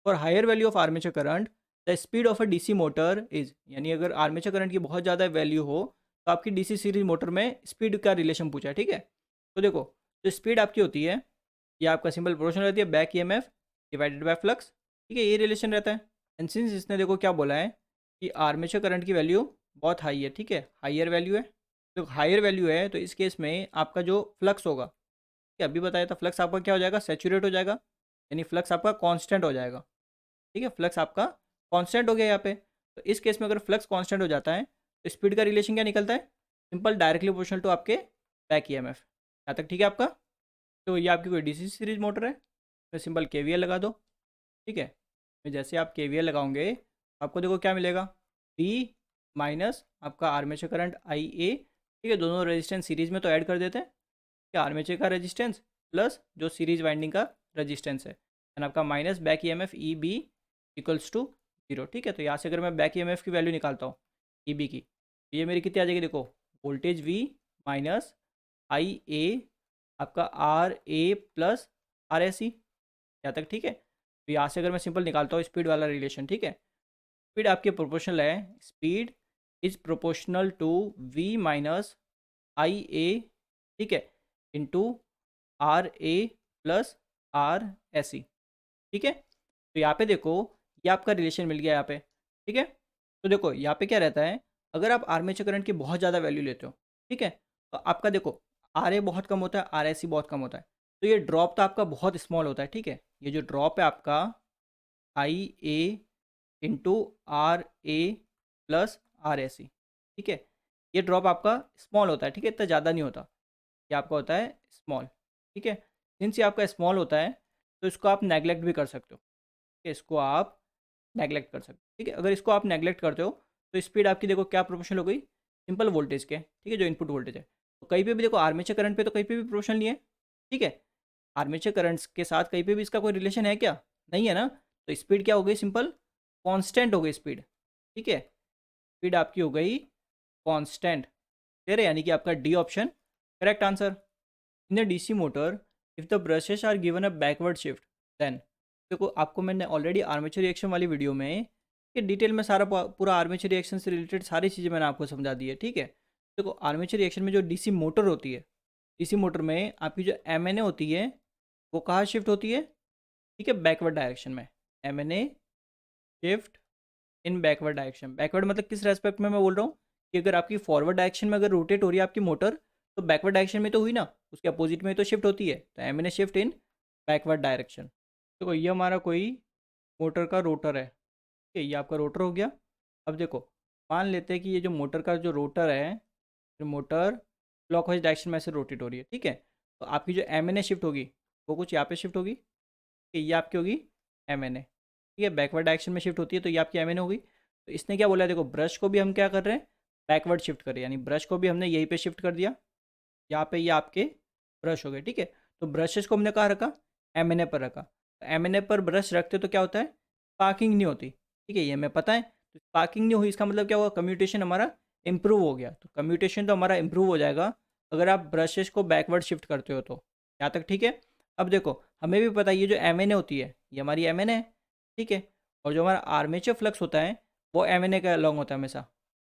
Speaker 1: For higher value of armature current the speed of a DC motor is, यानी अगर आर्मेचर करंट की बहुत ज़्यादा वैल्यू हो तो आपकी डीसी सीरीज मोटर में स्पीड का रिलेशन पूछा है। ठीक है, तो देखो जो स्पीड आपकी होती है ये आपका सिंपल प्रोपोर्शनल रहती है back EMF divided by flux. ठीक है, ये रिलेशन रहता है। एंड सिंस इसने देखो क्या बोला है कि आर्मेचर करंट की वैल्यू बहुत हाई है, ठीक है, हाइयर वैल्यू है, तो हाइयर वैल्यू है तो इस केस में आपका जो फ्लक्स होगा, ठीक है, अभी बताया था, फ्लक्स आपका क्या हो जाएगा, सेचुरेट हो जाएगा, यानी फ्लक्स आपका कांस्टेंट हो जाएगा। ठीक है, फ्लक्स आपका कांस्टेंट हो गया यहाँ पे। तो इस केस में अगर फ्लक्स कांस्टेंट हो जाता है तो स्पीड का रिलेशन क्या निकलता है, सिंपल डायरेक्टली प्रोपोर्शनल टू आपके बैक ईएमएफ। यहाँ तक ठीक है आपका। तो ये आपकी कोई डीसी सीरीज मोटर है तो सिंपल केवीएल लगा दो। ठीक है, तो जैसे आप केवीएल लगाओगे आपको देखो क्या मिलेगा, बी माइनस आपका आर्मेचर करंट आई ए। ठीक है, दोनों रेजिस्टेंस सीरीज में तो ऐड कर देते हैं, कि आर्मेचर का रेजिस्टेंस प्लस जो सीरीज वाइंडिंग का रेजिस्टेंस है, एंड आपका minus back EMF E B equals to 0। ठीक है, तो यहाँ से अगर मैं बैक ईएमएफ की वैल्यू निकालता हूँ ई बी की, तो ये मेरी कितनी आ जाएगी, देखो voltage V minus I A आपका R A plus R S C. यहाँ तक ठीक है। तो यहाँ से अगर मैं सिंपल निकालता हूँ स्पीड वाला रिलेशन, ठीक है, स्पीड आपके प्रोपोर्शनल है, speed is proportional to V minus I A, ठीक है, into R A plus R S C. ठीक है, तो यहाँ पे देखो ये आपका रिलेशन मिल गया यहाँ पे। ठीक है, तो देखो यहाँ पे क्या रहता है, अगर आप आर्मेचर करंट की बहुत ज़्यादा वैल्यू लेते हो, ठीक है, तो आपका देखो आर ए बहुत कम होता है, आर एस सी बहुत कम होता है, तो ये ड्रॉप तो आपका बहुत स्मॉल होता है। ठीक है, ये जो ड्रॉप है आपका I A into R A plus R S C, ठीक है, ये ड्रॉप आपका स्मॉल होता है। ठीक है, इतना ज़्यादा नहीं होता, ये आपका होता है स्मॉल। ठीक है, सिंस ये आपका स्मॉल होता है तो इसको आप नेगलेक्ट भी कर सकते हो। ठीक है, इसको आप नेगलेक्ट कर सकते हो। ठीक है, अगर इसको आप नेगलेक्ट करते हो तो स्पीड आपकी देखो क्या प्रोपोर्शनल हो गई, सिंपल वोल्टेज के। ठीक है, जो इनपुट वोल्टेज है, तो कहीं पे भी देखो आर्मेचर करंट पे तो कहीं पे भी प्रोपोर्शनल नहीं है। ठीक है, आर्मेचर करंट्स के साथ कहीं पे भी इसका कोई रिलेशन है क्या, नहीं है ना, तो स्पीड क्या हो गई, सिंपल कांस्टेंट हो गई स्पीड। ठीक है, स्पीड आपकी हो गई कांस्टेंट। क्लियर है, यानी कि आपका D option correct answer. In a DC motor if the brushes are given a backward shift then, देखो आपको मैंने ऑलरेडी आर्मेचर रिएक्शन वाली वीडियो में कि डिटेल में सारा पूरा आर्मेचर रिएक्शन से रिलेटेड सारी चीज़ें मैंने आपको समझा दी है। ठीक है, देखो आर्मेचर रिएक्शन में जो डीसी मोटर होती है, डीसी मोटर में आपकी जो एम एन ए होती है वो कहाँ शिफ्ट होती है, ठीक है, बैकवर्ड डायरेक्शन में। M N A shift in backward direction, backward मतलब किस रेस्पेक्ट में मैं बोल रहा हूँ, कि अगर आपकी फॉरवर्ड डायरेक्शन में अगर रोटेट हो रही है आपकी मोटर तो बैकवर्ड डायरेक्शन में तो हुई ना, उसके अपोजिट में तो शिफ्ट होती है, तो M N A shift in backward direction. तो ये हमारा कोई मोटर का रोटर है, ठीक है, ये आपका रोटर हो गया। अब देखो मान लेते हैं कि ये जो मोटर का जो रोटर है, जो मोटर क्लॉकवाइज डायरेक्शन में ऐसे रोटेट हो रही है, ठीक है, तो आपकी जो एम एन ए शिफ्ट होगी वो कुछ यहाँ पे शिफ्ट होगी, कि ये आपकी होगी एम एन ए। ठीक है, बैकवर्ड डायरेक्शन में शिफ्ट होती है तो ये आपकी एम एन ए होगी। तो इसने क्या बोला है, देखो ब्रश को भी हम क्या कर रहे हैं, बैकवर्ड शिफ्ट कर रहे हैं, यानी ब्रश को भी हमने यहीं पे शिफ्ट कर दिया, यहाँ पे ये आपके ब्रश हो गए। ठीक है, तो ब्रशेस को हमने कहाँ रखा, एम एन ए पर रखा। तो एम एन ए पर ब्रश रखते तो क्या होता है, स्पार्किंग नहीं होती। ठीक है, ये हमें पता है, तो स्पार्किंग नहीं हुई इसका मतलब क्या हुआ, कम्यूटेशन हमारा इंप्रूव हो गया। तो कम्यूटेशन तो हमारा इंप्रूव हो जाएगा अगर आप ब्रशेस को बैकवर्ड शिफ्ट करते हो तो। यहाँ तक ठीक है। अब देखो हमें भी पता है ये जो एम एन ए होती है ये हमारी एम एन ए है। ठीक है, और जो हमारा आर्मेचर फ्लक्स होता है वो एम एन ए का लॉन्ग होता है हमेशा।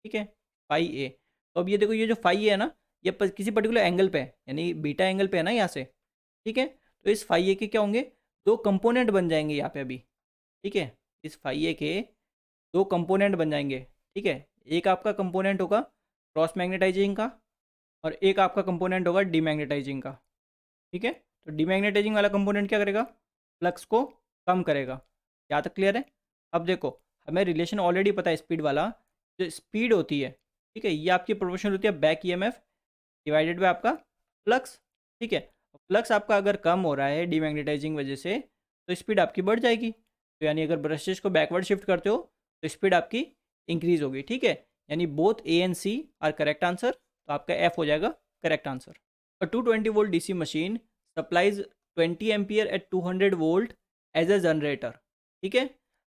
Speaker 1: ठीक है, फाई ए। तो अब ये देखो ये जो फाई ए है ना, ये किसी पर्टिकुलर एंगल पे है, यानी बीटा एंगल पे है ना यहाँ से। ठीक है, तो इस फाई ए के क्या होंगे, दो कंपोनेंट बन जाएंगे यहाँ पे अभी। ठीक है, इस फाई ए के दो कंपोनेंट बन जाएंगे। ठीक है, एक आपका कंपोनेंट होगा क्रॉस मैग्नेटाइजिंग का और एक आपका कंपोनेंट होगा डीमैग्नेटाइजिंग का। ठीक है, तो डीमैग्नेटाइजिंग वाला कंपोनेंट क्या करेगा, फ्लक्स को कम करेगा। यहाँ तक क्लियर है। अब देखो हमें रिलेशन ऑलरेडी पता है स्पीड वाला, जो स्पीड होती है, ठीक है, ये आपकी प्रोपोर्शनल होती है बैक ईएमएफ डिवाइडेड बाय आपका फ्लक्स। ठीक है, फ्लक्स आपका अगर कम हो रहा है डीमैग्नेटाइजिंग वजह से तो स्पीड आपकी बढ़ जाएगी। तो यानी अगर ब्रशेस को बैकवर्ड शिफ्ट करते हो तो स्पीड आपकी इंक्रीज होगी। ठीक है, यानी both A and C are correct answer, तो आपका एफ हो जाएगा correct answer. A 220 volt DC machine supplies 20 ampere at 200 volt as a generator, ठीक है।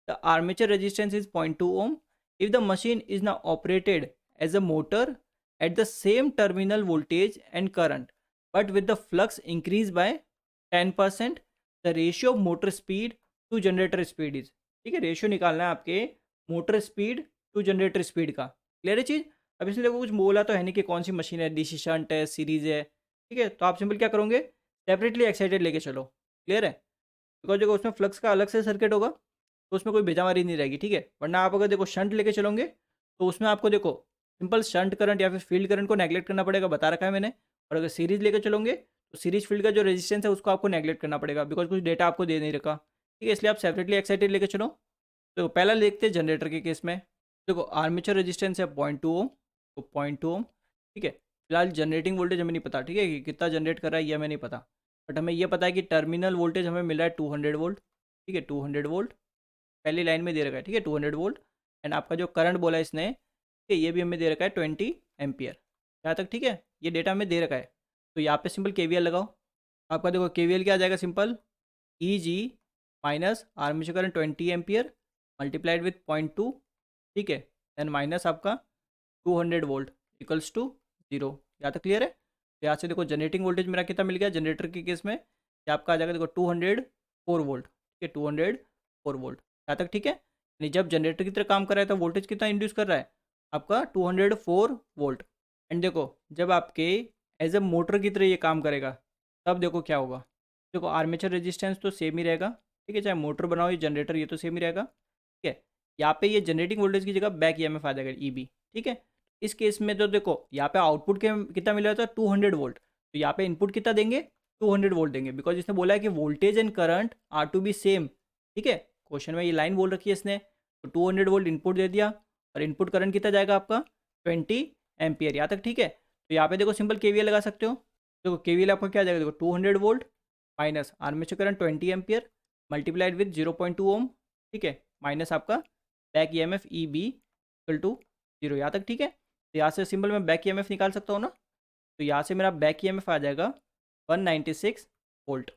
Speaker 1: The armature resistance is 0.2 ohm if the machine is now operated as a motor at the same terminal voltage and current but with the flux increased by 10%, the ratio of motor speed to generator speed is, ठीक है। रेशियो निकालना है आपके motor speed to generator speed का। क्लियर है चीज़। अब इसमें देखो कुछ बोला तो है नहीं कि कौन सी मशीन है, डीसी शंट है, सीरीज है, ठीक है। तो आप सिंपल क्या करोगे, सेपरेटली एक्साइटेड लेके चलो। क्लियर है। बिकॉज देखो उसमें फ्लक्स का अलग से सर्किट होगा तो उसमें कोई बेजामारी नहीं रहेगी, ठीक है। वरना आप अगर देखो शंट लेके चलोगे तो उसमें आपको देखो सिंपल शंट करंट या फिर फील्ड करंट को नेगलेक्ट करना पड़ेगा, बता रखा है मैंने। और अगर सीरीज लेके चलोगे तो सीरीज फील्ड का जो रेजिस्टेंस है उसको आपको नेगलेक्ट करना पड़ेगा, बिकॉज कुछ डेटा आपको दे नहीं रखा, ठीक है। इसलिए आप सेपरेटली एक्साइटेड लेके चलो। तो पहला देखते हैं जनरेटर के केस में। देखो आर्मेचर रेजिस्टेंस है 0.2 ओम, तो 0.2 ओम, ठीक है। फिलहाल जनरेटिंग वोल्टेज हमें नहीं पता, ठीक है, कि कितना जनरेट कर रहा है ये हमें नहीं पता, बट हमें ये पता है कि टर्मिनल वोल्टेज हमें मिल रहा है 200 वोल्ट, ठीक है। 200 वोल्ट पहली लाइन में दे रखा है, ठीक है, 200 वोल्ट। एंड आपका जो करंट बोला है इसने, ठीक है, ये भी हमें दे रखा है 20 एम्पियर, यहाँ तक ठीक है। ये डेटा हमें दे रखा है। तो यहाँ पे सिंपल केवीएल लगाओ। आपका देखो केवीएल क्या आ जाएगा, simple E G minus armature current 20 ampere multiplied with 0.2, ठीक है, देन माइनस आपका 200 वोल्ट इक्वल्स टू 0। यहाँ तक क्लियर है। तो यहाँ से देखो जनरेटिंग वोल्टेज मेरा कितना मिल गया जनरेटर के केस में, ये आपका आ जाएगा देखो 204 वोल्ट, ठीक है, 204 वोल्ट। यहाँ तक ठीक है। यानी जब जनरेटर की तरह काम कर रहा है तो वोल्टेज कितना इंड्यूस कर रहा है आपका 204 वोल्ट। एंड देखो जब आपके एज ए मोटर की तरह ये काम करेगा तब देखो क्या होगा। देखो आर्मेचर रेजिस्टेंस तो सेम ही रहेगा, ठीक है, चाहे मोटर बनाओ या जनरेटर ये तो सेम ही रहेगा, ठीक है। यहाँ पे ये जनरेटिंग वोल्टेज की जगह बैक ईएमएफ आ जाएगा ईबी, ठीक है। इस केस में तो देखो यहाँ पे आउटपुट के कितना मिल रहा था 200 वोल्ट, तो यहाँ पे इनपुट कितना देंगे 200 वोल्ट देंगे, बिकॉज इसने बोला है कि voltage and current are to be same, ठीक है। क्वेश्चन में ये लाइन बोल रखी है इसने, तो 200 वोल्ट इनपुट दे दिया और इनपुट करंट कितना जाएगा आपका 20 एम्पियर, यहाँ तक ठीक है। तो यहाँ पे देखो सिंपल केवीएल लगा सकते हो। देखो केवीएल आपका क्या जाएगा, देखो 200 volt minus armature current 20 ampere multiplied with 0.2 ohm, ठीक है, माइनस आपका back EMF E B equal to 0, यहाँ तक ठीक है। तो यहाँ से सिंपल मैं बैक ईएमएफ निकाल सकता हूँ ना, तो यहाँ से मेरा बैक ईएमएफ आ जाएगा 196 वोल्ट।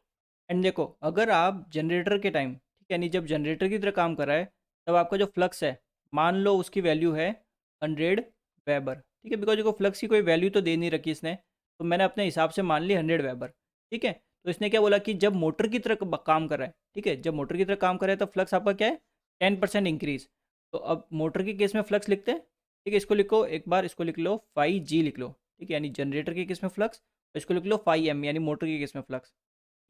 Speaker 1: एंड देखो अगर आप जनरेटर के टाइम, ठीक है, यानी जब जनरेटर की तरह काम कर रहा है तब आपका जो फ्लक्स है मान लो उसकी वैल्यू है 100 वेबर, ठीक है। बिकॉज देखो फ्लक्स की कोई वैल्यू तो दे नहीं रखी इसने, तो मैंने अपने हिसाब से मान ली 100 वेबर, ठीक है। तो इसने क्या बोला कि जब मोटर की तरह काम कर रहा है, ठीक है, जब मोटर की तरह काम कर रहा है तो फ्लक्स आपका क्या है 10% इंक्रीज। तो अब मोटर के केस में फ्लक्स लिखते हैं, ठीक है, इसको लिखो एक बार, इसको लिख लो 5G लिख लो, ठीक है, यानी जनरेटर के केस में फ्लक्स, इसको लिख लो 5M यानी मोटर के केस में फ्लक्स।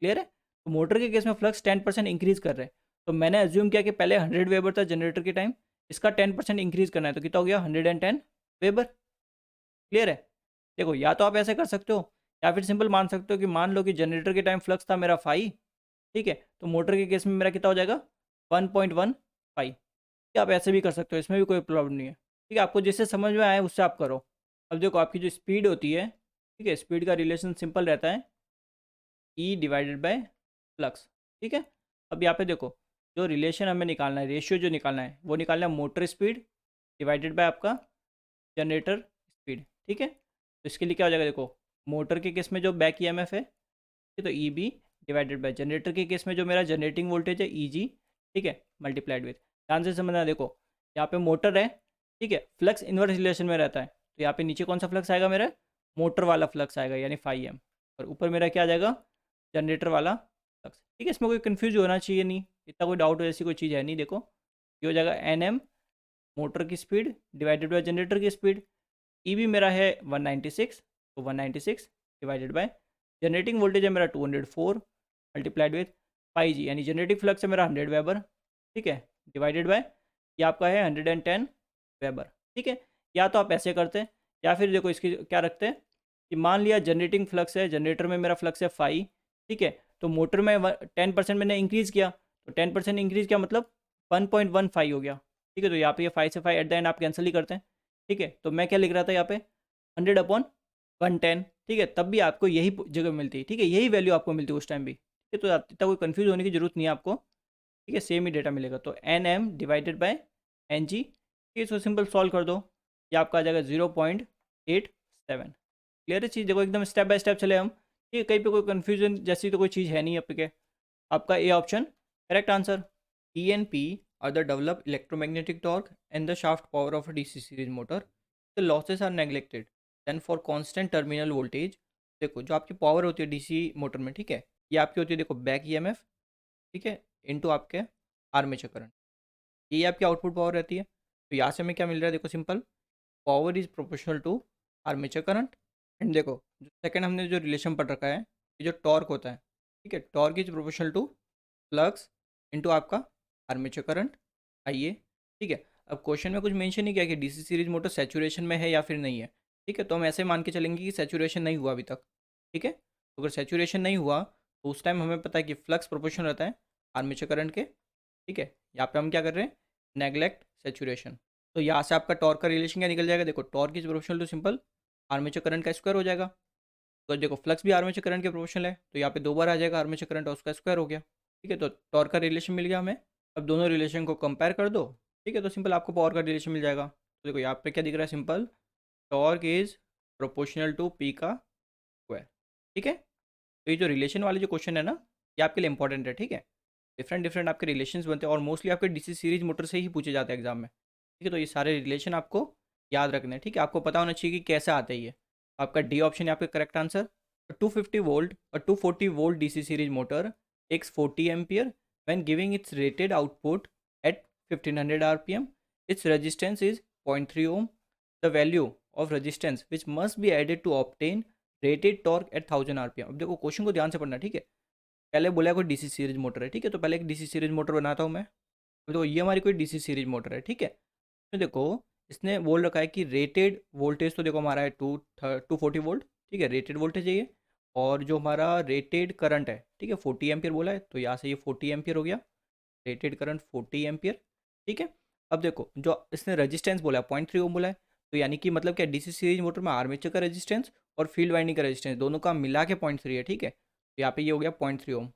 Speaker 1: क्लियर है। तो मोटर के केस में फ्लक्स 10% इंक्रीज कर रहे हैं, तो मैंने एज्यूम किया कि पहले 100 वेबर था जनरेटर के टाइम, इसका 10% इंक्रीज करना है तो कितना हो गया 110 वेबर। क्लियर है। देखो या तो आप ऐसे कर सकते हो या फिर सिंपल मान सकते हो कि मान लो कि जनरेटर के टाइम फ्लक्स था मेरा 5, ठीक है, तो मोटर के केस में मेरा कितना हो जाएगा 1.15। आप ऐसे भी कर सकते हो, इसमें भी कोई प्रॉब्लम नहीं है, ठीक है। आपको जिससे समझ में आए उससे आप करो। अब देखो आपकी जो स्पीड होती है, ठीक है, स्पीड का रिलेशन सिंपल रहता है ई डिवाइडेड बाय फ्लक्स, ठीक है। अब यहाँ पे देखो जो रिलेशन हमें निकालना है, रेशियो जो निकालना है वो निकालना है मोटर स्पीड डिवाइडेड बाय आपका जनरेटर स्पीड, ठीक है। तो इसके लिए क्या हो जाएगा, देखो मोटर के केस में जो बैक ईएमएफ है, ठीक है, तो E B divided by generator के केस में जो मेरा जनरेटिंग वोल्टेज है ई जी, ठीक है, मल्टीप्लाइड विथ, ध्यान से समझना। देखो यहाँ पे मोटर है, ठीक है, फ्लक्स इन्वर्स रिलेशन में रहता है, तो यहाँ पे नीचे कौन सा फ्लक्स आएगा मेरा मोटर वाला फ्लक्स आएगा यानी 5M, और ऊपर मेरा क्या आ जाएगा जनरेटर वाला फ्लक्स, ठीक है। इसमें कोई कन्फ्यूज होना चाहिए नहीं, इतना कोई डाउट ऐसी कोई चीज़ है नहीं। देखो ये हो जाएगा NM मोटर की स्पीड डिवाइडेड बाय जनरेटर की स्पीड, ई भी मेरा है 196, तो 196 डिवाइडेड बाय जनरेटिंग वोल्टेज है मेरा 204 मल्टीप्लाइड विथ 5G यानी जनरेटिंग फ्लक्स है मेरा 100 वेबर, ठीक है, डिवाइडेड बाय ये आपका है 110 वेबर, ठीक है। या तो आप ऐसे करते हैं या फिर देखो इसकी क्या रखते हैं कि मान लिया जनरेटिंग फ्लक्स है, जनरेटर में मेरा फ्लक्स है 5, ठीक है, तो मोटर में 10% मैंने इंक्रीज़ किया, तो 10% इंक्रीज़ किया मतलब 1.15 हो गया, ठीक है। तो यहाँ पे ये 5 से 5 एट द एंड आप कैंसिल ही करते हैं, ठीक है। तो मैं क्या लिख रहा था यहाँ पे 100/110, ठीक है, तब भी आपको यही जगह मिलती है, ठीक है, यही वैल्यू आपको मिलती है उस टाइम भी, ठीक है। तो इतना कोई कन्फ्यूज होने की जरूरत नहीं है आपको, ठीक है, सेम ही डेटा मिलेगा। तो NM डिवाइडेड बाय NG, ठीक है, इसको सिंपल सॉल्व कर दो, ये आपका आ जाएगा 0.87। क्लियर है चीज़। देखो एकदम स्टेप बाय स्टेप चले हम, ठीक है, कहीं पे कोई कन्फ्यूजन जैसी तो कोई चीज़ है नहीं आपके। आपका A option correct answer. E and P are the develop electromagnetic torque and the shaft power of a DC series motor. The losses are neglected then for constant terminal voltage. देखो जो आपकी पावर होती है डीसी मोटर में, ठीक है, ये आपकी होती है देखो बैक ईएमएफ, ठीक है, इनटू आपके आर्मेचर करंट, ये आपकी आउटपुट पावर रहती है। तो यहाँ से हमें क्या मिल रहा है, देखो simple, power is proportional to armature current. And देखो जो सेकंड हमने जो रिलेशन पढ़ रखा है, ये जो टॉर्क होता है, ठीक है, torque is proportional to flux into आपका आर्मेचर करंट। आइए, ठीक है, अब क्वेश्चन में कुछ मेंशन नहीं किया कि डीसी सीरीज मोटर सैचुरेशन में है या फिर नहीं है, ठीक है, तो हम ऐसे मान के चलेंगे कि सैचुरेशन नहीं हुआ अभी तक, ठीक है। तो अगर सैचुरेशन नहीं हुआ तो उस टाइम हमें पता है कि फ्लक्स प्रोपोर्शनल रहता है आर्मेचर करंट के, ठीक है। यहाँ पे हम क्या कर रहे हैं, नेग्लेक्ट सैचुरेशन। तो यहाँ से आपका टॉर्क का रिलेशन क्या निकल जाएगा, देखो torque is proportional to simple armature current का स्क्वायर हो जाएगा। तो देखो फ्लक्स भी आर्मेचर करंट के प्रोपोर्शनल है, तो यहाँ पे दो बार आ जाएगा आर्मेचर करंट और उसका स्क्वायर हो गया, ठीक है। तो टॉर्क का रिलेशन मिल गया हमें। अब दोनों रिलेशन को कंपेयर कर दो, ठीक है, तो सिंपल आपको पावर का रिलेशन मिल जाएगा। तो देखो यहाँ पे क्या दिख रहा है, simple torque is proportional to P का स्क्वायर, ठीक है। तो ये जो रिलेशन वाले जो क्वेश्चन है ना, ये आपके लिए इंपॉर्टेंट है, ठीक है। डिफरेंट डिफरेंट आपके रिलेशंस बनते हैं और मोस्टली आपके डीसी सीरीज मोटर से ही पूछे जाते हैं एग्जाम में, ठीक है। तो ये सारे रिलेशन आपको याद रखने हैं, ठीक है, आपको पता होना चाहिए कि कैसे आते हैं ये। आपका डी ऑप्शन है आपका करेक्ट आंसर। 250 वोल्ट और 240 volt DC series motor takes 40 ampere when giving its rated output at 1500 rpm. Its resistance is 0.3 ohm. The value of resistance which must be added to obtain rated torque at 1000 rpm. अब देखो क्वेश्चन को ध्यान से पढ़ना, ठीक है। पहले बोला कोई डीसी सीरीज मोटर है, ठीक है, तो पहले एक डीसी सीरीज मोटर बनाता हूँ मैं। अब देखो ये हमारी कोई डीसी सीरीज मोटर है, ठीक है। तो देखो इसने बोल रखा है कि रेटेड वोल्टेज तो देखो हमारा है 240 वोल्ट, ठीक है, रेटेड वोल्टेज है ये। और जो हमारा रेटेड करंट है, ठीक है, 40 एम्पियर बोला है, तो यहाँ से ये 40 एम्पियर हो गया, रेटेड करंट 40 एम्पियर, ठीक है। अब देखो जो इसने रजिस्टेंस बोला है 0.3 ओम बोला है, तो यानी कि मतलब क्या, डीसी सीरीज मोटर में आर्मेचर का रेजिस्टेंस और फील्ड वाइंडिंग का रेजिस्टेंस दोनों का मिला के 0.3 है, ठीक है। तो यहाँ पे ये हो गया 0.3 ओम,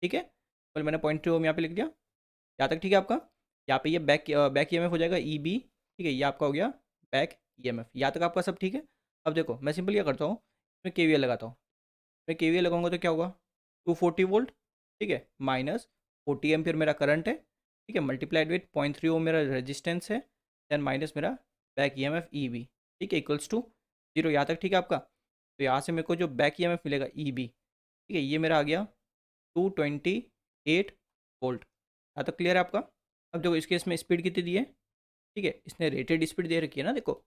Speaker 1: ठीक है। तो मैंने 0.3 ओम यहाँ पे लिख दिया, यहाँ तक ठीक है आपका। यहाँ पे ये बैक ईएमएफ हो जाएगा ई बी, ठीक है, ये आपका हो गया बैक ईएमएफ, यहाँ तक आपका सब ठीक है। अब देखो मैं सिंपल क्या करता हूँ, मैं केवीएल लगाता हूँ। मैं केवीएल लगाऊंगा तो क्या होगा, 240 वोल्ट, ठीक है, माइनस 40 एम्पियर मेरा करंट है, ठीक है, मल्टीप्लाइड विथ 0.3 ओम मेरा रेजिस्टेंस है, देन माइनस मेरा बैक ईएमएफ ई बी, ठीक है, इक्वल्स टू 0। यहाँ तक ठीक है आपका। तो यहाँ से मेरे को जो बैक ईएमएफ मिलेगा ई बी, ठीक है, ये मेरा आ गया 228 वोल्ट। यहाँ तक क्लियर है आपका। अब देखो इस केस में स्पीड कितनी दी है, ठीक है, इसने रेटेड स्पीड दे रखी है ना, देखो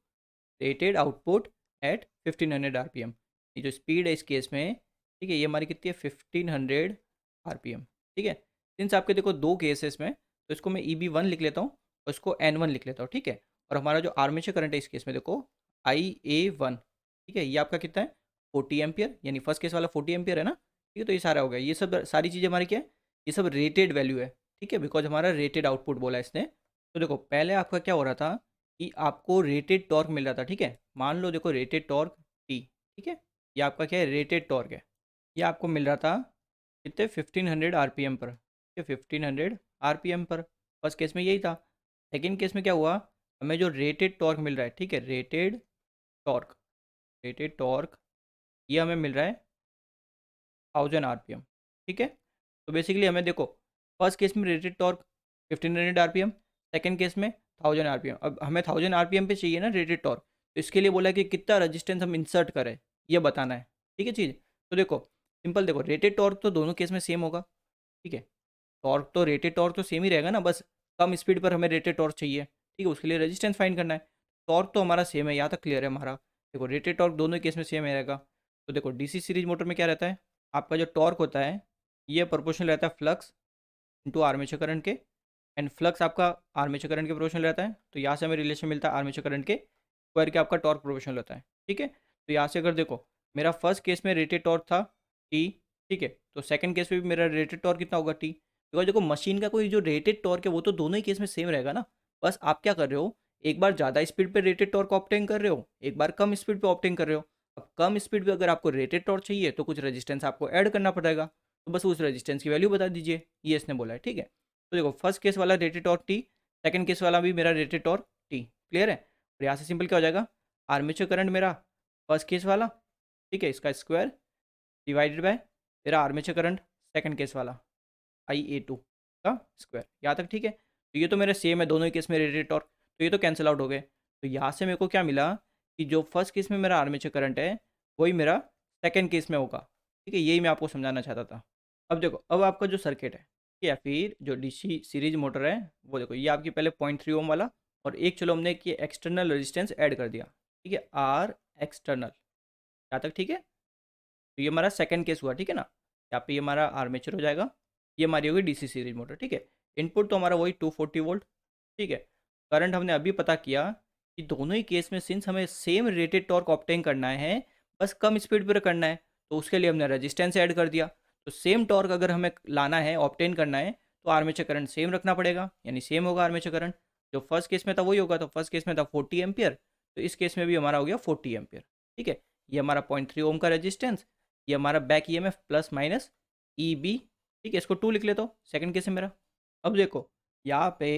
Speaker 1: रेटेड आउटपुट एट 1500 आरपीएम। ये जो स्पीड है इस केस में, ठीक है, ये हमारी कितनी है 1500 आरपीएम, ठीक है। सिंस आपके देखो दो केसेस में, तो इसको मैं EB1 लिख लेता हूँ और इसको N1 लिख लेता हूँ, ठीक है। और हमारा जो आर्मेचर करंट है इस केस में देखो IA1, ठीक है, ये आपका कितना है 40 एम्पियर, यानी फर्स्ट केस वाला 40 एम्पियर है ना, ठीक है। तो ये सारा हो गया, ये सब सारी चीज़ें हमारी क्या है, ये सब रेटेड वैल्यू है, ठीक है, बिकॉज हमारा रेटेड आउटपुट बोला है इसने। तो देखो पहले आपका क्या हो रहा था कि आपको रेटेड टॉर्क मिल रहा था, ठीक है। मान लो देखो रेटेड टॉर्क टी, ठीक है, ये आपका क्या है रेटेड टॉर्क है, ये आपको मिल रहा था कितने 1500 आरपीएम पर, ठीक है, 1500 आरपीएम पर। फर्स्ट केस में यही था। सेकेंड केस में क्या हुआ, हमें जो रेटेड टॉर्क मिल रहा है, ठीक है, टॉर्क रेटेड टॉर्क ये हमें मिल रहा है 1000 आरपीएम, ठीक है। तो बेसिकली हमें देखो फर्स्ट केस में rated torque 1500 RPM, second case में 1000 आरपीएम। अब हमें 1000 आरपीएम पे चाहिए ना रेटेड टॉर्क, तो इसके लिए बोला कि कितना रजिस्टेंस हम इंसर्ट करें, ये बताना है, ठीक है चीज़। तो देखो सिंपल, देखो रेटेड टॉर्क तो दोनों केस में सेम होगा, ठीक है, टॉर्क तो रेटेड टॉर्क तो सेम ही रहेगा ना, बस कम स्पीड पर हमें रेटेड टॉर्क चाहिए, ठीक है, उसके लिए रेजिस्टेंस फाइंड करना है। टॉर्क तो हमारा सेम है, यहाँ तक क्लियर है हमारा। देखो रेटेड टॉर्क दोनों केस में सेम रहेगा। तो देखो डीसी सीरीज मोटर में क्या रहता है, आपका जो टॉर्क होता है ये प्रोपोर्शनल रहता है फ्लक्स इंटू आर्मेचर करंट के, एंड फ्लक्स आपका आर्मेचर करंट के प्रोपोर्शनल रहता है, तो यहाँ से हमें रिलेशन मिलता है आर्मेचर करंट के स्क्वायर के आपका टॉर्क प्रोपोर्शनल होता है, ठीक है। तो यहाँ से अगर देखो मेरा फर्स्ट केस में रेटेड टॉर्क था टी, ठीक है, तो सेकंड केस में भी मेरा रेटेड टॉर्क कितना होगा टी, बिकॉज देखो मशीन का कोई जो रेटेड टॉर्क है वो तो दोनों ही केस में सेम रहेगा ना। बस आप क्या कर रहे हो, एक बार ज़्यादा स्पीड पे रेटेड टॉर्क ऑप्टेन कर रहे हो, एक बार कम स्पीड पे ऑप्टेन कर रहे हो। अब कम स्पीड पे अगर आपको रेटेड टॉर्क चाहिए तो कुछ रेजिस्टेंस आपको ऐड करना पड़ेगा, तो बस उस रेजिस्टेंस की वैल्यू बता दीजिए, ये इसने बोला है, ठीक है। तो देखो फर्स्ट केस वाला rated torque T, second case वाला भी मेरा रेटेड टॉर्क टी, क्लियर है। और यहाँ से सिंपल क्या हो जाएगा, आर्मेचर करंट मेरा फर्स्ट केस वाला, ठीक है, इसका स्क्वायर डिवाइडेड बाय तेरा आर्मेचर करंट सेकंड केस वाला IA2 का स्क्वायर। यहाँ तक ठीक है। तो ये तो मेरा सेम है दोनों ही केस में रेटेड टॉर्क, तो ये तो कैंसिल आउट हो गए। तो यहाँ से मेरे को क्या मिला कि जो फर्स्ट केस में मेरा आर्मेचर करंट है वही मेरा सेकंड केस में होगा। ठीक है, यही मैं आपको समझाना चाहता था। अब देखो, अब आपका जो सर्किट है या फिर जो डीसी सीरीज मोटर है वो देखो, ये आपकी पहले 0.3 ओम वाला और एक चलो हमने कि एक्सटर्नल रेजिस्टेंस ऐड कर दिया। ठीक है, आर एक्सटर्नल, यहाँ तक ठीक है। तो ये हमारा सेकंड केस हुआ। ठीक है ना, यहाँ पे ये हमारा आर्मेचर हो जाएगा, ये हमारी होगी डीसी सीरीज मोटर। ठीक है, इनपुट तो हमारा वही 240 वोल्ट। ठीक है, करंट हमने अभी पता किया कि दोनों ही केस में सिंस हमें सेम रेटेड टॉर्क ऑब्टेन करना है, बस कम स्पीड पर करना है, तो उसके लिए हमने रेजिस्टेंस ऐड कर दिया। तो सेम टॉर्क अगर हमें लाना है, ऑब्टेन करना है, तो आर्मेचर करंट सेम रखना पड़ेगा, यानी सेम होगा आर्मेचर करंट। जो फर्स्ट केस में था वही होगा, तो फर्स्ट केस में था 40 एम्पियर, तो इस केस में भी हमारा हो गया 40 एम्पियर। ठीक है, ये हमारा 0.3 ओम का रेजिस्टेंस, ये हमारा back EMF plus minus EB। ठीक है, इसको 2 लिख लेता हूँ, सेकंड केस है मेरा। अब देखो यहाँ पे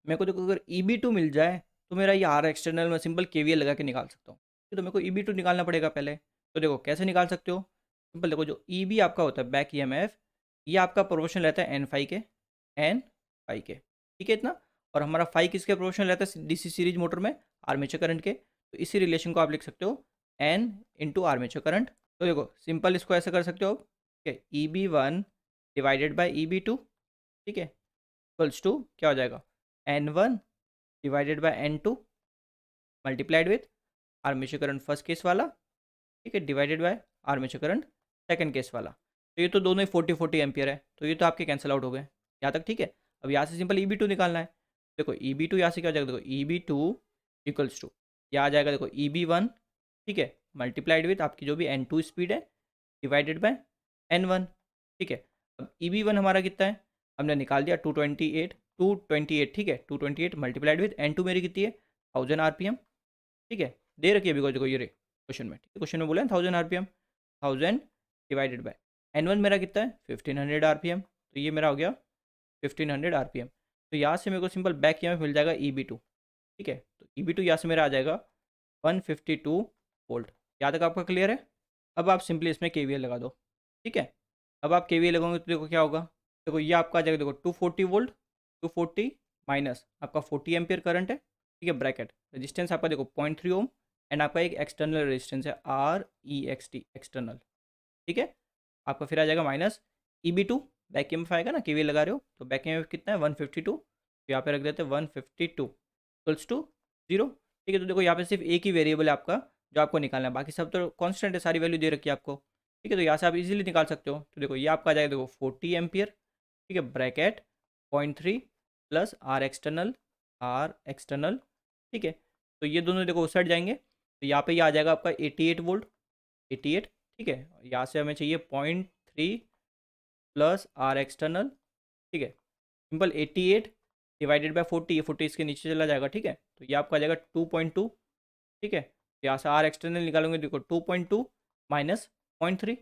Speaker 1: मेरे को देखो, अगर EB2 मिल जाए तो मेरा ये आर एक्सटर्नल में सिंपल KVL लगा के निकाल सकता हूँ। तो मेरे को EB2 निकालना पड़ेगा पहले। तो देखो कैसे निकाल सकते हो, सिंपल देखो, जो EB आपका होता है बैक EMF, ये आपका प्रोपोर्शनल रहता है N फाई के। ठीक है इतना, और हमारा फाई किसके प्रोपोर्शनल रहता है डीसी सीरीज मोटर में, आर्मेचर करंट के। तो इसी रिलेशन को आप लिख सकते हो N इंटू आर्मेचर करंट। तो देखो सिंपल इसको ऐसे कर सकते हो आप। ठीक है, EB1 डिवाइडेड बाई EB2, ठीक है, इक्वल्स टू क्या हो जाएगा, N1 divided by N2 multiplied with armature current first case वाला, ठीक है, divided by armature current second case वाला। तो ये तो दोनों ही 40 एम्पियर है, तो ये तो आपके कैंसिल आउट हो गए यहाँ तक। ठीक है, अब यहाँ से सिंपल EB2 निकालना है। देखो EB2 यहाँ से क्या हो जाएगा, देखो EB2 इक्वल्स टू क्या आ जाएगा, देखो EB1, ठीक है, मल्टीप्लाइड विथ आपकी जो भी N2 स्पीड है डिवाइडेड बाय N1। ठीक है, अब EB1 हमारा कितना है, हमने निकाल दिया 228। ठीक है, 228 मल्टीप्लाइड विथ N2 मेरी कितनी है 1000 RPM। ठीक है, दे रखी है अभी देखो ये क्वेश्चन में। ठीक है, क्वेश्चन में बोला है 1000 RPM, 1000 डिवाइडेड बाय N1 मेरा कितना है 1500 RPM, तो ये मेरा हो गया 1500 RPM। तो यहाँ से मेरे को सिंपल बैक EMF मिल जाएगा EB2। ठीक है, तो EB2 यहाँ से मेरा आ जाएगा 152 वोल्ट। यहाँ तक आपका क्लियर है। अब आप सिंपली इसमें KVL लगा दो। ठीक है, अब आप KVL लगाओगे तो देखो क्या होगा, देखो ये आपका आ जाएगा, देखो 240 वोल्ट, 240 माइनस आपका 40 एम्पियर करंट है। ठीक है, ब्रैकेट रेजिस्टेंस आपका देखो 0.3 ओम, एंड आपका एक एक्सटर्नल रेजिस्टेंस है REXT एक्सटर्नल। ठीक है, आपका फिर आ जाएगा माइनस EB2, बैक EMF आएगा ना, KVL लगा रहे हो तो बैक EMF कितना है 152, तो यहाँ पे रख देते हैं 152 इक्वल्स टू 0। ठीक है, तो देखो यहाँ पे सिर्फ एक ही वेरिएबल है आपका जो आपको निकालना है, बाकी सब तो कांस्टेंट है, सारी वैल्यू दे रखी है आपको। ठीक है, तो यहाँ से आप इजीली निकाल सकते हो। तो देखो ये आपका आ जाएगा देखो 40 एम्पियर, ठीक है, ब्रैकेट 0.3 प्लस आर एक्सटर्नल। ठीक है, तो ये दोनों देखो उस साइड जाएंगे, तो यहाँ पे ये आ जाएगा आपका 88 वोल्ट, 88। ठीक है, यहाँ से हमें चाहिए 0.3 प्लस आर एक्सटर्नल। ठीक है, सिंपल 88 डिवाइडेड बाय 40, ये 40 इसके नीचे चला जाएगा। ठीक है, तो ये आपका आ जाएगा 2.2। ठीक है, यहाँ से आर एक्सटर्नल निकालोगे, देखो 2.2 माइनस 0.3,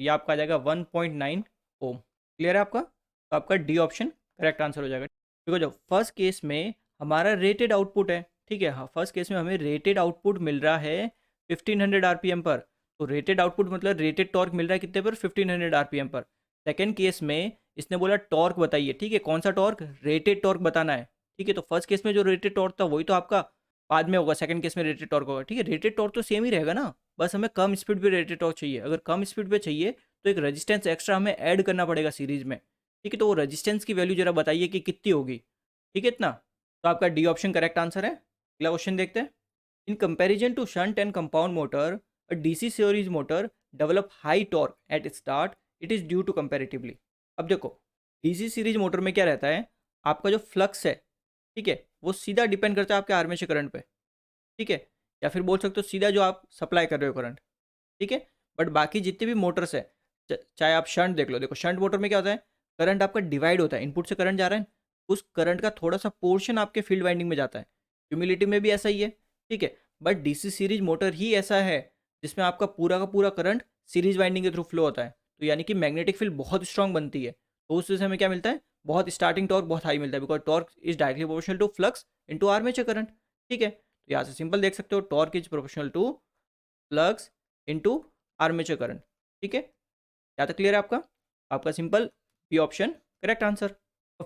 Speaker 1: ये आपका आ जाएगा 1.9 ओम। क्लियर है आपका, तो आपका डी ऑप्शन करेक्ट आंसर हो जाएगा। देखो जो फर्स्ट केस में हमारा रेटेड आउटपुट है, ठीक है, हाँ फर्स्ट केस में हमें रेटेड आउटपुट मिल रहा है 1500 RPM पर। तो रेटेड आउटपुट मतलब रेटेड टॉर्क मिल रहा है कितने पर, 1500 RPM पर। सेकेंड केस में इसने बोला टॉर्क बताइए। ठीक है, कौन सा टॉर्क, रेटेड टॉर्क बताना है। ठीक है, तो फर्स्ट केस में जो रेटेड टॉर्क था वही तो आपका बाद में होगा, सेकंड केस में रेटेड टॉर्क होगा। ठीक है, रेटेड टॉर्क तो सेम ही रहेगा ना, बस हमें कम स्पीड पे रेटेड टॉर्क चाहिए। अगर कम स्पीड पे चाहिए तो एक रेजिस्टेंस एक्स्ट्रा हमें ऐड करना पड़ेगा सीरीज में। ठीक है, तो वो रेजिस्टेंस की वैल्यू जरा बताइए कि कितनी होगी। ठीक है इतना, तो आपका डी ऑप्शन करेक्ट आंसर है। अगला क्वेश्चन देखते हैं। In comparison to shunt and compound motor, a DC series motor develop high torque at start, it is due to comparatively. अब देखो डीसी सीरीज मोटर में क्या रहता है, आपका जो फ्लक्स है, ठीक है, वो सीधा डिपेंड करता है आपके आर्मेचर करंट पे। ठीक है, या फिर बोल सकते हो सीधा जो आप सप्लाई कर रहे हो करंट। ठीक है, बट बाकी जितने भी मोटर्स है, चाहे आप शंट देख लो, देखो शंट मोटर में क्या होता है, करंट आपका डिवाइड होता है, इनपुट से करंट जा रहा है, उस करंट का थोड़ा सा पोर्शन आपके फील्ड वाइंडिंग में जाता है। ह्यूमिलिटी में भी ऐसा ही है। ठीक है, बट डीसी सीरीज मोटर ही ऐसा है जिसमें आपका पूरा का पूरा करंट सीरीज वाइंडिंग के थ्रू फ्लो होता है। तो यानी कि मैग्नेटिक फील्ड बहुत स्ट्रांग बनती है। तो उस वजह से हमें क्या मिलता है, बहुत स्टार्टिंग टॉर्क बहुत हाई मिलता है, because torque is directly proportional to flux into armature current. ठीक है, तो यहाँ से सिंपल देख सकते हो, torque is proportional to flux into armature current. ठीक है, क्या तक क्लियर है आपका? आपका simple B option correct answer.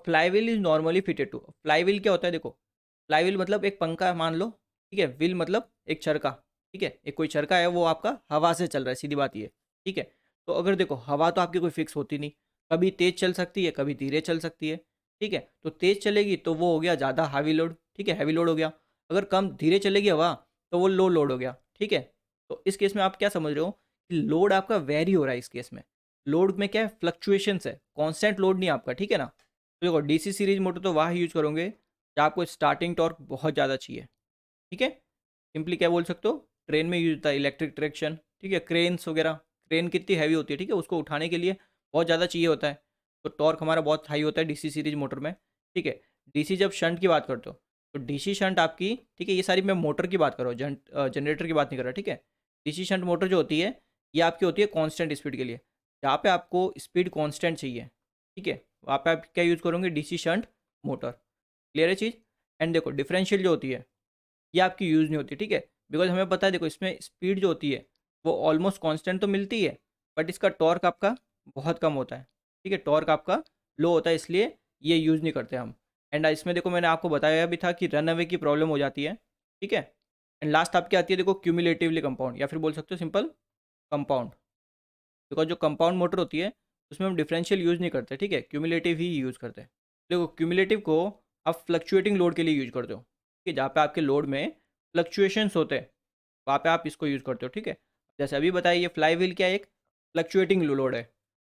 Speaker 1: Flywheel is normally fitted to, flywheel क्या होता है देखो, फ्लाईव्हील मतलब एक पंखा मान लो, ठीक है, व्हील मतलब एक चरखा, ठीक है, एक कोई चरखा है वो आपका हवा से चल रहा है, सीधी बात ये, ठीक है। तो अगर देखो हवा तो आपकी कोई फिक्स होती नहीं, कभी तेज चल सकती है कभी धीरे चल सकती है, ठीक है। तो तेज चलेगी तो वो हो गया ज़्यादा हैवी लोड, ठीक है, हैवी लोड हो गया। अगर कम धीरे चलेगी हवा तो वो लो लोड हो गया, ठीक है। तो इस केस में आप क्या समझ रहे हो कि लोड आपका वेरी हो रहा है इस केस में। लोड में क्या है, फ्लक्चुएशंस है, कांस्टेंट लोड नहीं आपका, ठीक है ना। तो देखो डीसी सीरीज मोटर तो वहाँ यूज करोगे जहाँ आपको स्टार्टिंग टॉर्क बहुत ज़्यादा चाहिए, ठीक है। सिंपली क्या बोल सकते हो, ट्रेन में यूज होता है इलेक्ट्रिक ट्रैक्शन, ठीक है, क्रेन्स वगैरह, क्रेन कितनी हैवी होती है, ठीक है, उसको उठाने के लिए बहुत ज़्यादा चाहिए होता है, तो टॉर्क हमारा बहुत हाई होता है डीसी सीरीज मोटर में, ठीक है। डीसी जब शंट की बात करते हो तो डीसी शंट आपकी, ठीक है, ये सारी मैं मोटर की बात कर रहा हूँ, जनरेटर की बात नहीं कर रहा, ठीक है। डीसी शंट मोटर जो होती है ये आपकी होती है कांस्टेंट स्पीड के लिए, जहाँ पे आपको स्पीड कांस्टेंट चाहिए, ठीक है, वहाँ पे आप क्या यूज़ करोगे, डीसी शंट मोटर। क्लियर है चीज़। एंड देखो डिफरेंशियल जो होती है ये आपकी यूज़ नहीं होती, ठीक है, बिकॉज हमें पता है देखो इसमें स्पीड जो होती है वो ऑलमोस्ट कांस्टेंट तो मिलती है, बट इसका टॉर्क आपका बहुत कम होता है, ठीक है, टॉर्क आपका लो होता है, इसलिए ये यूज़ नहीं करते हम। एंड इसमें देखो मैंने आपको बताया भी था कि रन अवे की प्रॉब्लम हो जाती है, ठीक है। एंड लास्ट आपकी आती है देखो क्यूमुलेटिवली कंपाउंड, या फिर बोल सकते हो सिंपल कंपाउंड, बिकॉज जो कंपाउंड मोटर होती है उसमें हम डिफरेंशियल यूज़ नहीं करते, ठीक है, क्यूमुलेटिव ही यूज़ करते हैं। देखो क्यूमुलेटिव को आप फ्लक्चुएटिंग लोड के लिए यूज करते हो, ठीक है, जहाँ पे आपके लोड में फ्लक्चुएशंस होते हैं वहाँ पे आप इसको यूज़ करते हो, ठीक है। जैसे अभी बताइए फ्लाई व्हील क्या है, एक फ्लक्चुएटिंग लोड है,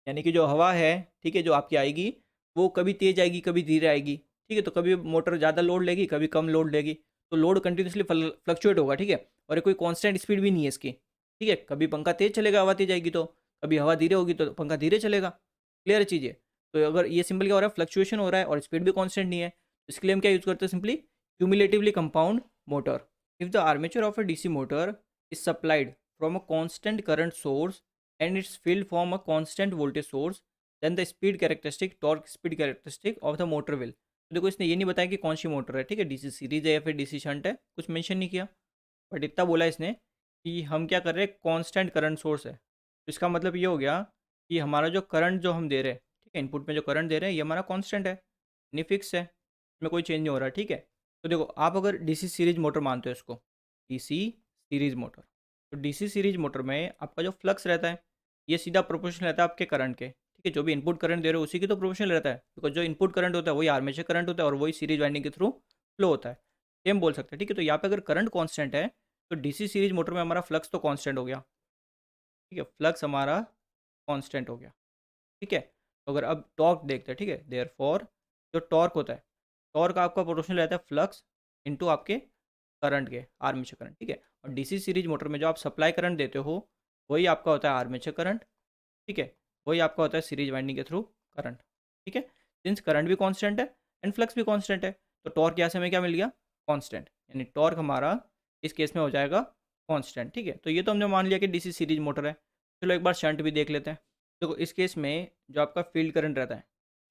Speaker 1: यानी कि जो हवा है, ठीक है, जो आपकी आएगी वो कभी तेज आएगी कभी धीरे आएगी, ठीक है। तो कभी मोटर ज़्यादा लोड लेगी कभी कम लोड लेगी, तो लोड कंटिन्यूसली फ्लक्चुएट होगा, ठीक है। और ये कोई कांस्टेंट स्पीड भी नहीं है इसकी, ठीक है, कभी पंखा तेज चलेगा हवा तेज आएगी तो, कभी हवा धीरे होगी तो पंखा धीरे चलेगा। क्लियर चीज़ है। तो अगर ये सिंपल क्या हो रहा है, फ्लक्चुएशन हो रहा है और स्पीड भी कांस्टेंट नहीं है, इसके लिए हम क्या यूज़ करते हैं, simply cumulatively compound motor. If the armature of a DC motor is supplied from a constant current source and it's filled from a constant voltage source, then the speed characteristic torque speed characteristic of the motor will। तो देखो इसने ये नहीं बताया कि कौन सी मोटर है, ठीक है, डीसी सीरीज है या फिर डीसी शंट है, कुछ मेंशन नहीं किया, बट इतना बोला इसने कि हम क्या कर रहे हैं, कांस्टेंट करंट सोर्स है, तो इसका मतलब ये हो गया कि हमारा जो करंट जो हम दे रहे हैं, ठीक है, इनपुट में जो करंट दे रहे हैं ये हमारा कांस्टेंट है, यानी फिक्स है, इसमें कोई चेंज नहीं हो रहा, ठीक है। तो देखो आप अगर डीसी सीरीज मोटर मानते हो इसको, डीसी सीरीज मोटर, तो डीसी सीरीज मोटर में आपका जो फ्लक्स रहता है ये सीधा प्रोपोर्शनल रहता है आपके करंट के, ठीक है, जो भी इनपुट करंट दे रहे हो उसी की तो प्रोपोर्शनल रहता है, बिकॉज जो इनपुट करंट होता है वही आर्मेचर करंट होता है और वही सीरीज वाइंडिंग के थ्रू फ्लो होता है, सेम बोल सकते हैं, ठीक है। तो यहाँ पे अगर करंट कांस्टेंट है तो डीसी सीरीज मोटर में हमारा फ्लक्स तो कांस्टेंट हो गया, ठीक है, फ्लक्स हमारा कांस्टेंट हो गया, ठीक है। तो अगर अब टॉर्क देखते हैं, ठीक है, देयरफॉर जो टॉर्क होता है, टॉर्क आपका प्रोपोर्शनल रहता है फ्लक्स इनटू आपके करंट के, आर्मेचर करंट, ठीक है। और डीसी सीरीज मोटर में जो आप सप्लाई करंट देते हो वही आपका होता है आर्मेचर करंट, ठीक है, वही आपका होता है सीरीज वाइंडिंग के थ्रू करंट, ठीक है। सिंस करंट भी कांस्टेंट है एंड फ्लक्स भी कांस्टेंट है तो टॉर्क यहाँ से हमें क्या मिल गया, कांस्टेंट, यानी टॉर्क हमारा इस केस में हो जाएगा कांस्टेंट, ठीक है। तो ये तो हमने मान लिया कि डीसी सीरीज मोटर है। चलो एक बार शंट भी देख लेते हैं। देखो इस केस में जो आपका फील्ड करंट रहता है,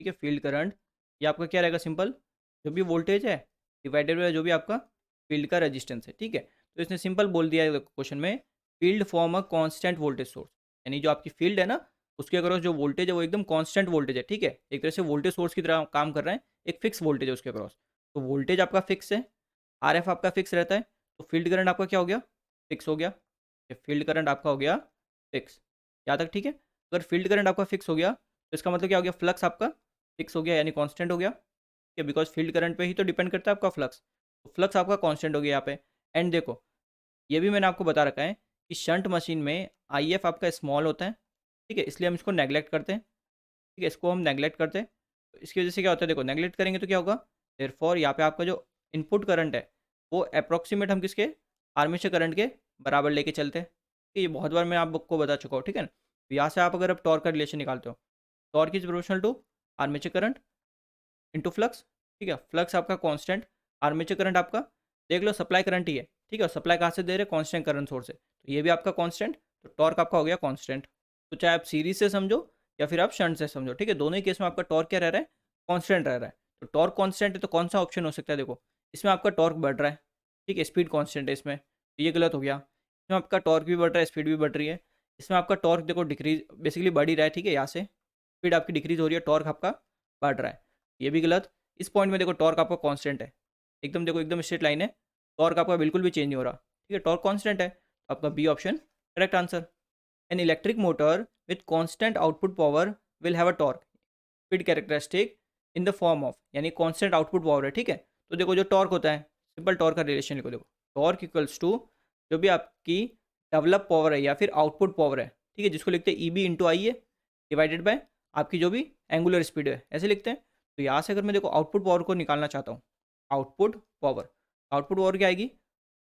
Speaker 1: ठीक है, फील्ड करंट ये आपका क्या रहेगा, सिंपल जो भी वोल्टेज है डिवाइडेड बाय जो भी आपका फील्ड का रेजिस्टेंस है, ठीक है। तो इसने सिंपल बोल दिया है क्वेश्चन में, field form a constant voltage source, यानी जो आपकी फील्ड है ना उसके अक्रॉस जो वोल्टेज है वो एकदम कांस्टेंट वोल्टेज है, ठीक है, एक तरह से वोल्टेज सोर्स की तरह काम कर रहा है, एक फिक्स वोल्टेज है उसके अक्रॉस। तो वोल्टेज आपका फिक्स है, आरएफ आपका फिक्स रहता है, तो फील्ड करंट आपका क्या हो गया, फिक्स हो गया, फील्ड करंट आपका हो गया फिक्स। यहाँ तक ठीक है। अगर फील्ड करंट आपका फिक्स हो गया तो इसका मतलब क्या हो गया, फ्लक्स आपका फिक्स हो गया यानी कांस्टेंट हो गया, ठीक है, बिकॉज फील्ड करंट पे ही तो डिपेंड करता है आपका फ्लक्स, तो फ्लक्स आपका कांस्टेंट हो गया यहाँ पे। एंड देखो ये भी मैंने आपको बता रखा है कि शंट मशीन में आईएफ आपका स्मॉल होता है, ठीक है, इसलिए हम इसको नेगलेक्ट करते हैं, ठीक है, इसको हम नेगलेक्ट करते हैं। तो इसकी वजह से क्या होता है, देखो नेगलेक्ट करेंगे तो क्या होगा, देयरफॉर यहाँ पे आपका जो इनपुट करंट है वो अप्रॉक्सीमेट हम किसके, आर्मेचर करंट के बराबर लेके चलते हैं, ठीक है, ये बहुत बार मैं आपको बता चुका हूँ, ठीक है ना। तो यहाँ से आप अगर अब टॉर्क का रिलेशन निकालते हो, torque is proportional to armature current into flux, ठीक है, फ्लक्स आपका कांस्टेंट, आर्मेचर करंट आपका देख लो सप्लाई करंट ही है, ठीक है, सप्लाई कहाँ से दे रहे, कांस्टेंट करंट सोर्स से, तो ये भी आपका कांस्टेंट, तो टॉर्क आपका हो गया कांस्टेंट। तो चाहे आप सीरीज से समझो या फिर आप शंट से समझो, ठीक है, दोनों ही केस में आपका टॉर्क क्या रह रहा है, कांस्टेंट रह रहा है। तो टॉर्क कांस्टेंट है तो कौन सा ऑप्शन हो सकता है, देखो इसमें आपका टॉर्क बढ़ रहा है, ठीक है, स्पीड कांस्टेंट है इसमें, तो ये गलत हो गया, इसमें आपका टॉर्क भी बढ़ रहा है स्पीड भी बढ़ रही है, इसमें आपका टॉर्क देखो डिक्रीज बेसिकली बढ़ ही रहा है, ठीक है, यहाँ से स्पीड आपकी डिक्रीज हो रही है, टॉर्क आपका बढ़ रहा है, ये भी गलत। इस पॉइंट में देखो टॉर्क आपका कांस्टेंट है, एकदम देखो एकदम स्ट्रेट लाइन है, टॉर्क आपका बिल्कुल भी चेंज नहीं हो रहा, ठीक है, टॉर्क कांस्टेंट है, तो आपका B option correct answer. An electric motor with constant output power will have a torque speed characteristic in the form of, यानी कांस्टेंट आउटपुट पावर है, ठीक है। तो देखो जो टॉर्क होता है, सिंपल टॉर्क का रिलेशन लिखो, देखो टॉर्क इक्वल्स टू जो भी आपकी डेवलप पावर है या फिर आउटपुट पावर है, ठीक है, जिसको लिखते हैं ई बी इंटू आई है डिवाइडेड बाय आपकी जो भी एंगुलर स्पीड है, ऐसे लिखते हैं। तो यहाँ से अगर मैं देखो आउटपुट पावर को निकालना चाहता हूँ, आउटपुट पावर क्या आएगी,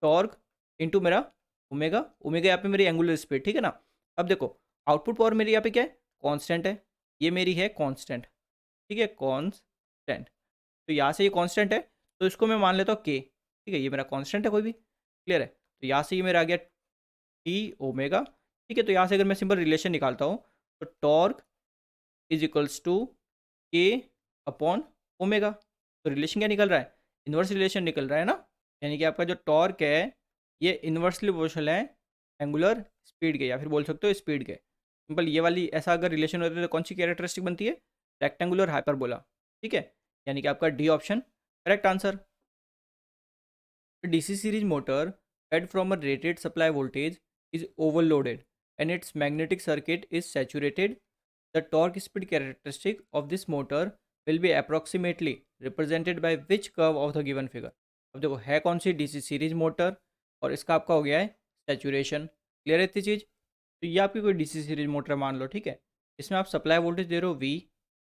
Speaker 1: टॉर्क इंटू मेरा ओमेगा, ओमेगा यहाँ पे मेरी एंगुलर स्पीड, ठीक है ना। अब देखो आउटपुट पावर मेरी यहाँ पे क्या है, कांस्टेंट है, ये मेरी है कांस्टेंट, ठीक है, कांस्टेंट। तो यहाँ से ये कांस्टेंट है, तो इसको मैं मान लेता हूँ के, ठीक है, ये मेरा कांस्टेंट है कोई भी, क्लियर है। तो यहाँ से ये मेरा आ गया टी ओमेगा, ठीक है। तो यहाँ से अगर मैं सिंपल रिलेशन निकालता हूँ, तो टॉर्क इज इक्वल्स टू के अपॉन ओमेगा। तो रिलेशन क्या निकल रहा है, इन्वर्स रिलेशन निकल रहा है ना, यानी कि आपका जो टॉर्क है ये इन्वर्सली प्रोपोर्शनल है एंगुलर स्पीड के, या फिर बोल सकते हो स्पीड के। सिंपल ये वाली ऐसा अगर रिलेशन होता है तो कौन सी कैरेक्टरिस्टिक बनती है, रेक्टेंगुलर हाइपरबोला, ठीक है, यानी कि आपका D option correct answer. DC series motor fed from a rated supply voltage is overloaded and its magnetic circuit is saturated. The torque speed characteristic of this motor will be approximately represented by which curve of the given figure. अब देखो है कौन सी डीसी सीरीज मोटर और इसका आपका हो गया है सैचुरेशन, क्लियर है इतनी चीज़। तो ये आपकी कोई डीसी सीरीज मोटर मान लो, ठीक है, इसमें आप सप्लाई वोल्टेज दे रहे हो वी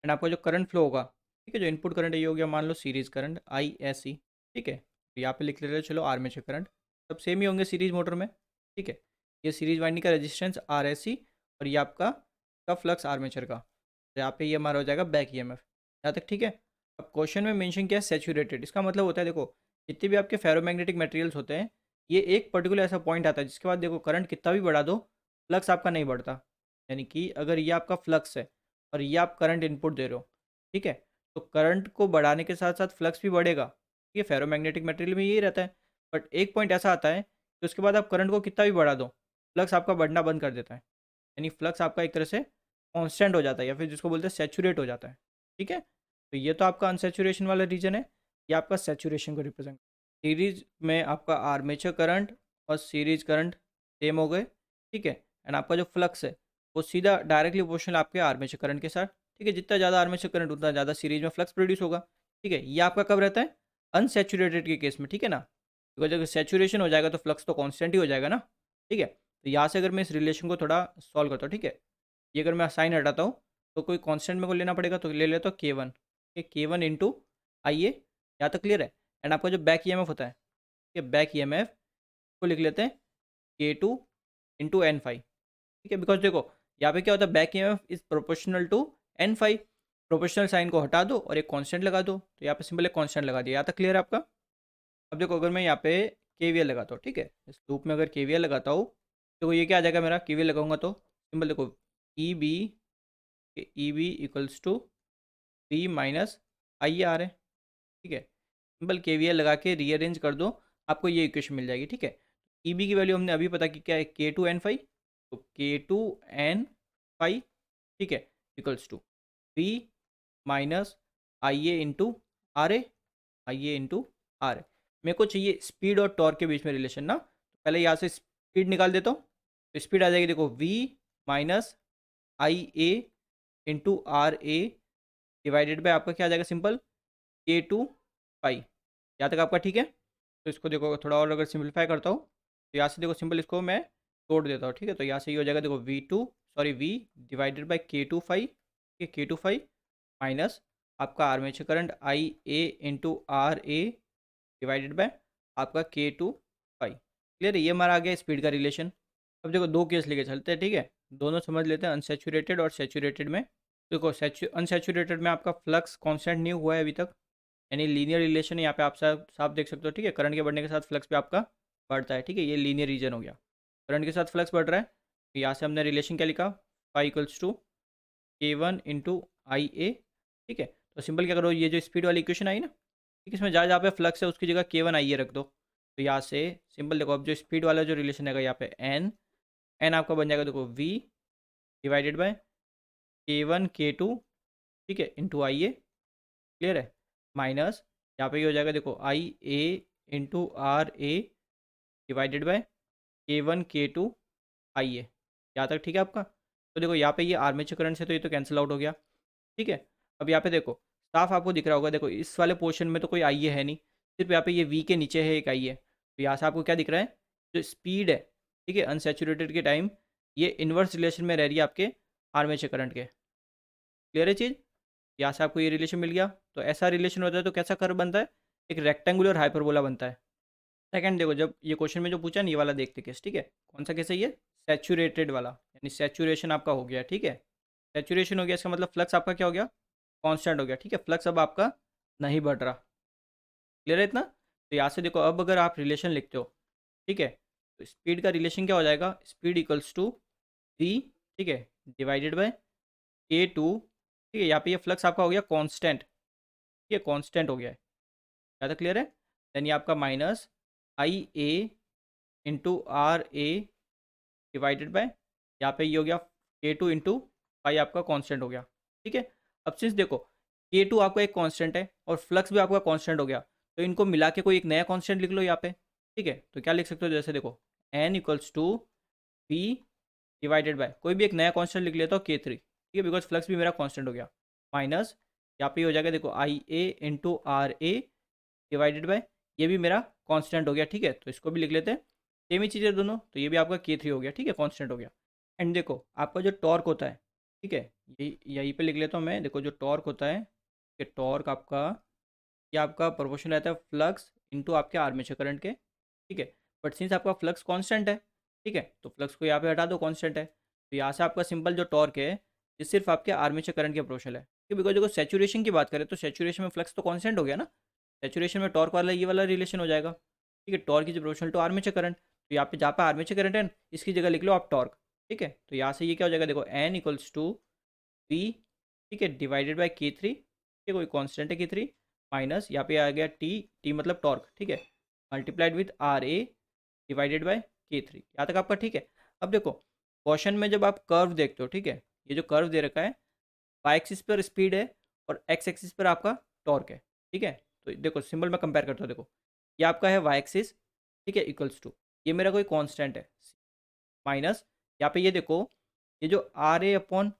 Speaker 1: एंड आपका जो करंट फ्लो होगा, ठीक है, जो इनपुट करंट है ये हो गया मान लो series current I S C, ठीक है। तो यहाँ पे लिख लेते हैं चलो आर्मेचर करंट, सब सेम ही होंगे सीरीज मोटर में, ठीक है। ये सीरीज वाइंडिंग का रेजिस्टेंस आर एस सी और ये आपका फ्लक्स आर्मेचर का, तो यहाँ पे ये हमारा हो जाएगा बैक ई एम एफ, यहाँ तक ठीक है। अब क्वेश्चन में मेंशन किया है सेचुरेटेड, इसका मतलब होता है देखो जितने भी आपके फेरोमैग्नेटिक मटेरियल्स होते हैं ये एक पर्टिकुलर ऐसा पॉइंट आता है जिसके बाद देखो करंट कितना भी बढ़ा दो फ्लक्स आपका नहीं बढ़ता, यानी कि अगर ये आपका फ्लक्स है और ये आप करंट इनपुट दे रहे हो, ठीक है, तो करंट को बढ़ाने के साथ साथ फ्लक्स भी बढ़ेगा, ठीक है, फेरोमैग्नेटिक मटेरियल में यही रहता है। बट एक पॉइंट ऐसा आता है कि उसके बाद आप करंट को कितना भी बढ़ा दो फ्लक्स आपका बढ़ना बंद कर देता है, यानी फ्लक्स आपका एक तरह से कांस्टेंट हो जाता है या फिर जिसको बोलते हैं सैचुरेट हो जाता है, ठीक है। तो ये तो आपका अनसैचुरेशन वाला रीजन है, ये आपका सैचुरेशन को रिप्रेजेंट। सीरीज में आपका आर्मेचर करंट और सीरीज करंट सेम हो गए, ठीक है, एंड आपका जो फ्लक्स है वो सीधा डायरेक्टली प्रोपोर्शनल आपके आर्मेचर करंट के साथ, ठीक है, जितना ज़्यादा आर्मेचर करंट उतना ज़्यादा सीरीज में फ्लक्स प्रोड्यूस होगा, ठीक है। ये आपका कब रहता है, अनसैचुरेटेड के केस में, ठीक है ना, बिकॉज अगर सैचुरेशन हो जाएगा तो फ्लक्स तो कॉन्स्टेंट ही हो जाएगा ना, ठीक है। तो यहाँ से अगर मैं इस रिलेशन को थोड़ा सॉल्व करता हूँ, ठीक है, ये अगर मैं साइन हटाता हूँ तो कोई कांस्टेंट मेरे को लेना पड़ेगा, तो ले लेता हूँ के वन, के वन इंटू आई ए, यहाँ तक क्लियर है। एंड आपका जो बैक ई एम एफ होता है, ठीक है, बैक ई एम एफ को लिख लेते हैं के टू इंटू एन फाइव, ठीक है, बिकॉज देखो यहाँ पे क्या होता है back E M F is proportional to N phi, proportional sign को हटा दो और एक कांस्टेंट लगा दो, तो यहाँ पे सिंपल एक कांस्टेंट लगा दिया, यहाँ तक क्लियर है आपका। अब देखो अगर मैं यहाँ पे के वी एल लगाता हूँ, ठीक है, इस लूप में अगर के वी एल लगाता हूँ तो ये क्या आ जाएगा मेरा, के वी एल लगाऊंगा तो सिंपल देखो E B equals to V minus I R है, ठीक है, सिंपल के वी एल लगा के रीअरेंज कर दो आपको ये इक्वेशन मिल जाएगी, ठीक है। ई बी की वैल्यू हमने अभी पता की क्या है, के टू एन फाइव, तो के टू एन फाइव, ठीक है, equals to V minus I A into R A, I A into R A. मेरे को चाहिए स्पीड और टॉर्क के बीच में रिलेशन ना, तो पहले यहाँ से स्पीड निकाल देता हूँ, तो स्पीड आ जाएगी देखो V minus I A into R A divided by आपका क्या आ जाएगा सिंपल के टू पाई, यहाँ तक आपका ठीक है। तो इसको देखो थोड़ा और अगर सिंपलीफाई करता हूँ तो यहाँ से देखो सिंपल इसको मैं तोड़ देता हूँ, ठीक है, तो यहाँ से ये हो जाएगा देखो V divided by K two phi, ठीक है, के टू फाइव माइनस आपका armature current I A into R A divided by आपका के टू फाइव, क्लियर है, ये हमारा आ गया स्पीड का रिलेशन। अब देखो दो केस लेके चलते हैं, ठीक है, दोनों समझ लेते हैं, अनसेचुरेटेड और सेचुरेटेड में। देखो अनसेचुरेटेड में आपका फ्लक्स कांस्टेंट नहीं हुआ है अभी तक, यानी लीनियर रिलेशन यहाँ पे आप साफ देख सकते हो, ठीक है, करंट के बढ़ने के साथ फ्लक्स भी आपका बढ़ता है, ठीक है, ये लीनियर रीजन हो गया, करंट के साथ फ्लक्स बढ़ रहा है, तो यहाँ से हमने रिलेशन क्या लिखा, फाइव इक्वल्स टू के वन इंटू आई ए, ठीक है। तो सिंपल क्या करो, ये जो स्पीड वाली इक्वेशन आई ना, ठीक है, इसमें जहाँ जहाँ पे फ्लक्स है उसकी जगह के वन आई ए रख दो, तो यहाँ से सिंपल देखो अब जो स्पीड वाला जो रिलेशन है यहाँ पे एन एन आपका बन जाएगा देखो V divided by K1 K2, ठीक है, इंटू आई ए, क्लियर है, माइनस यहाँ पे ये हो जाएगा देखो I A into R A divided by K1 K2 I A. यहाँ तक ठीक है आपका। तो देखो यहाँ पे ये आर्मेचर करंट से तो ये तो कैंसिल आउट हो गया, ठीक है। अब यहाँ पे देखो साफ आपको दिख रहा होगा, देखो इस वाले पोर्शन में तो कोई आई है नहीं, सिर्फ यहाँ पे ये वी के नीचे है एक आई है। तो यहाँ से आपको क्या दिख रहा है, जो स्पीड है, ठीक है, अनसेचुरेटेड के टाइम ये इन्वर्स रिलेशन में रह रही है आपके आर्मेचर करंट के। क्लियर है चीज़। यहाँ से आपको ये रिलेशन मिल गया। तो ऐसा रिलेशन होता है तो कैसा कर्व बनता है, एक रेक्टेंगुलर हाइपरबोला बनता है। सेकंड देखो, जब ये क्वेश्चन में जो पूछा ना ये वाला देखते केस, ठीक है, कौन सा केस है ये, सैचुरेटेड वाला, यानी सैचुरेशन आपका हो गया, ठीक है। सैचुरेशन हो गया इसका मतलब फ्लक्स आपका क्या हो गया, कांस्टेंट हो गया, ठीक है, फ्लक्स अब आपका नहीं बढ़ रहा। क्लियर है इतना। तो यहाँ से देखो अब अगर आप रिलेशन लिखते हो, ठीक है, तो स्पीड का रिलेशन क्या हो जाएगा, स्पीड इक्वल्स टू वी, ठीक है, डिवाइडेड बाय K2, ठीक है। यहाँ पे ये फ्लक्स आपका हो गया कांस्टेंट, ठीक है, कांस्टेंट हो गया है। ज़्यादा क्लियर है। देन ये आपका minus I A into R A divided by, यहाँ पे ये हो गया K2 इंटू पाई आपका कांस्टेंट हो गया, ठीक है। अब सिंस देखो K2 आपका एक कांस्टेंट है और फ्लक्स भी आपका कांस्टेंट हो गया, तो इनको मिला के कोई एक नया कांस्टेंट लिख लो यहाँ पे, ठीक है। तो क्या लिख सकते हो, जैसे देखो n equals to P divided by कोई भी एक नया कांस्टेंट लिख लेता हूँ K3, ठीक है, बिकॉज फ्लक्स भी मेरा कांस्टेंट हो गया, माइनस यहाँ पे हो जाएगा देखो I A into R A divided by ये भी मेरा कांस्टेंट हो गया, ठीक है। तो इसको भी लिख लेते हैं, सेम ही चीज़ें दोनों, तो ये भी आपका K3 हो गया, ठीक है, कांस्टेंट हो गया। एंड देखो आपका जो टॉर्क होता है, ठीक है, यहीं पे लिख लेता हूँ मैं, देखो जो टॉर्क होता है, ये टॉर्क आपका, ये आपका प्रोपोर्शनल रहता है फ्लक्स इनटू आपके आर्मेचर करंट के, ठीक है। बट सिंस आपका फ्लक्स कांस्टेंट है, ठीक है, तो फ्लक्स को यहाँ पे हटा दो, कांस्टेंट है, तो यहाँ से आपका सिंपल जो टॉर्क है ये सिर्फ आपके आर्मेचर करंट के प्रोपोर्शनल है, ठीक है। बिकॉज देखो सेचुरेशन की बात करें तो सेचुरेशन में फ्लक्स तो कांस्टेंट हो गया ना, सेचुरेशन में टॉर्क वाला ये वाला रिलेशन हो जाएगा, ठीक है, torque is proportional to armature current. तो यहाँ पे जहाँ पे आर्मेचर करंट है इसकी जगह लिख लो आप टॉर्क, ठीक है। तो यहाँ से ये क्या हो जाएगा, देखो एन इक्वल्स टू पी, ठीक है, डिवाइडेड बाई K3, ठीक है, कोई कॉन्स्टेंट है K3, माइनस यहाँ पे आ गया टी मतलब टॉर्क, ठीक है, multiplied with R A divided by K3। यहाँ तक आपका ठीक है। अब देखो क्वेश्चन में जब आप कर्व देखते हो, ठीक है, ये जो कर्व दे रखा है वाई एक्सिस पर स्पीड है और एक्स एक्सिस पर आपका टॉर्क है, ठीक है। तो देखो सिंबल में कंपेयर करता हूँ, देखो ये आपका है वाई एक्सिस, ठीक है, इक्वल्स टू ये मेरा कोई कांस्टेंट है, माइनस यहाँ पे ये देखो ये जो आर ए अपॉन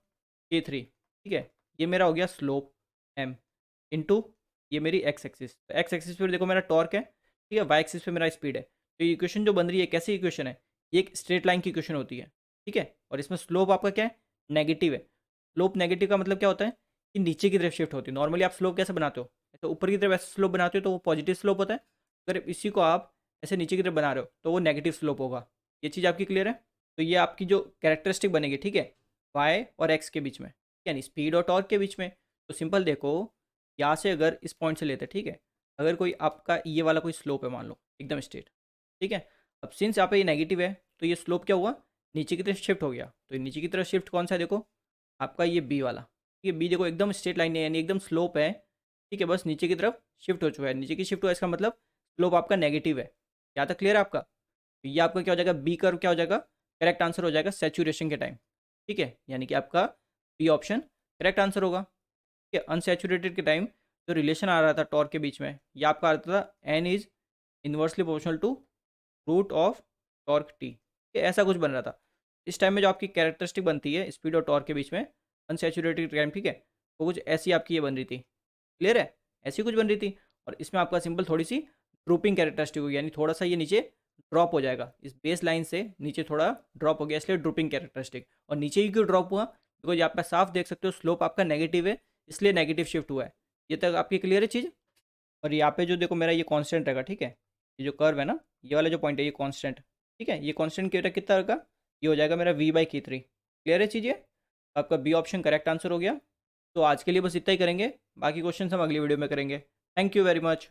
Speaker 1: K3, ठीक है, ये मेरा हो गया स्लोप एम इंटू ये मेरी एक्स एक्सिस, तो एक्स एक्सिस पर देखो मेरा टॉर्क है, ठीक है, वाई एक्सिस पे मेरा स्पीड है। तो ये इक्वेशन जो बन रही है कैसी इक्वेशन है, ये एक स्ट्रेट लाइन की इक्वेशन होती है, ठीक है, और इसमें स्लोप आपका क्या है, नेगेटिव है। स्लोप नेगेटिव का मतलब क्या होता है कि नीचे की तरफ शिफ्ट होती है। नॉर्मली आप स्लोप कैसे बनाते हो, तो ऊपर की तरफ ऐसे स्लोप बनाते हो तो वो पॉजिटिव स्लोप होता है, अगर इसी को आप ऐसे नीचे की तरफ बना रहे हो तो वो नेगेटिव स्लोप होगा। ये चीज़ आपकी क्लियर है। तो ये आपकी जो कैरेक्टरिस्टिक बनेगी, ठीक है, वाई और एक्स के बीच में, यानी स्पीड और टॉर्क के बीच में। तो सिंपल देखो यहाँ से अगर इस पॉइंट से लेते हैं, ठीक है, अगर कोई आपका ये वाला कोई स्लोप है मान लो एकदम स्ट्रेट, ठीक है, अब सिंस यहाँ पे ये नेगेटिव है तो ये स्लोप क्या हुआ, नीचे की तरफ शिफ्ट हो गया। तो ये नीचे की तरफ शिफ्ट कौन सा है, देखो आपका ये बी वाला, ठीक है, बी देखो एकदम स्ट्रेट लाइन है यानी एकदम स्लोप है, ठीक है, बस नीचे की तरफ शिफ्ट हो चुका है, नीचे की शिफ्ट हुआ इसका मतलब स्लोप आपका नेगेटिव है। यहाँ तक क्लियर है आपका। तो ये आपका क्या हो जाएगा, बी कर्व क्या हो जाएगा, करेक्ट आंसर हो जाएगा सेचुरेशन के टाइम, ठीक है, यानी कि आपका बी ऑप्शन करेक्ट आंसर होगा। ठीक है, अनसेचुरेटेड के टाइम जो रिलेशन आ रहा था टॉर्क के बीच में, ये आपका आता था N is inversely proportional to root of torque T, ऐसा कुछ बन रहा था। इस टाइम में जो आपकी कैरेक्टरिस्टिक बनती है स्पीड और टॉर्क के बीच में अनसेचुरेटेड टाइम, ठीक है, वो कुछ ऐसी आपकी ये बन रही थी। क्लियर है, ऐसी कुछ बन रही थी। और इसमें आपका सिंपल थोड़ी सी ड्रूपिंग कैरेक्टरिस्टिक होगी, यानी थोड़ा सा ये नीचे ड्रॉप हो जाएगा, इस बेस लाइन से नीचे थोड़ा ड्रॉप हो गया, इसलिए ड्रूपिंग कैरेक्टरिस्टिक। और नीचे ही क्यों ड्रॉप हुआ, बिकॉज आप साफ देख सकते हो स्लोप आपका नेगेटिव है, इसलिए नेगेटिव शिफ्ट हुआ है। ये तक आपकी क्लियर है चीज़। और यहाँ पे जो देखो मेरा ये कांस्टेंट रहेगा, ठीक है, ये जो कर्व है ना, ये वाला जो पॉइंट है ये कांस्टेंट, ठीक है, ये कांस्टेंट कितना रहेगा, ये हो जाएगा मेरा V/K3। क्लियर है चीज़ ये। आपका बी ऑप्शन करेक्ट आंसर हो गया। तो आज के लिए बस इतना ही करेंगे, बाकी क्वेश्चन हम अगली वीडियो में करेंगे। Thank you very much.